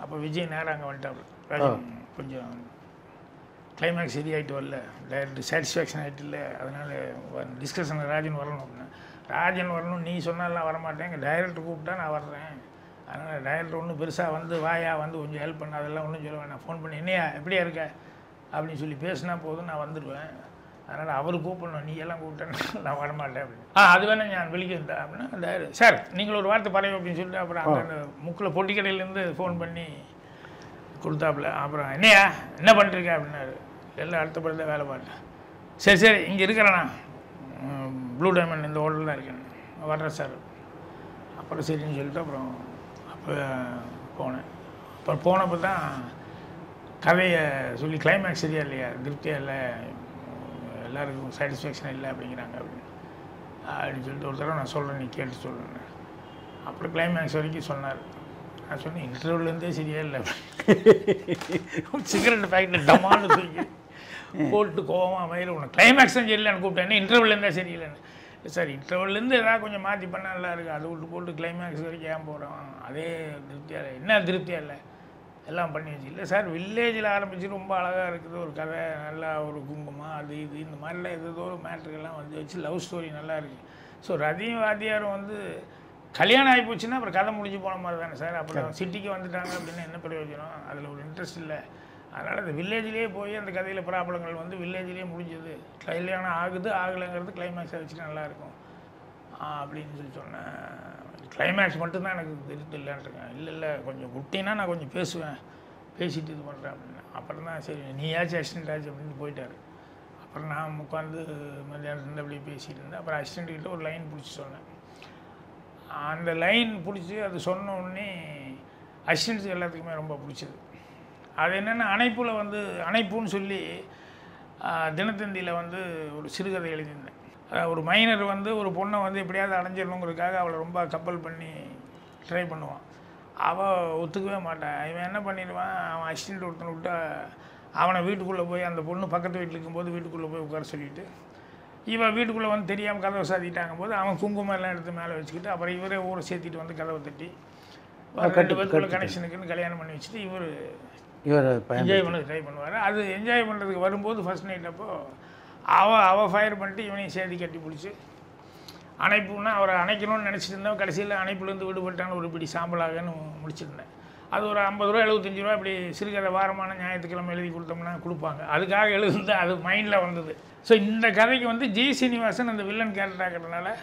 அப்போ விஜய் நேரம் அங்கே வந்துட்டாப்புல, ராஜன் கொஞ்சம் கிளைமேக்ஸ் சரி ஆகிட்டு வரல, டைரக்ட் சாட்டிஸ்ஃபேக்ஷன் ஆகிட்டு இல்லை, அதனால் டிஸ்கஷனில் ராஜன் வரணும் அப்படின்னா. ராஜன் வரணும் நீ சொன்னாலாம் வரமாட்டேன், எங்கள் டைரக்டர் கூப்பிட்டா நான் வர்றேன், அதனால் டைரக்டர் ஒன்றும் பெருசாக வந்து வாயா வந்து கொஞ்சம் ஹெல்ப் பண்ண அதெல்லாம் ஒன்றும் சொல்ல வேணாம், ஃபோன் பண்ணி என்னையா எப்படியா இருக்க அப்படின்னு சொல்லி பேசினா போதும், நான் வந்துடுவேன், அதனால் அவர் கூப்பிடணும், நீ எல்லாம் கூப்பிட்டேன்னு நான் வரமாட்டேன் அப்படின்னு. அது வேணா நான் வெளியே இருந்தேன் அப்படின்னா அந்த சார் நீங்கள் ஒரு வார்த்தை பறவை அப்படின்னு சொல்லிட்டு அப்புறம் அங்கே அந்த முக்கில் பொட்டிக்கடையிலேருந்து ஃபோன் பண்ணி கொடுத்தாப்புல. அப்புறம் என்னையா என்ன பண்ணிருக்க அப்படின்னாரு. எல்லாம் அடுத்த படத்தை வேலை பார்த்தேன். சரி இங்கே இருக்கிறேண்ணா, ப்ளூ டைமண்ட் இந்த ஹோட்டலில் தான் இருக்கேன், வர்றேன் சார். அப்புறம் சரின்னு சொல்லிட்டு அப்புறம் அப்போ போனேன். அப்புறம் போனப்போ தான் கதையை சொல்லி கிளைமேக்ஸ் சரியா இல்லையா, திருப்தியாக இல்லை, எல்லாருக்கும் சாட்டிஸ்ஃபேக்ஷன் இல்லை அப்படிங்கிறாங்க அப்படின்னு சொல்லிட்டு ஒரு தடவை நான் சொல்கிறேன், நீ கேட்டு சொல்கிறேன். அப்புறம் கிளைமேக்ஸ் வரைக்கும் சொன்னார். நான் சொன்னேன் இன்டர்வியூலேருந்தே சரியா இல்லை, சிகரெட் பேக்கெட் டமான்னு தூக்கி போட்டு கோவமாக மயில உனக்கு கிளைமேக்ஸ் தான் சரியில்லைன்னு கூப்பிட்டேன், இன்டர்வியூலேருந்தே சரியில்லைன்னு. சார் இன்டர்வியூலேருந்து எதாவது கொஞ்சம் மாற்றி பண்ணால் நல்லா இருக்குது, அதை விட்டு போட்டு கிளைமேக்ஸ் வரைக்கும் ஏன் போகிறோம், அதே திருப்தியாக இல்லை. என்ன திருப்தியாக இல்லை, எல்லாம் பண்ணி வச்சு. இல்லை சார் வில்லேஜில் ஆரம்பிச்சு ரொம்ப அழகாக இருக்குது ஒரு கதை, நல்லா ஒரு குங்குமம் அது இது இந்த மாதிரிலாம் ஏதோ ஒரு மேட்ருக்கெல்லாம் வந்து வச்சு லவ் ஸ்டோரி நல்லா இருக்குது. ஸோ ரதியும் வாத்தியாரும் வந்து கல்யாணம் ஆகி போச்சுன்னா அப்புறம் கதை முடிஞ்சு போன மாதிரி தானே சார், அப்புறம் சிட்டிக்கு வந்துட்டாங்க அப்படின்னா என்ன பிரயோஜனம், அதில் ஒரு இன்ட்ரெஸ்ட் இல்லை. அதனால் அந்த வில்லேஜ்லேயே போய் அந்த கதையில் ப்ராப்ளங்கள் வந்து வில்லேஜ்லேயே முடிஞ்சது, கல்யாணம் ஆகுது ஆகலைங்கிறது கிளைமேக்ஸை வச்சு நல்லாயிருக்கும் அப்படின்னு சொல்லி சொன்னேன். கிளைமேக்ஸ் மட்டும்தான் எனக்கு தெரிஞ்சு இல்லைன்ட்டுருக்கேன். இல்லை கொஞ்சம் குட்டினா நான் கொஞ்சம் பேசுவேன், பேசிட்டு இது பண்ணுறேன் அப்படின்னு. அப்புறம் தான் சரி நீயாச்சும் அசிஸ்டன்ட் ஆச்சு அப்படின்னு போயிட்டார். அப்புறம் நான் உட்காந்து மத்தியானத்துலேருந்து அப்படியே பேசிகிட்டு இருந்தேன். அப்புறம் அசிஸ்டண்ட்கிட்ட ஒரு லைன் பிடிச்சி சொன்னேன். அந்த லைன் பிடிச்சி அது சொன்ன உடனே அசிஸ்டன்ட்ஸுக்கு எல்லாத்துக்குமே ரொம்ப பிடிச்சது. அது என்னென்னா அணைப்பில் வந்து அணைப்புன்னு சொல்லி தினத்தந்தியில் வந்து ஒரு சிறுகதை எழுதியிருந்தேன். ஒரு மைனர் வந்து ஒரு பொண்ணை வந்து எப்படியாவது அடைஞ்சிடணுங்கிறதுக்காக அவளை ரொம்ப கப்பல் பண்ணி ட்ரை பண்ணுவான். அவள் ஒத்துக்கவே மாட்டான். இவன் என்ன பண்ணிடுவான், அவன் அசிஸ்டண்ட் ஒருத்தனை விட்டா அவனை வீட்டுக்குள்ளே போய் அந்த பொண்ணு பக்கத்து வீட்டில் இருக்கும்போது வீட்டுக்குள்ளே போய் உட்கார சொல்லிவிட்டு இவன் வீட்டுக்குள்ளே வந்து தெரியாமல் கதவை சாத்திட்டாங்க போது அவன் குங்குமம் எல்லாம் எடுத்து மேலே வச்சுக்கிட்டு அப்புறம் இவரே ஊரை சேர்த்திட்டு வந்து கதவை தட்டி 2 பேருக்குள்ள கனெக்ஷனுக்குன்னு கல்யாணம் பண்ணி வச்சுட்டு இவர் என்ஜாய் பண்ண ட்ரை பண்ணுவார். அது என்ஜாய் பண்ணுறதுக்கு வரும்போது ஃபர்ஸ்ட் நைட் அப்போது அவள் ஃபயர் பண்ணிட்டு இவனையும் சேர்த்து கட்டி பிடிச்சி அணைப்புன்னா அவரை அணைக்கணும்னு நினச்சிட்டு இருந்தோம். கடைசியில் அணைப்புலேருந்து விடுபட்டான்னு ஒரு பிடி சாம்பலாகன்னு முடிச்சிருந்தேன். அது ஒரு 50 ரூபா 75 ரூபா இப்படி சிறுகதை வாரமான ஞாயிற்றுக்கிழமை எழுதி கொடுத்தோம்னா கொடுப்பாங்க. அதுக்காக எழுதுந்து அது மைண்டில் வந்தது. ஸோ இந்த கதைக்கு வந்து ஜி சீனிவாசன் அந்த வில்லன் கேரக்டர் ஆகிறதுனால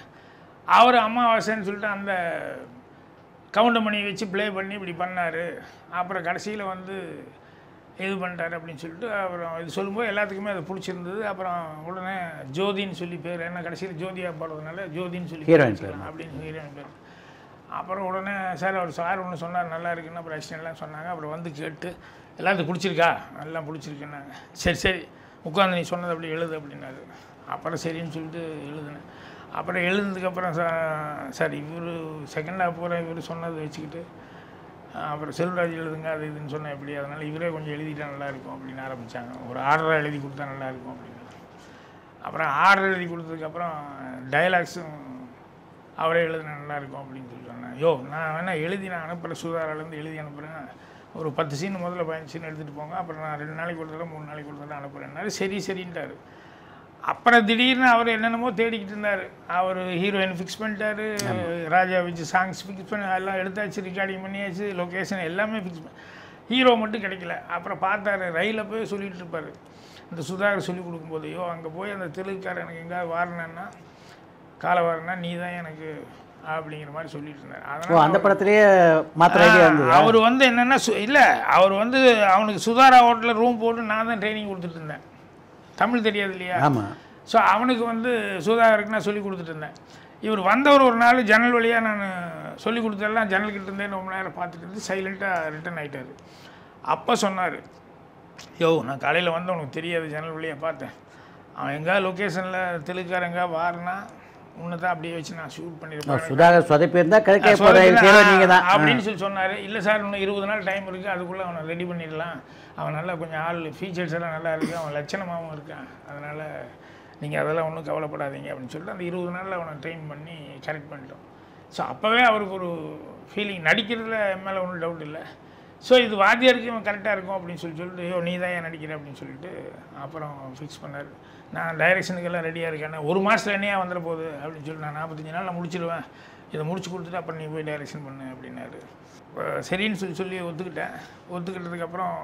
அவர் அமாவாசைன்னு சொல்லிட்டு அந்த கவுண்டமணி வச்சு ப்ளே பண்ணி இப்படி பண்ணார். அப்புறம் கடைசியில் வந்து இது பண்ணிட்டார் அப்படின்னு சொல்லிட்டு அப்புறம் இது சொல்லும்போது எல்லாத்துக்குமே அது பிடிச்சிருந்தது. அப்புறம் உடனே ஜோதின்னு சொல்லி பேர், ஏன்னா கடைசியில் ஜோதியாக போடுறதுனால ஜோதின்னு சொல்லி அப்படின்னு ஹீரோயின் பேர். அப்புறம் உடனே சார் ஒன்று சொன்னார் நல்லா இருக்குன்னு. அப்புறம் அசிஸ்டன்ட்லாம் சொன்னாங்க. அப்புறம் வந்து கேட்டு எல்லாத்துக்கும் பிடிச்சிருக்கா, நல்லா பிடிச்சிருக்குன்னாங்க. சரி உட்காந்து நீ சொன்னது அப்படி எழுது அப்படின்னாரு. அப்புறம் சரின்னு சொல்லிட்டு எழுதுனேன். அப்புறம் எழுதுனதுக்கப்புறம் சார் இவர் செகண்ட் ஹாஃப் பூரா இவர் சொன்னதை வச்சுக்கிட்டு அப்புறம் செல்வராஜ் எழுதுங்க அது இதுன்னு சொன்னேன் எப்படி, அதனால் இவரே கொஞ்சம் எழுதிட்டா நல்லாயிருக்கும் அப்படின்னு ஆரம்பித்தாங்க. ஒரு ஆர்டராக எழுதி கொடுத்தா நல்லாயிருக்கும் அப்படின்னு. அப்புறம் ஆர்டர் எழுதி கொடுத்ததுக்கப்புறம் டைலாக்ஸும் அவரே எழுதினா நல்லாயிருக்கும் அப்படின்னு சொல்லி சொன்னேன். நான் வேணால் எழுதி நான் அனுப்புகிறேன், சுதாராலேருந்து எழுதி அனுப்புகிறேன். ஒரு 10 சீன் முதல்ல 15 சீன் எடுத்துகிட்டு போங்க, அப்புறம் நான் 2 நாளைக்கு ஒரு தடவை 3 நாளைக்கு ஒரு தடவை அனுப்புகிறேன்னாரு. சரின்ட்டார். அப்புறம் திடீர்னு அவர் என்னென்னமோ தேடிக்கிட்டு இருந்தார். அவர் ஹீரோயின் ஃபிக்ஸ் பண்ணிட்டார், ராஜா வச்சு சாங்ஸ் ஃபிக்ஸ் பண்ணி எல்லாம் எடுத்தாச்சு, ரெக்கார்டிங் பண்ணியாச்சு, லொக்கேஷன் எல்லாமே ஃபிக்ஸ் பண்ணி, ஹீரோ மட்டும் கிடைக்கல. அப்புறம் பார்த்தாரு, ரயிலில் போய் சொல்லிகிட்டு இருப்பார். இந்த சுதாகர் சொல்லிக் கொடுக்கும்போது அங்கே போய் அந்த தெலுங்குக்காரர் எனக்கு எங்கேயாவது வாரினேன்னா காலை வாரினா நீ தான் எனக்கு அப்படிங்கிற மாதிரி சொல்லிட்டு இருந்தார். அதனால் அந்த படத்துலேயே அவர் வந்து என்னென்னா இல்லை, அவர் வந்து அவனுக்கு சுதாரா ஹோட்டலில் ரூம் போட்டு நான் தான் ட்ரைனிங் கொடுத்துட்டு இருந்தேன். தமிழ் தெரியாது இல்லையா? ஸோ அவனுக்கு வந்து சுதாகருக்கு நான் சொல்லி கொடுத்துட்டு இருந்தேன். இவர் வந்தவர் ஒரு நாள் ஜன்னல் வழியாக நான் சொல்லி கொடுத்ததெல்லாம் ஜன்னல்கிட்ட இருந்தே ரொம்ப நேரம் பார்த்துட்டு இருந்து சைலண்ட்டாக ரிட்டன் ஆகிட்டார். அப்போ சொன்னார், நான் காலையில் வந்து உனக்கு தெரியாது ஜன்னல் வழியாக பார்த்தேன், அவன் எங்கேயாவது லொக்கேஷனில் தெலுங்குக்காரன் எங்கேயாவது வாரினா உன்னை தான் அப்படியே வச்சு நான் ஷூட் பண்ணியிருப்பேன் அப்படின்னு சொல்லி சொன்னார். இல்லை சார் இன்னும் 20 நாள் டைம் இருக்குது, அதுக்குள்ளே அவனை ரெடி பண்ணிடலாம், அவன் நல்லா கொஞ்சம் ஆள் ஃபீச்சர்ஸ் எல்லாம் நல்லா இருக்குது, அவன் லட்சணமாகவும் இருக்கான், அதனால் நீங்கள் அதெல்லாம் ஒன்றும் கவலைப்படாதீங்க அப்படின்னு சொல்லிட்டு அந்த 20 நாளில் அவனை ட்ரெயின் பண்ணி கரெக்ட் பண்ணிட்டோம். ஸோ அப்போவே அவருக்கு ஒரு ஃபீலிங், நடிக்கிறதுல மேலே ஒன்றும் டவுட் இல்லை. ஸோ இது வாத்தியாருக்கு இவன் கரெக்டாக இருக்கும் அப்படின்னு சொல்லிட்டு நீ தான் ஏன் நடிக்கிற அப்படின்னு சொல்லிட்டு அப்புறம் ஃபிக்ஸ் பண்ணார். நான் டைரெக்ஷனுக்கெல்லாம் ரெடியாக இருக்கேன், 1 மாதத்தில் என்னையா வந்துட போகுது அப்படின்னு சொல்லிட்டு நான் 45 நாள் நான் முடிச்சிடுவேன், இதை முடிச்சு கொடுத்துட்டு அப்புறம் நீ போய் டைரெக்ஷன் பண்ணு அப்படின்னாரு. சரின்னு சொல்லி ஒத்துக்கிட்டேன். ஒத்துக்கிட்டதுக்கப்புறம்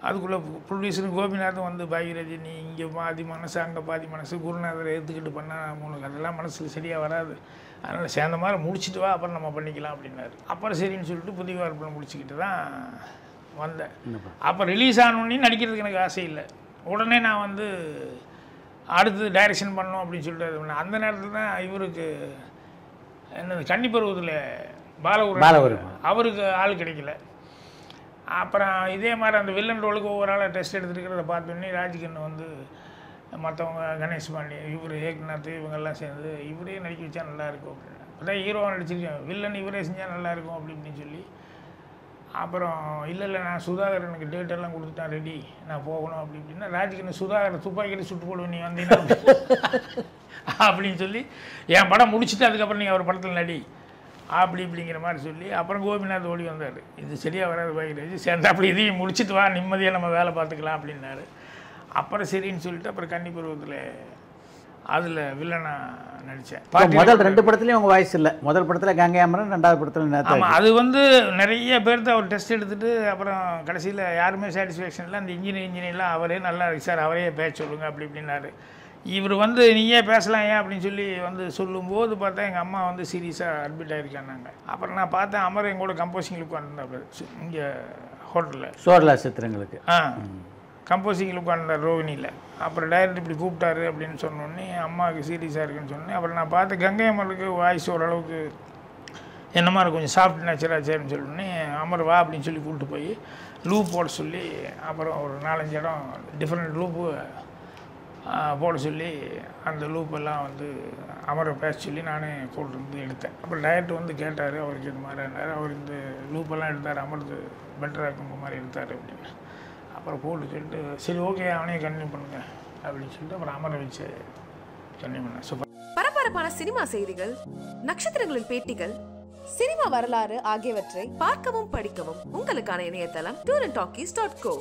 அதுக்குள்ளே ப்ரொடியூசரும் கோபிநாத்தும் வந்து பாகிராஜி நீ இங்கே பாதி மனசு அங்கே பாதி மனசு குருநாதரை எடுத்துக்கிட்டு பண்ணால் உனக்கு அதெல்லாம் மனசில் சரியாக வராது, அதனால் சேர்ந்த மாதிரி முடிச்சுட்டு வா அப்புறம் நம்ம பண்ணிக்கலாம் அப்படின்னாரு. அப்புறம் சரின்னு சொல்லிட்டு புதிய வார்ப்பில் முடிச்சுக்கிட்டு தான் வந்தேன். அப்போ ரிலீஸ் ஆனோடனே நடிக்கிறதுக்கு எனக்கு ஆசை இல்லை. உடனே நான் வந்து அடுத்து டைரெக்ஷன் பண்ணணும் அப்படின்னு சொல்லிட்டு அந்த நேரத்தில் தான் இவருக்கு என்னது கன்னிப்பருவத்தில் பாலகுரு அவருக்கு ஆள் கிடைக்கல. அப்புறம் இதே மாதிரி அந்த வில்லன் ரோலுக்கு ஒவ்வொரு ஆளாக டெஸ்ட் எடுத்துருக்கிறத பார்த்தோன்னே ராஜ்கண்ணு வந்து மற்றவங்க கணேஷ் பாண்டி இவர் ஏக்நாத் இவங்கெல்லாம் சேர்ந்து இவரே நடிக்க வச்சா நல்லாயிருக்கும் அப்படின்னு. அதான் ஹீரோவாக நடிச்சிருக்கேன், வில்லன் இவரே செஞ்சால் நல்லாயிருக்கும் அப்படின்னு சொல்லி அப்புறம் இல்லை நான் சுதாகர் எனக்கு டேட்டெல்லாம் கொடுத்துட்டேன் ரெடி நான் போகணும் அப்படி இப்படின்னா ராஜ்கண்ணு சுதாகரை துப்பாக்கிட்டு சுட்டு போடுவேன் நீ வந்தீங்கன்னா அப்படின்னு சொல்லி என் படம் முடிச்சுட்டு அதுக்கப்புறம் நீங்கள் அவர் படத்தில் நடி இப்படிங்கிற மாதிரி சொல்லி அப்புறம் கோபிநாத் ஓடி வந்தார். இது சரியாக வராது பாகிராஜ், சேர்ந்தா அப்படி இதையும் முடிச்சுட்டு வா நிம்மதியாக நம்ம வேலை பார்த்துக்கலாம் அப்படின்னாரு. அப்புறம் சரின்னு சொல்லிட்டு அப்புறம் கன்னிப்பருவத்தில் அதில் வில்லனா நடித்தேன். முதல் 2 படத்துலையும் உங்கள் வாய்ஸ் இல்லை, முதல் படத்தில் கங்கையாமரன், 2வது படத்தில் ஆமாம். அது வந்து நிறைய பேர்த்த அவர் டெஸ்ட் எடுத்துகிட்டு அப்புறம் கடைசியில் யாருமே சாட்டிஸ்ஃபேக்ஷன் இல்லை, அந்த இன்ஜினியர்லாம் அவரே நல்லா இருக்கு சார் அவரே பேச சொல்லுங்கள் அப்படி இப்படின்னாரு. இவர் வந்து நீயே பேசலாம் ஏன் அப்படின்னு சொல்லி வந்து சொல்லும்போது பார்த்தா எங்கள் அம்மா வந்து சீரியஸாக அட்மிட் ஆகிருக்காங்க. அப்புறம் நான் பார்த்தேன் அமர் எங்களோட கம்போசிங்கில் உட்காந்துருந்தார் இங்கே ஹோட்டலில் சோழலா சித்திரங்களுக்கு கம்போசிங்கில் உட்காந்துருந்தார் ரோகிணியில். அப்புறம் டைரக்டர் இப்படி கூப்பிட்டாரு அப்படின்னு சொன்னோடனே அம்மாவுக்கு சீரியஸாக இருக்குன்னு சொன்னேன். அப்புறம் நான் பார்த்து கங்கை அமருக்கு வாய்ஸ் ஓரளவுக்கு என்ன மாதிரி கொஞ்சம் சாஃப்ட் நேச்சராக சரின்னு சொல்லி அமர் வா அப்படின்னு சொல்லி கூப்பிட்டு போய் லூப் போட சொல்லி அப்புறம் ஒரு 4-5 இடம் டிஃப்ரெண்ட் லூப்பு போட சொல்லி அந்த லூப்பெல்லாம் வந்து அமரை பேச சொல்லி நானே போட்டு எடுத்தேன். அப்புறம் டைரக்டர் வந்து கேட்டார் அவருக்கு இது மாதிரி இருந்தார், அவர் இந்த லூப்பெல்லாம் எடுத்தார் அமர்ந்து பெட்டராக இருக்கும் மாதிரி எடுத்தார் அப்படின்னு. அப்புறம் போட்டு சொல்லிட்டு சரி ஓகே அவனே கண்டினியூ பண்ணுங்க அப்படின்னு சொல்லிட்டு அப்புறம் அமரை வச்சு கண்டினியூ பண்ணேன். சூப்பர். பரபரப்பான சினிமா செய்திகள், நட்சத்திரங்களின் பேட்டிகள், சினிமா வரலாறு ஆகியவற்றை பார்க்கவும் படிக்கவும் உங்களுக்கான இணையதளம் tourantalkies.co.